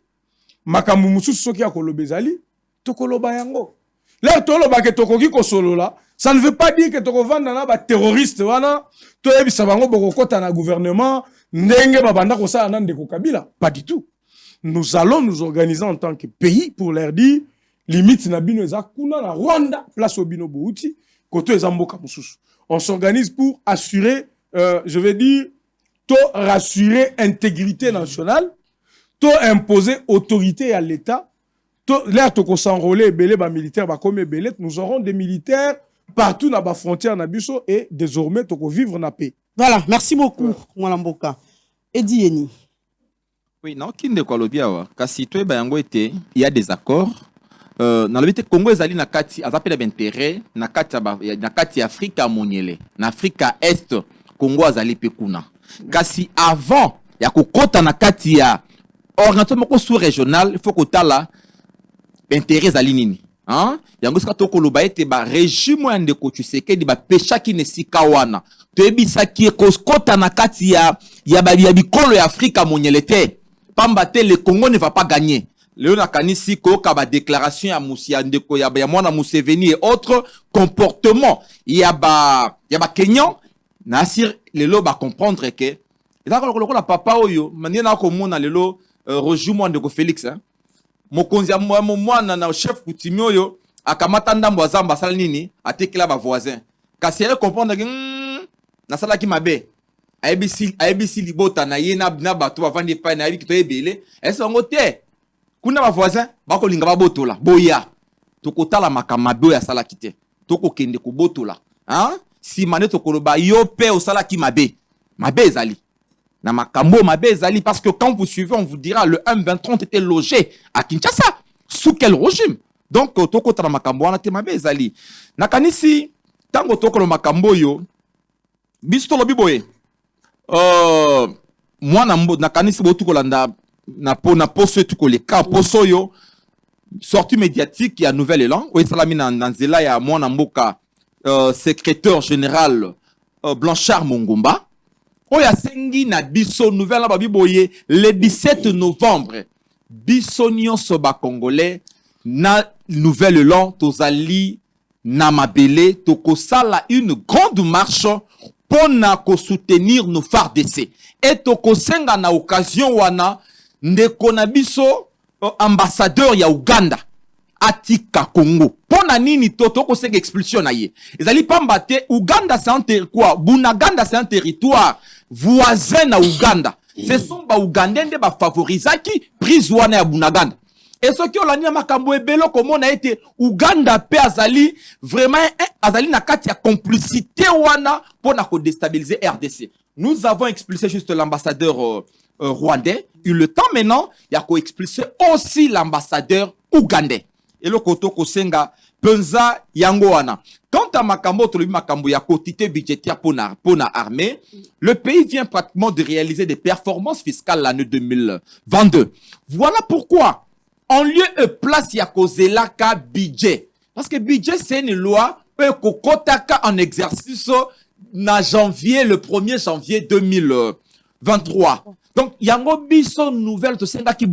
Makambu mususu soki ya kolobezali, toko loba yango. Là toloba ke toko ki ko solola, ça ne veut pas dire que toko vanda na ba terroriste wana, to yebisa bango boko kota na gouvernement, ndenge babanda ko sala na ndeko Kabila, pas du tout. Nous allons nous organiser en tant que pays pour leur dire limite na bino eza kuna na Rwanda place au bino bouti koto eza mboka mususu. On s'organise pour assurer je veux dire to rassurer intégrité nationale, to imposer autorité à l'État, to l'air to s'enrôler belé ba militaires ba comme belé, nous aurons des militaires partout na ba frontière na biso et désormais to vivre na paix. Voilà, merci beaucoup Mwalamboka. Edi Yeni. Oui, non, kinde kwa lobiawa. Kasi toi bayango ete, il y a des accords. Na lobite Congo ezali na kati azapela d'intérêt na kati Afrika monyele. Na Afrika Est Congo azali pe kuna. Kasi avant ya kokota na kati ya orientation moko sous-régional, il faut kotala intérêt ezali nini. Hein? Yango sika to koloba ete ba régime ya ndeko Tshisekedi ba pecha ki ne sika wana. Toyebisa ki kota na kati ya bikolo ya Afrika monyele te. Pambate, le Congo ne va pas gagner. Léon Akanisi koka ba déclaration ya Musia ndeko ya mwana Museveni et autres comportements. Il y a ba Kenyan Nasir lelo ba comprendre que la papa oyo maniena ko mona lelo rejoue ndeko Félix hein. Mokonzi ya mwana na chef coutumier oyo akamata ndambo azamba sala nini atekela ba voisin. Kasi elle comprendre que na sala ki mabe. ABC libota na ye na bato avandi pa na yebi to ebele ese ngote kuna ba voisin bako linga ba botola boya tokotala makamabe ya sala kite toko kende ko botola hein si mané tokoloba yo pe o sala ki mabe ezali na makambo mabe ezali parce que quand vous suivez on vous dira le M23 était logé à Kinshasa sous quel régime donc tokotala makambo wana te mabe ezali nakanisi tango tokolo makambo yo bisto lobi boye moi na kanisi botu kolanda na poso etu koleka poso yo sortie médiatique ya Nouvel Élan o esalami na nzela ya mwana mboka secrétaire général Blanchard Mongomba o ya sengi na biso Nouvel Élan babiboye le 17 novembre biso nyonso ba congolais na Nouvel Élan tozali na mabele tokosala une grande marche pour soutenir nos FARDC. Et toko senga na occasion wana ndeko na biso ambassadeur ya Uganda atika Congo. Pona nini toko senga expulsion na ye. Ezali pambate Uganda c'est un territoire, Bunaganda c'est un territoire voisin na Uganda. Ce sont ba Ugandais nde ba favorisaki prise wana ya Bunaganda. Et ce qui olania makambo ebelo comme na été Uganda pe azali vraiment azali na kati ya complicité wana pour na ko déstabiliser RDC. Nous avons expulsé juste l'ambassadeur rwandais. Il le temps maintenant il y a ko expulser aussi l'ambassadeur ougandais. Et le koto ko senga penza yango wana. Quant à makambo to makambo ya quotité budgétaire pour na armée, le pays vient pratiquement de réaliser des performances fiscales l'année 2022. Voilà pourquoi en lieu et place ya kozela ka budget parce que budget c'est une loi kokotaka en exercice na janvier le 1er janvier 2023 donc yango biso nouvelle to senga ki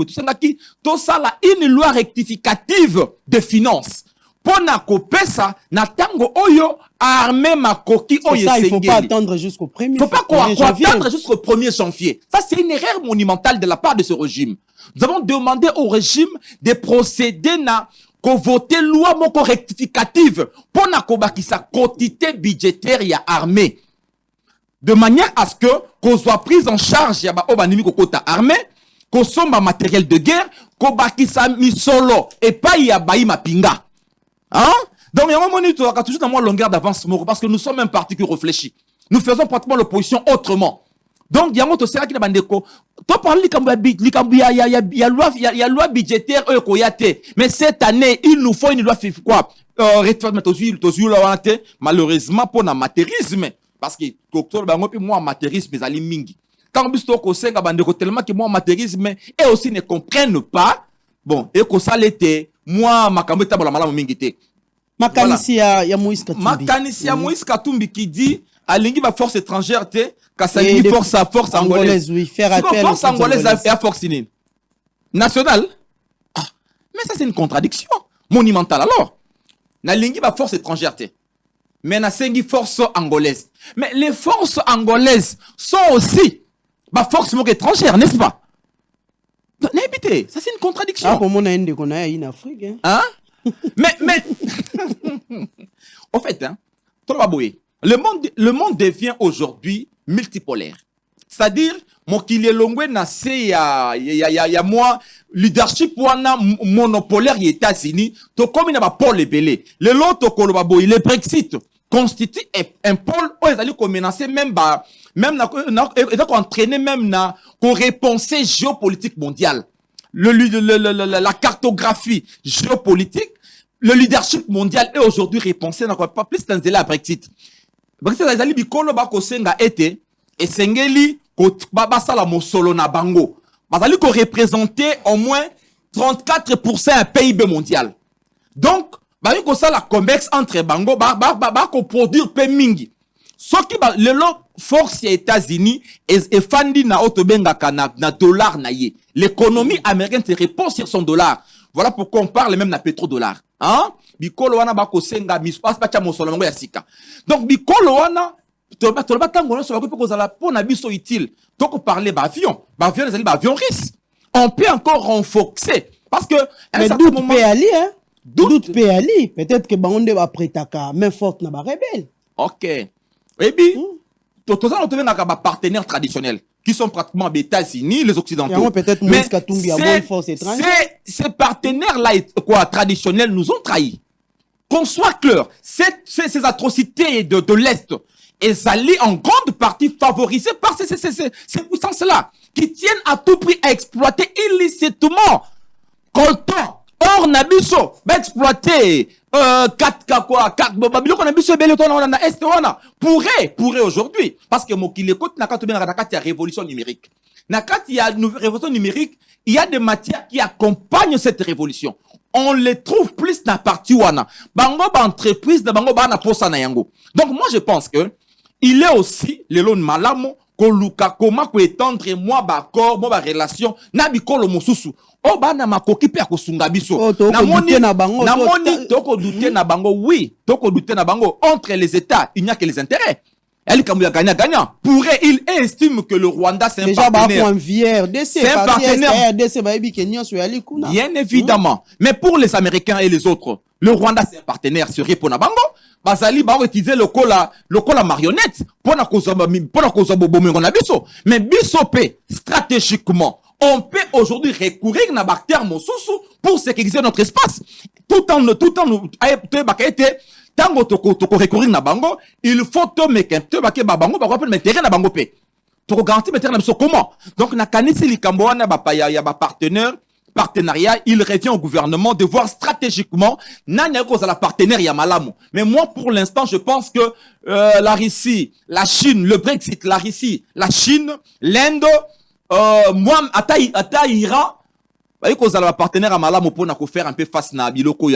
to sala une loi rectificative de finances pona kopesa na tango oyo armée makoki oyo ça, il faut pas attendre jusqu'au 1er faut pas attendre jusqu'au 1er janvier. Ça c'est une erreur monumentale de la part de ce régime. Nous avons demandé au régime de procéder na ko voter loi moko rectificative pour na ko bakisa quantité budgétaire ya armée de manière à ce que qu'on soit prise en charge ya ba obanimi ko kota armée ko somba matériel de guerre ko bakisa misolo et pas ya bayi mapinga. Hein? Donc, il y a un moment où tu as toujours dans moi longueur d'avance parce que nous sommes un parti qui réfléchit. Nous faisons pratiquement l'opposition autrement. Donc, il y a un moment où tu as dit bandeko. Tu parles il y a loi budgétaire mais cette année, il nous faut une loi quoi? Malheureusement pour le matérisme parce que moi matérisme les mingi. Quand bisto ko senga bandeko tellement que moi matérisme et aussi ne comprennent pas. Bon, et que ça l'était moi makambo tabola malamu mingi te. makanisi ya Moïse Katumbi. Makanisi ya Moïse Katumbi qui dit alingi ba force étrangère te kasalingi force angolaise. Oui, faire appel force angolaise à force nationale. Ah, mais ça c'est une contradiction monumentale alors. Nalingi ba force étrangère te. Mais nasengi force angolaise. Mais les forces angolaises sont aussi ba force étrangère, n'est-ce pas? N'habitez, ça c'est une contradiction. Ah, pour mon ende qu'on a en Afrique. Hein? mais en fait, hein, le monde devient aujourd'hui multipolaire. C'est-à-dire, mon kilelongwe na se ya moi leadership wana monopolaire les États-Unis, to comme na ba pôle belé. Le lot koloba boy, le Brexit constitue un pôle où ils allaient menacer même entraîner même na ko réponser géopolitique mondiale. La cartographie géopolitique, le leadership mondial est aujourd'hui repensé dans pas plus dans la Brexit. Brexit les ali bikolo ba ko senga été et sengeli ko ba sala mosolo na bango. Bazali ko représenter au moins 34% un PIB mondial. Donc ba ko sala commerce entre bango ba ko produire pe mingi. Ce qui va le force des États-Unis et fandi na otobenga na dollar na ye. L'économie américaine se repose sur son dollar. Voilà pourquoi on parle même na pétrodollar. Hein? Bikolo wana bako senga mispas pa cha mosolo ngo ya sika. Donc bikolo wana toloba tango na so bako ko zala pona biso utile. Donc on parler avion les avions risques. On peut encore renforcer parce que mais doute moment, peut aller hein. Doute peut aller. Peut-être que bangonde va prétaka main forte na ba rebelle. OK. Et puis tout ça on te vient ba partenaires traditionnels qui sont pratiquement les États-Unis, les Occidentaux. Peut-être mais ces partenaires-là, quoi, traditionnels, nous ont trahis. Qu'on soit clair, ces atrocités de l'Est, elles allaient en grande partie favorisées par ces puissances-là, qui tiennent à tout prix à exploiter illicitement. Content. Or, Nabiso, va exploiter 4K quoi, 4 Babylon, Nabiso, pourrait aujourd'hui. Parce que mon qui l'écoute, n'a qu'à te bien la révolution numérique. N'a qu'à y a une révolution numérique, il y a des matières qui accompagnent cette révolution. On les trouve plus dans la partie wana. Bango ba entreprise, de bango ba na posa na yango. Donc, moi, je pense que il est aussi, le long malamo, koluka koma ko étendre moi ba accord, moi ba relation, na bikolo mosusu. Oh bana makoki pe akosunga biso. Namoni toko douter na bango, oui, toko douter na bango entre les États, il n'y a que les intérêts. Elle comme gagnant. Pourrait il estime que le Rwanda c'est un partenaire. C'est un partenaire. Bien évidemment. Mais pour les Américains et les autres, le Rwanda c'est un partenaire sur Ripona Bango. Bazali ba utiliser le cola marionnette pour na kozo bobo na biso. Mais biso pe stratégiquement on peut aujourd'hui recourir à bactère mosusu pour sécuriser notre espace. Tout en nous, tango toko recourir na bango, il faut te mettre bango, ba rappel mettre na bango pe. Toko garantir mettre na biso comment? Donc na kanisi likambo wana ba ya ba partenariat, il revient au gouvernement de voir stratégiquement nanya ko za la partenaire ya malamu. Mais moi pour l'instant, je pense que la Russie, la Chine, le Brexit, la Russie, la Chine, l'Inde moi, ata Iran, il y a un partenaire à Malamu pour faire un peu face à Biloko, il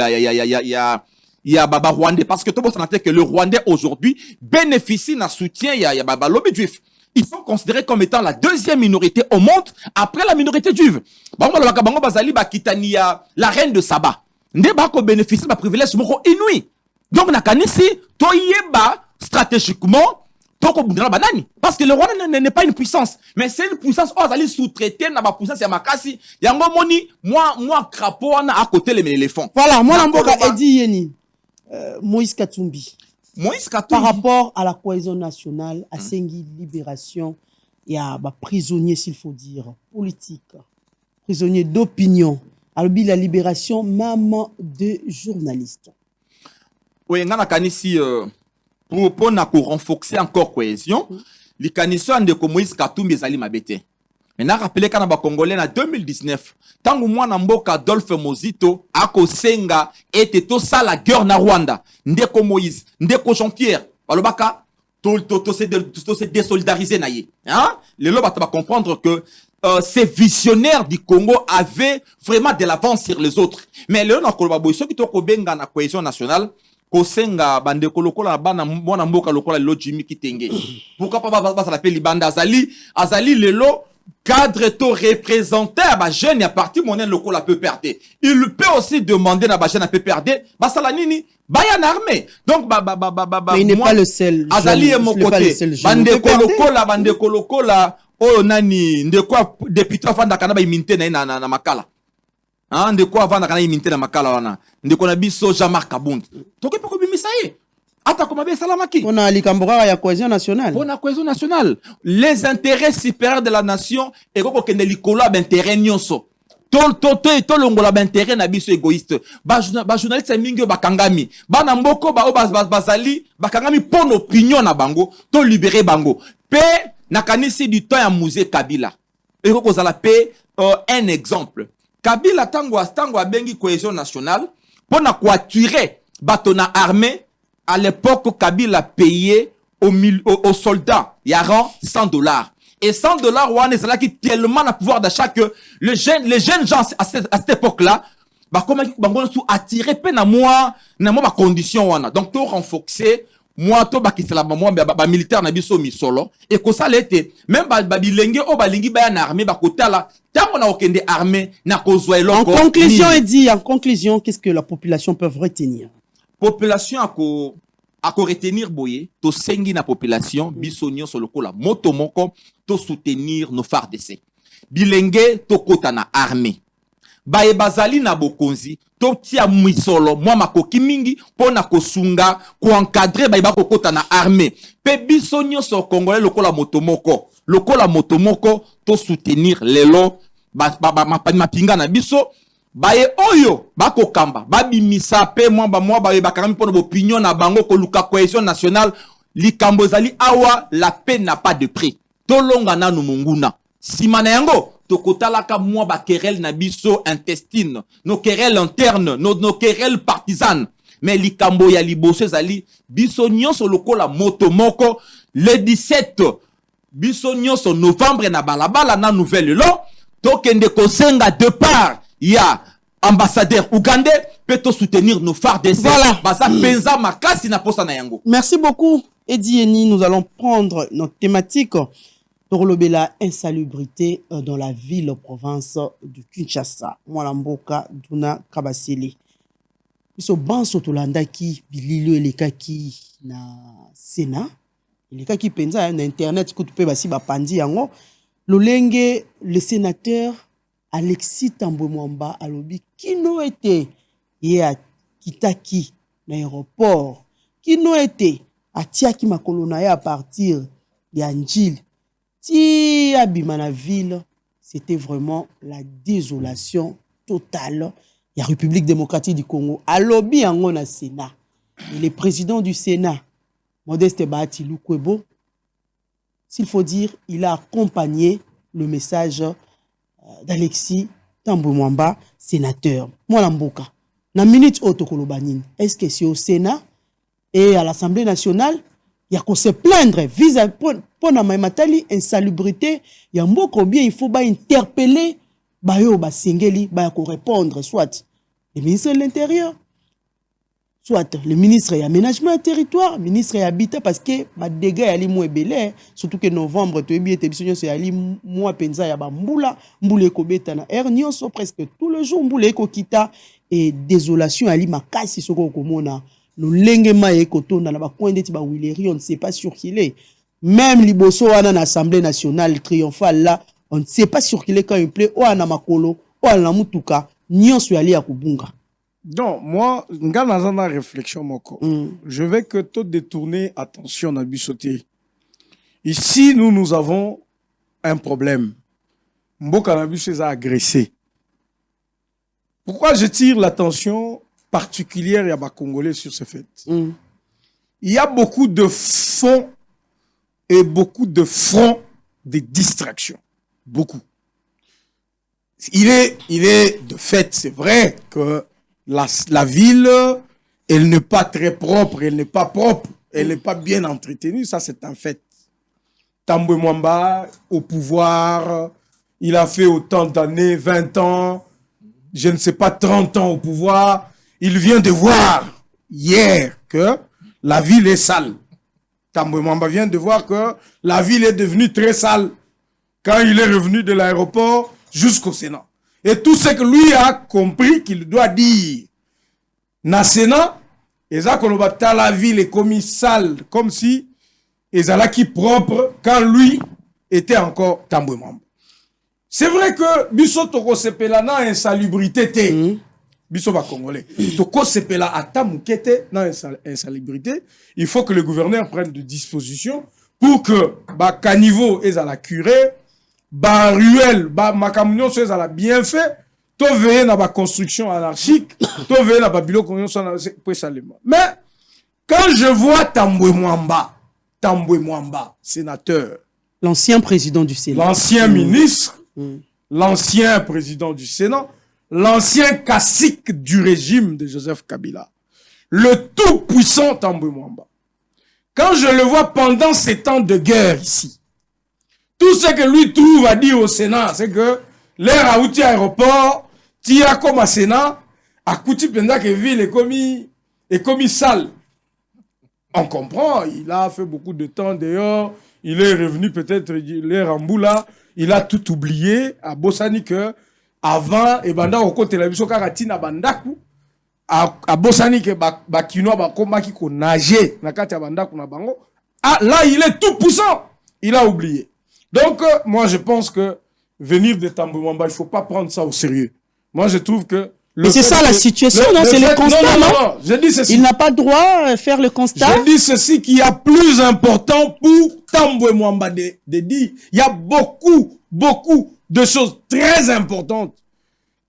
y a Baba Rwandais. Parce que tout le monde sait que le Rwandais aujourd'hui bénéficie d'un soutien, il y a Baba lobby juif. Ils sont considérés comme étant la deuxième minorité au monde après la minorité juive. Bango Bazali Bakitani, la reine de Saba. Ndebako bénéficie d'un privilège inouï. Donc, Nakanisi, Toyeba, stratégiquement, parce que le Rwanda n'est pas une puissance, mais c'est une puissance où ils sous-traiter na puissance ya makasi. Yango moni, moi crapaud à côté les éléphants. Voilà, moi l'amboka Edi Yeni, Moïse Katumbi. Par rapport à la cohésion nationale, à Sengi libération, il y a prisonniers s'il faut dire, politique, prisonniers d'opinion, alors la libération même de journalistes. Oui, ngana kanisi pour renforcer encore cohésion, les canissons de Moïse Katumbi ezali mabete. Maintenant rappelez kana ba Congolais en 2019, tangu mwana mboka Adolphe Mozito akosenga ete to sala guerre na Rwanda, ndeko Moïse, ndeko Jean-Pierre, balobaka to se désolidariser na ye. Hein? Les loba va comprendre que ces visionnaires du Congo avaient vraiment de l'avance sur les autres. Mais le na koloba boy ceux qui to ko benga na cohésion nationale kosenga bandeko lokola bana mwana mboka lokola lelo Jimmy Kitenge. Pourquoi pas ça l'appelle Libanda Azali lelo cadre to représenté à jeune à partir monnaie lokola peut perdre. Il peut aussi demander na ba jeune peut perdre. Ba sala nini? Ba na armée. Donc mais il n'est pas le seul. Azali est mon côté. Bandeko lokola oh nani ndeko député afanda kana ba imité na makala. Hein, de quoi avant na imité na makala wana ndeko na biso Jean-Marc Kabund toke poko bimisa ye ata koma be salamaki on a likambora ya cohésion nationale les intérêts supérieurs de la nation et koko kende likolo ba intérêt nyonso to longola ba intérêt na biso égoïste ba journaliste mingi ba kangami bana mboko ba bazali ba kangami pour opinion na bango to libérer bango pe na kanisi du temps ya musée Kabila et koko zala pe un exemple Kabila tango a bengi cohésion nationale pour na coaturer batona armée à l'époque Kabila payé aux soldats il y a rang $100 et $100 wana c'est là qui tellement na pouvoir d'achat que les jeunes gens à cette époque là bah comment bango sous attirer pe na moi ba condition wana donc to renforcer moi to bakisela ba militaire na biso misolo et ko ça l'été même ba bilenge o balingi ba na armée ba kotala tango na okende armée na kozwa eloko en conclusion qu'est-ce que la population peut retenir population a retenir boye to sengi na population biso nyonso lokola moto moko to soutenir nos FARDC bilenge to kota na armée baye bazali na bokonzi to tia mwisolo mwa makoki mingi pona kosunga ko encadrer baye bakokota na armée pe biso nyonso congolais lokola moto moko to soutenir lelo mapinga na biso baye oyo bakokamba babimisa pe mwa baye bakangami pona opinion na bango ko luka cohésion nationale likambo zali awa la paix n'a pas de prix tolonga nanu munguna simana yango tokotalaka mwa ba querelle na biso intestine nos querelles internes nos querelles partisanes mais likambo ya liboso zali biso nyonso lokola moto moko le 17 biso nyonso novembre na balabala na nouvelle lo tokende kosenga de part ya ambassadeur ougandais peut soutenir nos FARDC voilà basa penza makasi na posa na yango. Merci beaucoup Eddie Eni. Nous allons prendre notre thématique pour le la insalubrité dans la ville province de Kinshasa mwana mboka Duna Kabasele biso banso tolandaki bililo elekaki na Sénat elekaki penza na internet ko tupe basi bapandi yango lolenge le sénateur Alexis Tambwe Mwamba alobi kino ete ye a kitaki na aéroport kino ete atiaki makolo na ye à partir ya Njili ti abima na ville c'était vraiment la désolation totale ya République démocratique du Congo alobi yango na Sénat et le président du Sénat Modeste Bahati Lukwebo s'il faut dire il a accompagné le message d'Alexis Tambwe Mwamba, sénateur. Mwana mboka. Na minute otokolobanine. Est-ce que c'est au Sénat et à l'Assemblée nationale, il y a qu'on se plaindre vis à pour na matali insalubrité, il y a mboko bien il faut ba interpeller ba yo ba singeli ba ko répondre soit le ministre de l'Intérieur, soit le ministre de l'aménagement du territoire, ministre de l'habitat parce que ba dégâts ali moins belé surtout que novembre to bien te biso c'est ali mois penza ya ba mbula ekobeta na air nyonso presque tout le jour mbula ekokita et désolation ali makasi soko komona no lengema ekotonda na ba coin de ba Willery on ne sait pas circuler même liboso wana na Assemblée nationale triomphale là on ne sait pas circuler quand il plaît ou na makolo ou na mutuka nyonso ali ya kubunga. Donc, moi, dans ma réflexion, je vais que tout détourner attention à Bissoté. Ici, nous avons un problème. Mboka Nabus est agressé. Pourquoi je tire l'attention particulière à Congolais sur ce fait? Il y a beaucoup de fonds et beaucoup de fronts de distraction. Beaucoup. Il est de fait, c'est vrai que la ville, elle n'est pas très propre, elle n'est pas propre, elle n'est pas bien entretenue, ça c'est un fait. Tambwe Mwamba, au pouvoir, il a fait autant d'années, 20 ans, je ne sais pas, 30 ans au pouvoir, il vient de voir hier que la ville est sale. Tambwe Mwamba vient de voir que la ville est devenue très sale quand il est revenu de l'aéroport jusqu'au Sénat. Et tout ce que lui a compris qu'il doit dire. Na Sénat, la ville est commis sale, comme si Ezalaki propre quand lui était encore Tambwe Mwamba. C'est vrai que biso toko sepela na insalubrité te. Biso ba congolais. Toko sepela ata mukete na insalubrité. Il faut que le gouverneur prenne des dispositions pour que ba caniveau ezala curé, ba ruelle, ba makamnyon so ezala bien fait. To veiller na ba construction anarchique, to veiller na ba biloko nyon so na salema. Mais quand je vois Tambwe Mwamba, sénateur, l'ancien président du Sénat, l'ancien ministre, l'ancien président du Sénat, l'ancien cacique du régime de Joseph Kabila, le tout-puissant Tambwe Mwamba. Quand je le vois pendant ces temps de guerre ici, tout ce que lui trouve à dire au Sénat, c'est que l'air à outil aéroport, tia comme à Sénat, à Kouti pendant que ville est commis sale. On comprend, il a fait beaucoup de temps dehors, il est revenu peut-être, il est Ramboula, il a tout oublié, à Bossani que, avant, et banda au côté de la biso karatina bandaku, à Bossani que bakinoa bakoma ki ko nager, na kati ya bandaku na bango, ah, là, il est tout puissant, il a oublié. Donc, moi, je pense que venir de Tambwe Mwamba, il faut pas prendre ça au sérieux. Moi, je trouve que mais c'est ça la situation, non? C'est le constat, non? Je dis ceci. Il n'a pas le droit de faire le constat. Je dis ceci qui est plus important pour Tambwe Mwamba de dire. Il y a beaucoup de choses très importantes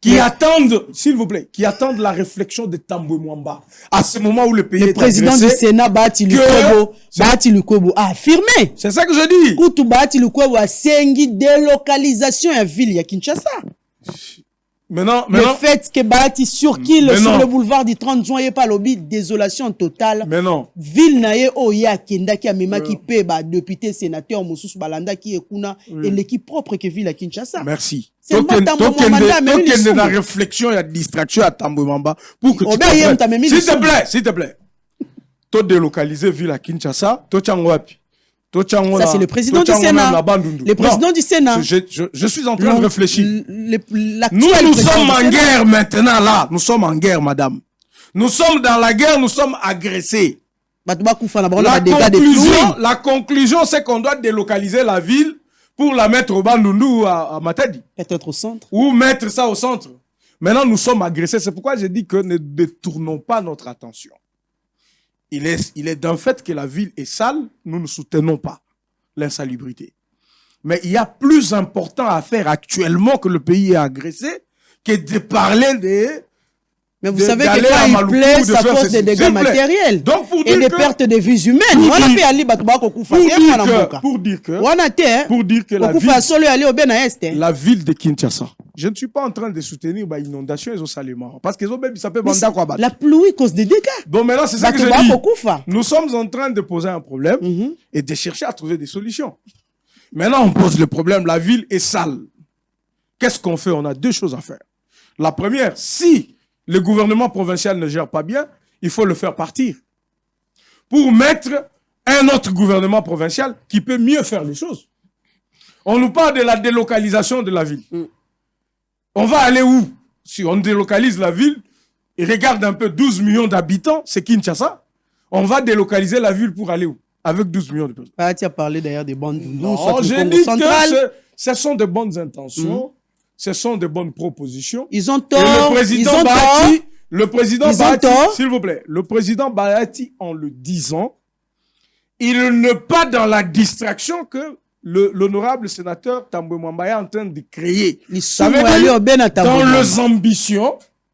qui attendent, s'il vous plaît, qui attendent la réflexion de Tambwe Mwamba. À ce moment où le pays est agressé. Le président du Sénat, Bahati Lukwebo, a affirmé. C'est ça que je dis. Koutou Bahati Lukwebo a sengi délocalisation à ville, il y a Kinshasa. Maintenant, le fait que Bahati surkile sur le boulevard du 30 juin, il n'y a pas lobby, désolation totale. Mais non. Ville naye oya kenda ki amema ki pe ba député sénateur Moussous Balanda qui est kuna et l'équipe propre que ville à Kinshasa. Merci. Donc la réflexion et la distraction à Tambwe Mwamba pour que tu comprennes. S'il te plaît. To délocaliser ville à Kinshasa, to changoapi. Ça, c'est le président du Sénat. Le président du Sénat. Je suis en train de réfléchir. Nous sommes en guerre maintenant, là. Nous sommes en guerre, madame. Nous sommes dans la guerre, nous sommes agressés. La conclusion, c'est qu'on doit délocaliser la ville pour la mettre au Bandundu ou à Matadi. Peut-être au centre. Ou mettre ça au centre. Maintenant, nous sommes agressés. C'est pourquoi j'ai dit que ne détournons pas notre attention. Il est d'un fait que la ville est sale, nous ne soutenons pas l'insalubrité. Mais il y a plus important à faire actuellement que le pays est agressé que de parler de... Mais vous savez que quand il plaît, ça cause des dégâts matériels et des pertes de vies humaines. Pour dire que la ville de Kinshasa, je ne suis pas en train de soutenir l'inondation et salement. Parce que la pluie cause des dégâts. Bon, maintenant, c'est ça que je dis. Nous sommes en train de poser un problème et de chercher à trouver des solutions. Maintenant, on pose le problème. La ville est sale. Qu'est-ce qu'on fait? On a deux choses à faire. La première, si le gouvernement provincial ne gère pas bien, il faut le faire partir. Pour mettre un autre gouvernement provincial qui peut mieux faire les choses. On nous parle de la délocalisation de la ville. On va aller où? Si on délocalise la ville, et regarde un peu 12 millions d'habitants, c'est Kinshasa. On va délocaliser la ville pour aller où? Avec 12 millions de personnes. Tu as parlé d'ailleurs des bandes. Non, j'ai dit que ce sont de bonnes intentions. Ce sont de bonnes propositions. Ils ont tort. Le président Bahati, s'il vous plaît, le président Bahati, en le disant, il n'est pas dans la distraction que l'honorable sénateur Tambwe Mwamba est en train de créer.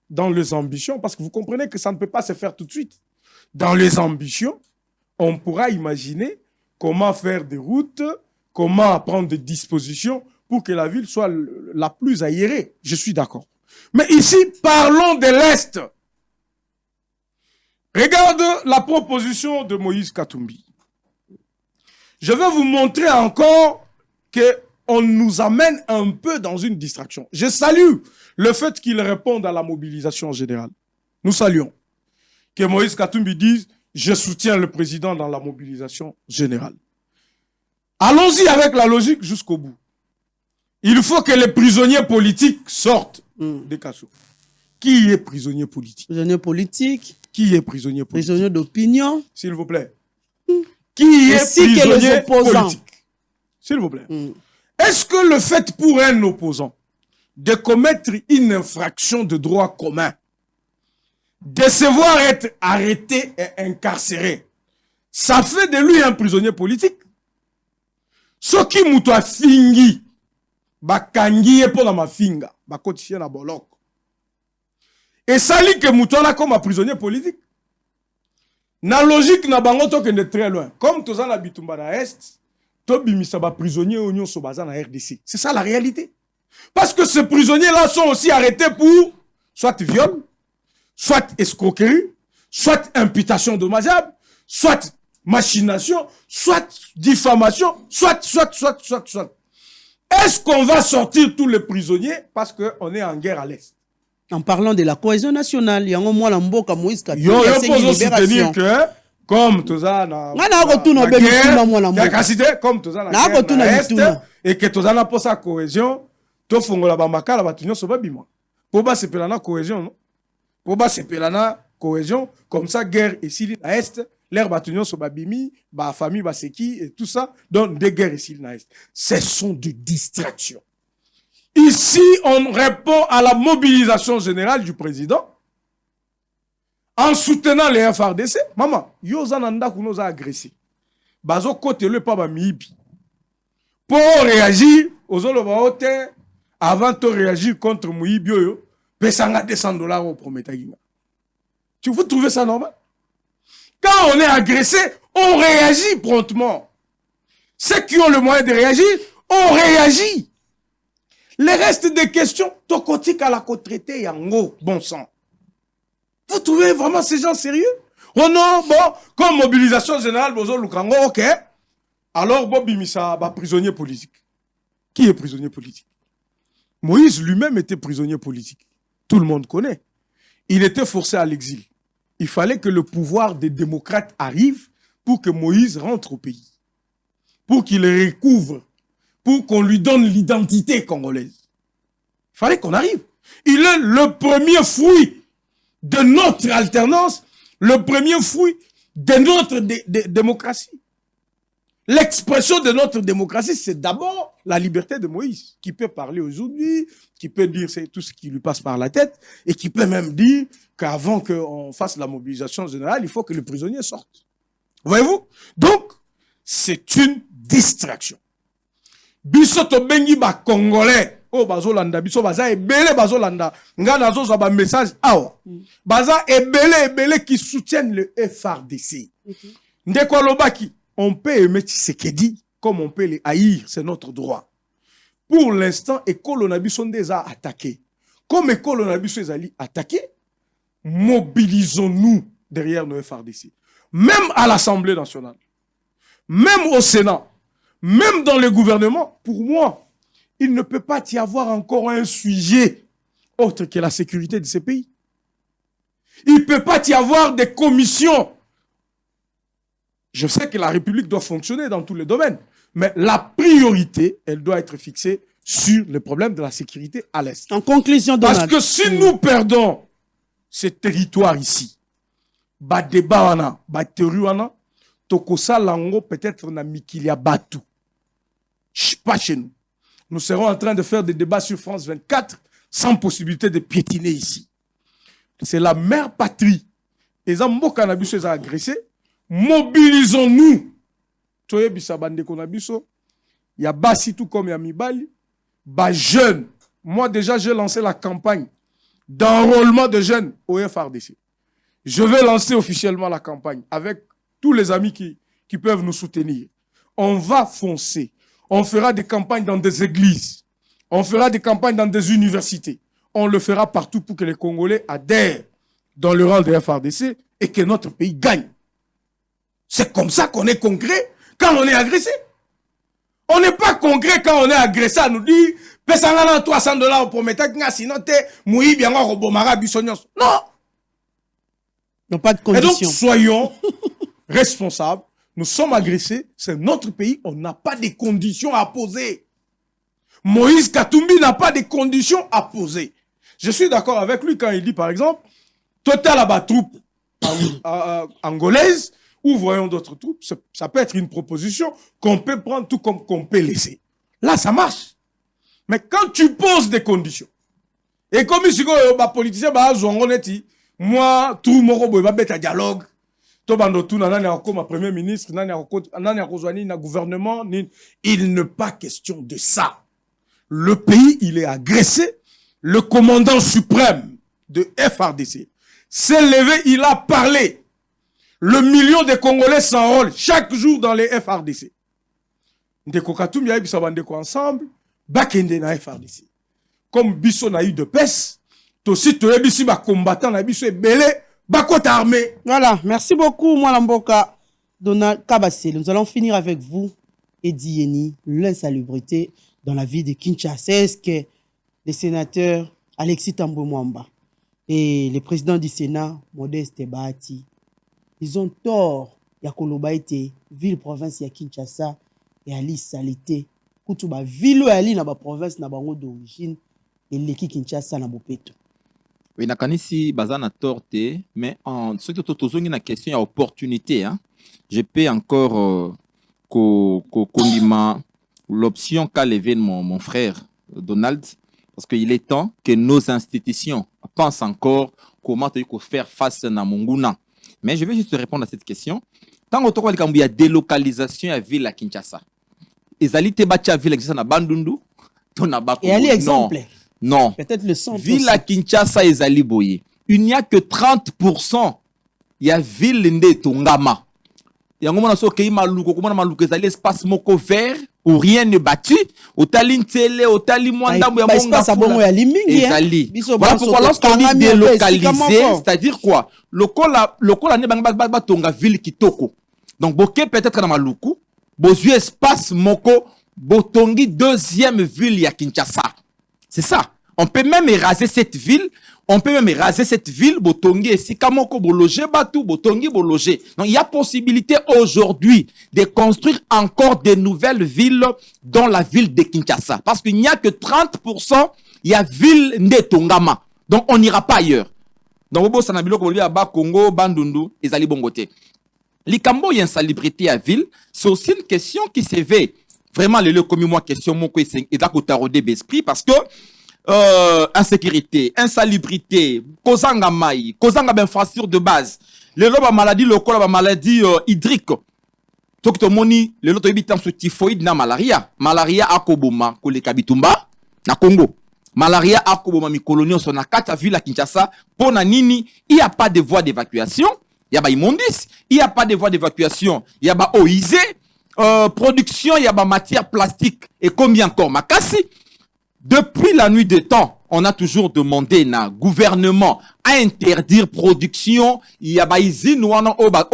Dans les ambitions, parce que vous comprenez que ça ne peut pas se faire tout de suite. Dans les ambitions, on pourra imaginer comment faire des routes, comment prendre des dispositions pour que la ville soit la plus aérée. Je suis d'accord. Mais ici, parlons de l'Est. Regarde la proposition de Moïse Katumbi. Je vais vous montrer encore qu'on nous amène un peu dans une distraction. Je salue le fait qu'il réponde à la mobilisation générale. Nous saluons. que Moïse Katumbi dise « Je soutiens le président dans la mobilisation générale ». Allons-y avec la logique jusqu'au bout. Il faut que les prisonniers politiques sortent des cachots. Qui est prisonnier politique? Prisonnier politique. Qui est prisonnier politique? Prisonnier d'opinion. S'il vous plaît. Qui est prisonnier politique? S'il vous plaît. Est-ce que le fait pour un opposant de commettre une infraction de droit commun, de se voir être arrêté et incarcéré, ça fait de lui un prisonnier politique? Ce qui mouto a fingi, bakangi pour la mafinga, bakotifie na bolok. Et ça lit que mouto là comme un prisonnier politique. Na logique na bango to kende très loin. Comme tous na bitumba na est, to bimisa ba prisonnier oignon so baza na RDC. C'est ça la réalité. Parce que ces prisonniers-là sont aussi arrêtés pour soit viol, soit escroquerie, soit imputation dommageable, soit machination, soit diffamation, soit. Est-ce qu'on va sortir tous les prisonniers parce qu'on est en guerre à l'Est? En parlant de la cohésion nationale, il y a un mois l'amboka Moïse Katumbi. Yo pose soutenir que comme toza na guerre, comme toza na Est et que toza na posa cohésion, to fongola ba makala ba tunyo so ba bima. Po ba sepela na cohésion, non? Po ba sepela na cohésion, comme ça guerre ici na Est, l'air ba tunyo so ba bimi, ba famille ba seki et tout ça, donc des guerres ici na Est. Ce sont des distractions. Ici, on répond à la mobilisation générale du président en soutenant les FRDC. Maman, yo zananda kuno za agressé. Bazo kote le pa ba miibi. Pour réagir aux olobaote avant de réagir contre Moïbi yo, pesanga $200 au prometagima. Vous trouvez ça normal? Quand on est agressé, on réagit promptement. Ceux qui ont le moyen de réagir, on réagit. Les restes des questions, tokotika la traité yango, bon sang. Vous trouvez vraiment ces gens sérieux? Oh non, bon, comme mobilisation générale, bozo lukango, ok. Alors, Bobi Missa, prisonnier politique. Qui est prisonnier politique? Moïse lui-même était prisonnier politique. Tout le monde connaît. Il était forcé à l'exil. Il fallait que le pouvoir des démocrates arrive pour que Moïse rentre au pays. Pour qu'il recouvre. Pour qu'on lui donne l'identité congolaise. Il fallait qu'on arrive. Il est le premier fruit de notre alternance, le premier fruit de notre démocratie. L'expression de notre démocratie, c'est d'abord la liberté de Moïse, qui peut parler aujourd'hui, qui peut dire tout ce qui lui passe par la tête, et qui peut même dire qu'avant qu'on fasse la mobilisation générale, il faut que les prisonniers sortent. Voyez-vous? Donc, c'est une distraction. Bisoto bengi ba Congolais, oh bazolanda, biso baza ebele bazolanda, nga nazo za ba message awa. Baza ebele qui soutiennent le FRDC. Ndeko lobaki, on peut aimer Tshisekedi comme on peut les haïr, c'est notre droit. Pour l'instant, Ekolo Nabiso a attaqué. Comme Ekolo Nabiso est attaqué, mobilisons-nous derrière nos FRDC. Même à l'Assemblée nationale, même au Sénat, même dans le gouvernement, pour moi, il ne peut pas y avoir encore un sujet autre que la sécurité de ces pays. Il ne peut pas y avoir des commissions. Je sais que la République doit fonctionner dans tous les domaines, mais la priorité, elle doit être fixée sur le problème de la sécurité à l'Est. En conclusion, Donald. Parce que si nous perdons ces territoires ici, Badebana, Bateruana, Tokosa Lango, peut-être na Mikilia Batu. Pas chez nous. Nous serons en train de faire des débats sur France 24 sans possibilité de piétiner ici. C'est la mère patrie. Et Zambo Cannabis est agressé. Mobilisons-nous. Toye Bissabande Konabiso. Il y a Bassi tout comme il y a Mibali. Bas jeunes. Moi déjà j'ai lancé la campagne d'enrôlement de jeunes au FRDC. Je vais lancer officiellement la campagne avec tous les amis qui peuvent nous soutenir. On va foncer. On fera des campagnes dans des églises. On fera des campagnes dans des universités. On le fera partout pour que les Congolais adhèrent dans le rang de FRDC et que notre pays gagne. C'est comme ça qu'on est concret quand on est agressé. On n'est pas concret quand on est agressé à nous dire « Pesangana $300 pour mettre sinon te mouille bien robomara bisognos ». Non. Non, pas de Et donc, conditions. soyons responsables. Nous sommes agressés. C'est notre pays. On n'a pas de conditions à poser. Moïse Katumbi n'a pas de conditions à poser. Je suis d'accord avec lui quand il dit, par exemple, total à bas troupes angolaises ou voyons d'autres troupes. Ça peut être une proposition qu'on peut prendre tout comme qu'on peut laisser. Là, ça marche. Mais quand tu poses des conditions, et comme ici, les politiciens, moi, tout le monde va mettre un dialogue. Tout le monde, comme premier ministre, le gouvernement, il n'est pas question de ça. Le pays, il est agressé. Le commandant suprême de FRDC s'est levé, il a parlé. Le million de Congolais s'enrôlent chaque jour dans les FRDC. Ndeko Katumbi a eu ensemble, bakende na FRDC. Comme biso na eu de pes, aussi tu bisi ba combattant na biso belé, bakota armée. Voilà, merci beaucoup, Mwalamboka Donald Kabasele. Nous allons finir avec vous, Eddie Yeni, l'insalubrité dans la vie de Kinshasa. Est-ce que les sénateurs Alexis Tambwe Mwamba et le président du Sénat, Modeste Bahati, ils ont tort ya koloba ete ville province ya Kinshasa et ali salité kutuba ville ali na ba province na bango d'origine et leki Kinshasa na bopeto. Oui, nakanisi bazana torte, mais en ce que tozongi na question ya opportunité, hein, je peux encore kondima l'option qu'a levé mon frère Donald, parce qu'il est temps que nos institutions pensent encore comment faire face à Monguna. Mais je vais juste répondre à cette question. Tant qu'il y a délocalisation à la ville à Kinshasa, ezali te bacha ville à Kinshasa na Bandundu, et ali exemple. Non. Peut-être le centre. Ville à Kinshasa ezali boye. Il n'y a que 30%. Il y a ville nde Tongama. Il y a un moment où il y a l'espace moko vert où rien n'est bâti. Otali ntele, otali mwandambo ya monga fula. Ezali. Voilà pourquoi lorsqu'on dit délocaliser, c'est-à-dire quoi? Le col ne banga tonga ville kitoko. Donc boké peut-être na maluku, bozu espace moko botongi deuxième ville ya Kinshasa. C'est ça. On peut même éraser cette ville. Botongi et si kamoko bologer batu, botongi bologer. Donc il y a possibilité aujourd'hui de construire encore de nouvelles villes dans la ville de Kinshasa. Parce qu'il n'y a que 30%, il y a ville de Tongama. Donc on n'ira pas ailleurs. Donc bobo sanabilo ko boliba ba Congo, Bandundu, ezali bongote. Likambo y insalubrité à ville, c'est aussi une question qui s'éveille. Vraiment le comme moi question moko et d'akotarode d'esprit parce que insécurité, insalubrité, kozanga mai, kozanga infrastructure de base. Le loba maladie locale, la maladie hydrique. Tout le monde, le lot habitant sur typhoïde na malaria. Malaria akoboma kole kabitumba na Congo. Malaria akoboma mi colonie sur na kata ville à Kinshasa. Pona nini, il n'y a pas de voie d'évacuation. Il y a pas immondice. Il n'y a pas de voie d'évacuation. Il y a pas OIZ. Production, il y a pas matière plastique. Et combien encore makasi? Depuis la nuit des temps, on a toujours demandé na gouvernement à interdire production. Il y a ba usine wana oba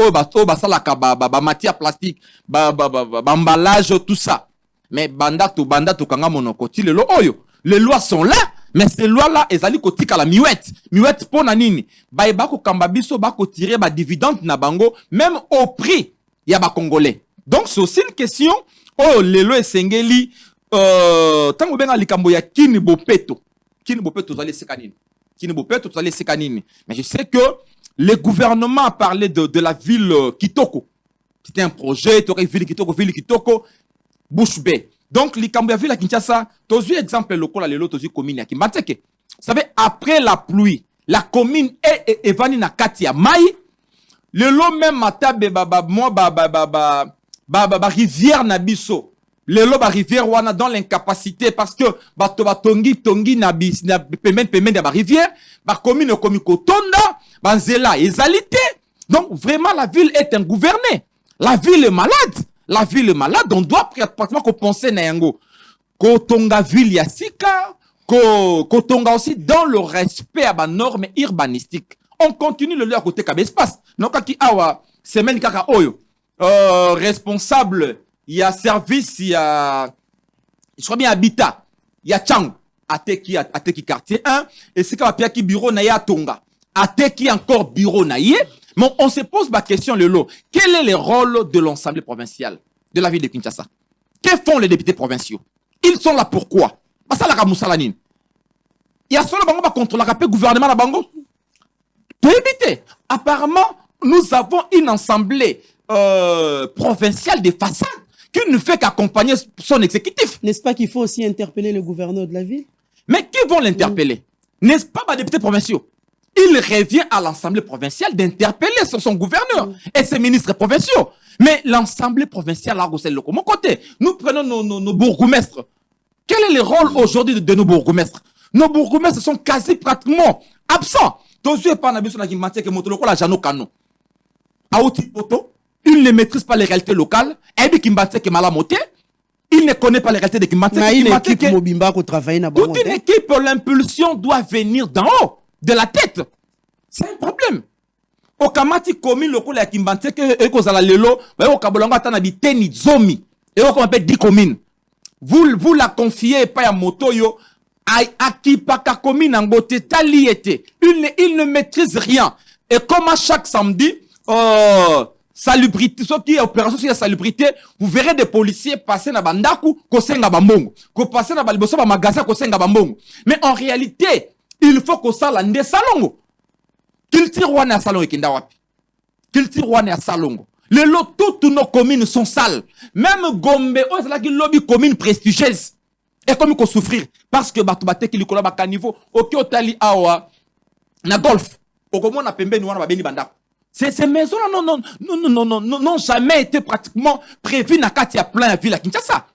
salaka ba matière plastique, ba emballage tout ça. Mais banda to kanga monokoti le oyo. Les lois sont là, mais ces lois là ezali kotika la miwette. Miwette pona nini? Ba eba ko kamba biso ba ko tirer ba dividende na bango même au prix ya ba congolais. Donc c'est aussi une question oh lelo esengeli tango benga likambo ya kini bopeto zali sekanini mais je sais que le gouvernement a parlé de la ville Kitoko. C'était un projet ville Kitoko bouche bée. Donc likambo ya ville à Kinshasa tozu exemple local la lelo tozu commune ya Kimateke. Vous savez après la pluie la commune est evani na kati ya mai le lot même matabe rivière na biso. Le loba rivière wana dans l'incapacité parce que bato tongi na pemene ya ba rivière ba commune komi kotonda banzela ezalité. Donc vraiment la ville est ingouvernée. La ville est malade, on doit pratiquement penser na yango. Kotonga ville ya sika, kotonga aussi dans le respect à ba normes urbanistiques. On continue le lieu à côté ka espace. Non kaki awa semaine kaka oyo responsable il y a service, il y a, je crois bien, habitat. Il y a Tchang, Ateki quartier 1, et c'est comme un bureau na ya Tonga. Ateki encore bureau na ye, Mais on se pose la question, Lelo, quel est le rôle de l'Assemblée provinciale de la ville de Kinshasa? Que font les députés provinciaux? Ils sont là pourquoi? Parce que la Moussalanine. Il y a seulement un contrôle le gouvernement à Bango. Pour éviter. Apparemment, nous avons une assemblée provinciale de façade qui ne fait qu'accompagner son exécutif. N'est-ce pas qu'il faut aussi interpeller le gouverneur de la ville? Mais qui vont l'interpeller? N'est-ce pas les députés provinciaux? Il revient à l'Assemblée provinciale d'interpeller son gouverneur et ses ministres provinciaux. Mais l'Assemblée provinciale, là, c'est le mon côté. Nous prenons nos bourgmestres. Quel est le rôle aujourd'hui de nos bourgmestres? Nos bourgmestres sont quasi pratiquement absents. Il ne maîtrise pas les réalités locales. Il ne connaît pas les réalités de Kimbaté. Toute une équipe, l'impulsion doit venir d'en haut, de la tête. C'est un problème. Au Kamati commune local ya Kimbaté que ekozala lelo, ba au Kabolanga atana biteni zomi. Et on appelle 10 communes. Vous la confiez pas à Motoyo. Akipaka commune en beauté taliété. Il ne maîtrise rien. Et comme à chaque samedi, salubrité, ce qui est opération sur la salubrité, vous verrez des policiers passer na bandaku, kosenga bambongo. Ko passer na baliboso ba magasin kosenga bambongo. Mais en réalité, il faut que ça lande salongo. Qu'il tire wane à salongo kinda wapi. Qu'il tire wane à salongo. Les lots, toutes nos communes sont sales. Même Gombe, oh, c'est là qu'il lobby commune prestigieuse. Et comme il faut souffrir. Parce que Batubate qui lui collabore à niveau, ok, otali awa, na golf. Au comment on a pembe nous on a beni banda. Ces maisons n'ont jamais été pratiquement prévues na katia plein ville à Kinshasa.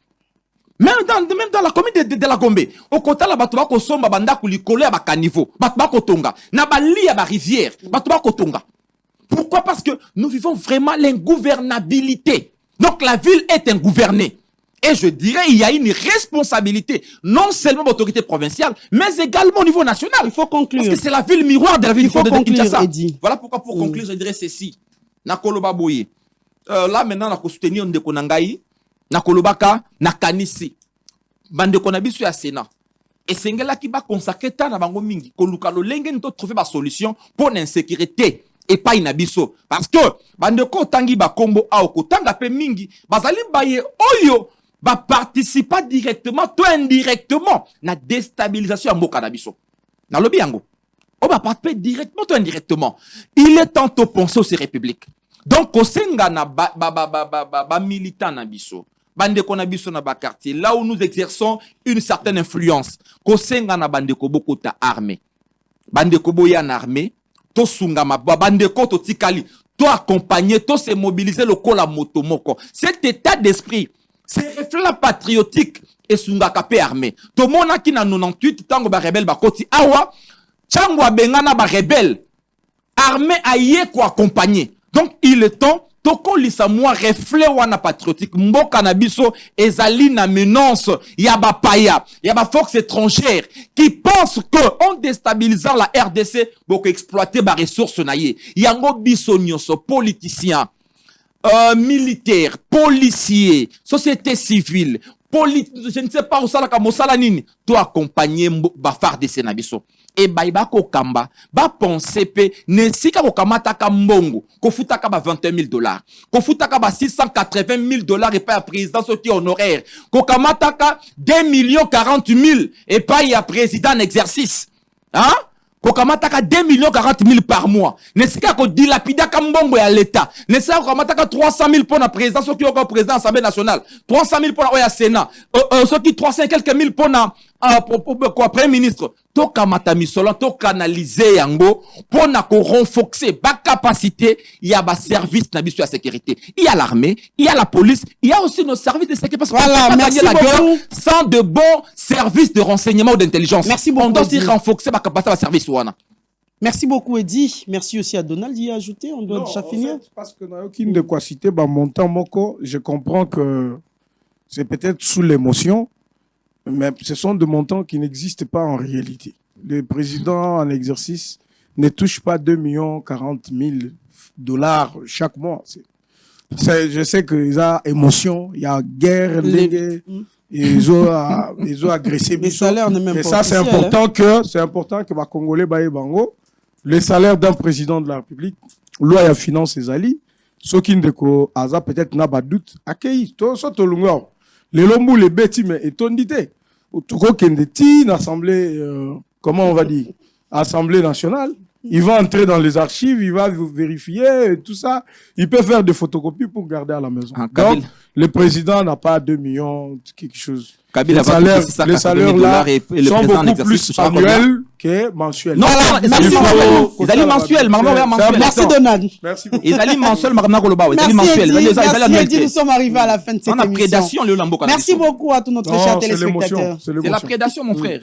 Même dans la commune de la Gombe. Au côté la batuba ko somba banda ku li coller à caniveau. Batuba ko tonga. Na bali à ba rivière. Batuba ko tonga. Pourquoi? Parce que nous vivons vraiment l'ingouvernabilité. Donc la ville est ingouvernée. Et je dirais, il y a une responsabilité, non seulement de l'autorité provinciale, mais également au niveau national. Il faut conclure. Parce que c'est la ville miroir de la ville de Kinshasa. Voilà pourquoi, pour conclure, je dirais ceci. Nakoloba Boye. Là, maintenant, on a soutenir Ndeko Nangai, Nakolobaka, Nakanisi. Bande Konabisu à Sénat. Et c'est là qui va consacrer tant à Bango Mingi. Kolukalo Lengen to trouver la solution pour l'insécurité. Et pas inabiso. Parce que, bande ko tangi ba kombo aoko, tanga pe mingi, bazali baye oyo, va participer directement, toi indirectement, na déstabilisation à Mboka Nabiso. Dans le biango. On va participer directement, toi indirectement. Il est temps de penser aux républiques. Donc, au senga na ba militant Nabiso. Bande ko Nabiso na ba quartier. Là où nous exerçons une certaine influence. Ko senga na bande ko boko ta armée. Bande ko boya na armée. To sungama bande ko to tikali. To accompagner, to se mobiliser le kola motomoko. Cet état d'esprit. C'est reflet patriotique et sungaka pe armé. To mona ki na 98 tango ba rebelle ba koti awa changwa bengana ba rebelle armé aye ko accompagner. Donc il est temps to ko lisa moi reflet wana patriotique mboka na biso ezali na menace ya ba paya ya ba force étrangère qui pense que en déstabilisant la RDC boko exploiter ba ressources na ye yango biso nyonso politicien militaire, policier, société civile, je ne sais pas où ça la kamosala nini, to accompagner ba phare de Senabiso. Et ba ko kamba, ba penser pe ne sika ko kamata ka mbongo, ko futaka ba $21,000, ko futaka ba $680,000 et pas à président qui honoraire, ko kamata ka 2,40,000 et pas à président en exercice. Hein? Kokamataka 2,40,000 par mois. Nesika ko dilapida kambongo ya l'État. Nesika kokamataka 300,000 pour la présidence, ceux qui ont président de l'Assemblée nationale. 300,000 pour la Sénat. Ceux qui 300 quelques mille pour la Premier ministre. To kamata misolo, to canaliser yango, pour na ko renforcer ba capacité, il y a ba service na biso ya sécurité. Il y a l'armée, il y a la police, il y a aussi nos services de sécurité. Parce qu'on voilà, peut pas merci gagner la beaucoup. guerre sans de bons services de renseignement ou d'intelligence. Merci beaucoup. On doit aussi renforcer ba capacité de service. Merci beaucoup, Eddy. Merci aussi à Donald d'y ajouter. On doit déjà finir. Parce que n'a aucune de quoi citer, bah, montant moko, je comprends que c'est peut-être sous l'émotion, mais ce sont des montants qui n'existent pas en réalité. Le président en exercice ne touche pas 2,40,000 $ chaque mois. Je sais qu'il y a émotion, il y a guerre, ils ont agressé. Les salaires ne même pas. Et ça, c'est important que les Congolais baillent bango. Le salaire d'un président de la République loi ya finance ezali soki ndeko aza peut-être na ba doute akei to so to lungo le lombu le beti mais etondité toko kende ti l'assemblée comment on va dire assemblée nationale. Il va entrer dans les archives, il va vérifier tout ça. Il peut faire des photocopies pour garder à la maison. Donc, le président n'a pas 2 millions, quelque chose. Les salaires là sont beaucoup plus annuels que mensuels. Non, merci. Ils allaient mensuels. Merci Donald. Merci beaucoup. Ils allaient mensuels. Merci, nous sommes arrivés à la fin de cette émission. Merci beaucoup à tous notre chers téléspectateurs. C'est la prédation, mon frère.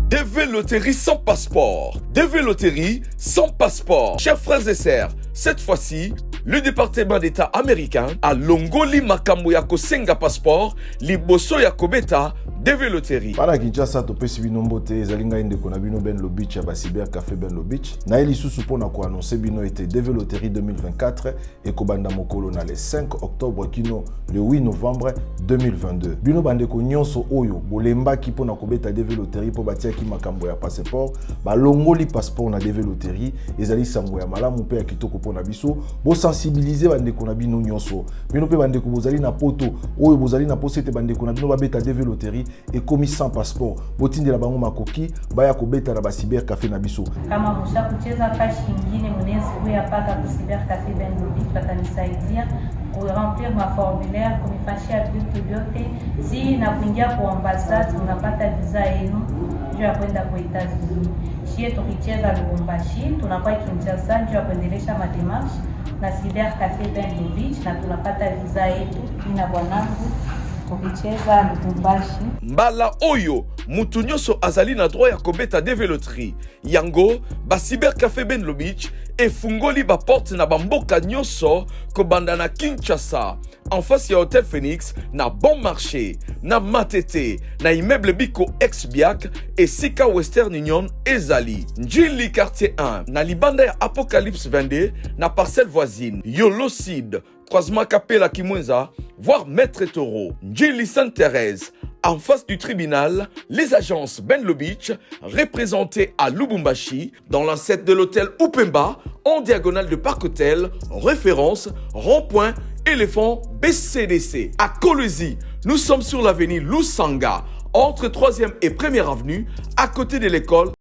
DV Loterie sans passeport. DV Loterie sans passeport. Chers frères et sœurs, cette fois-ci, le département d'État américain a longoli makambo ya kosenga passeport liboso ya kobeta DV Loterie. Para Kinshasa topesi bino mbote ezalinga indeko na bino Ben Lobich ya ba Cyber Café Ben Lobich. Na eli susu pona ko annoncer bino était DV Loterie 2024 et kobanda mokolo na le 5 octobre kino le 8 novembre 2022. Bino bandeko nyonso oyo bolemba ki pona kobeta DV Loterie po batia ki makambo ya passeport, ba longoli passeport na DV Loterie ezali sango ya malamu pe ya kitoko pona biso. Bo sensibiliser bandeko na bino nyonso. Bino pe bandeko bozali na poto oyo bozali na posete bandeko na bino ba beta DV Loterie et commis sans passeport. Botinde la bango makoki baya kobeta na ba Cyber Café na biso. Kama musha kucheza fashi nyingine mnezi kuya paka ku Cyber Café Ben Lobich watanisaidia kuremplir ma formulaire kunifashia vitu vyote. Si na kuingia kwa ambassade unapata visa yenu juu ya kwenda kwa Etats-Unis. Shie tukicheza Lubumbashi tunakuwa Kinshasa juu ya kuendelesha mademarshe na Cyber Café Ben Lobich na tunapata visa yetu na bwanangu kucheza Lubumbashi. Mbala oyo mutu nyonso azali na droit ya kobeta DV Loterie. Yango ba Cyber Café Ben Lobich efungoli ba porte na bamboka nyonso kobanda na Kinshasa en face ya Hotel Phoenix na Bon Marché na Matete na immeuble Biko ex-Biak et Sika Western Union ezali Njili quartier 1 na libanda ya Apocalypse 22 na parcelle voisine Yolocide croisement Capella Kimwenza voire Maître Taureau Njili Sainte-Thérèse en face du tribunal, les agences Ben Lobich, représentées à Lubumbashi, dans l'ancêtre de l'hôtel Upemba, en diagonale de Parc Hôtel, référence, rond-point, éléphant, BCDC. À Kolwezi, nous sommes sur l'avenue Lusanga, entre 3e et 1e avenue, à côté de l'école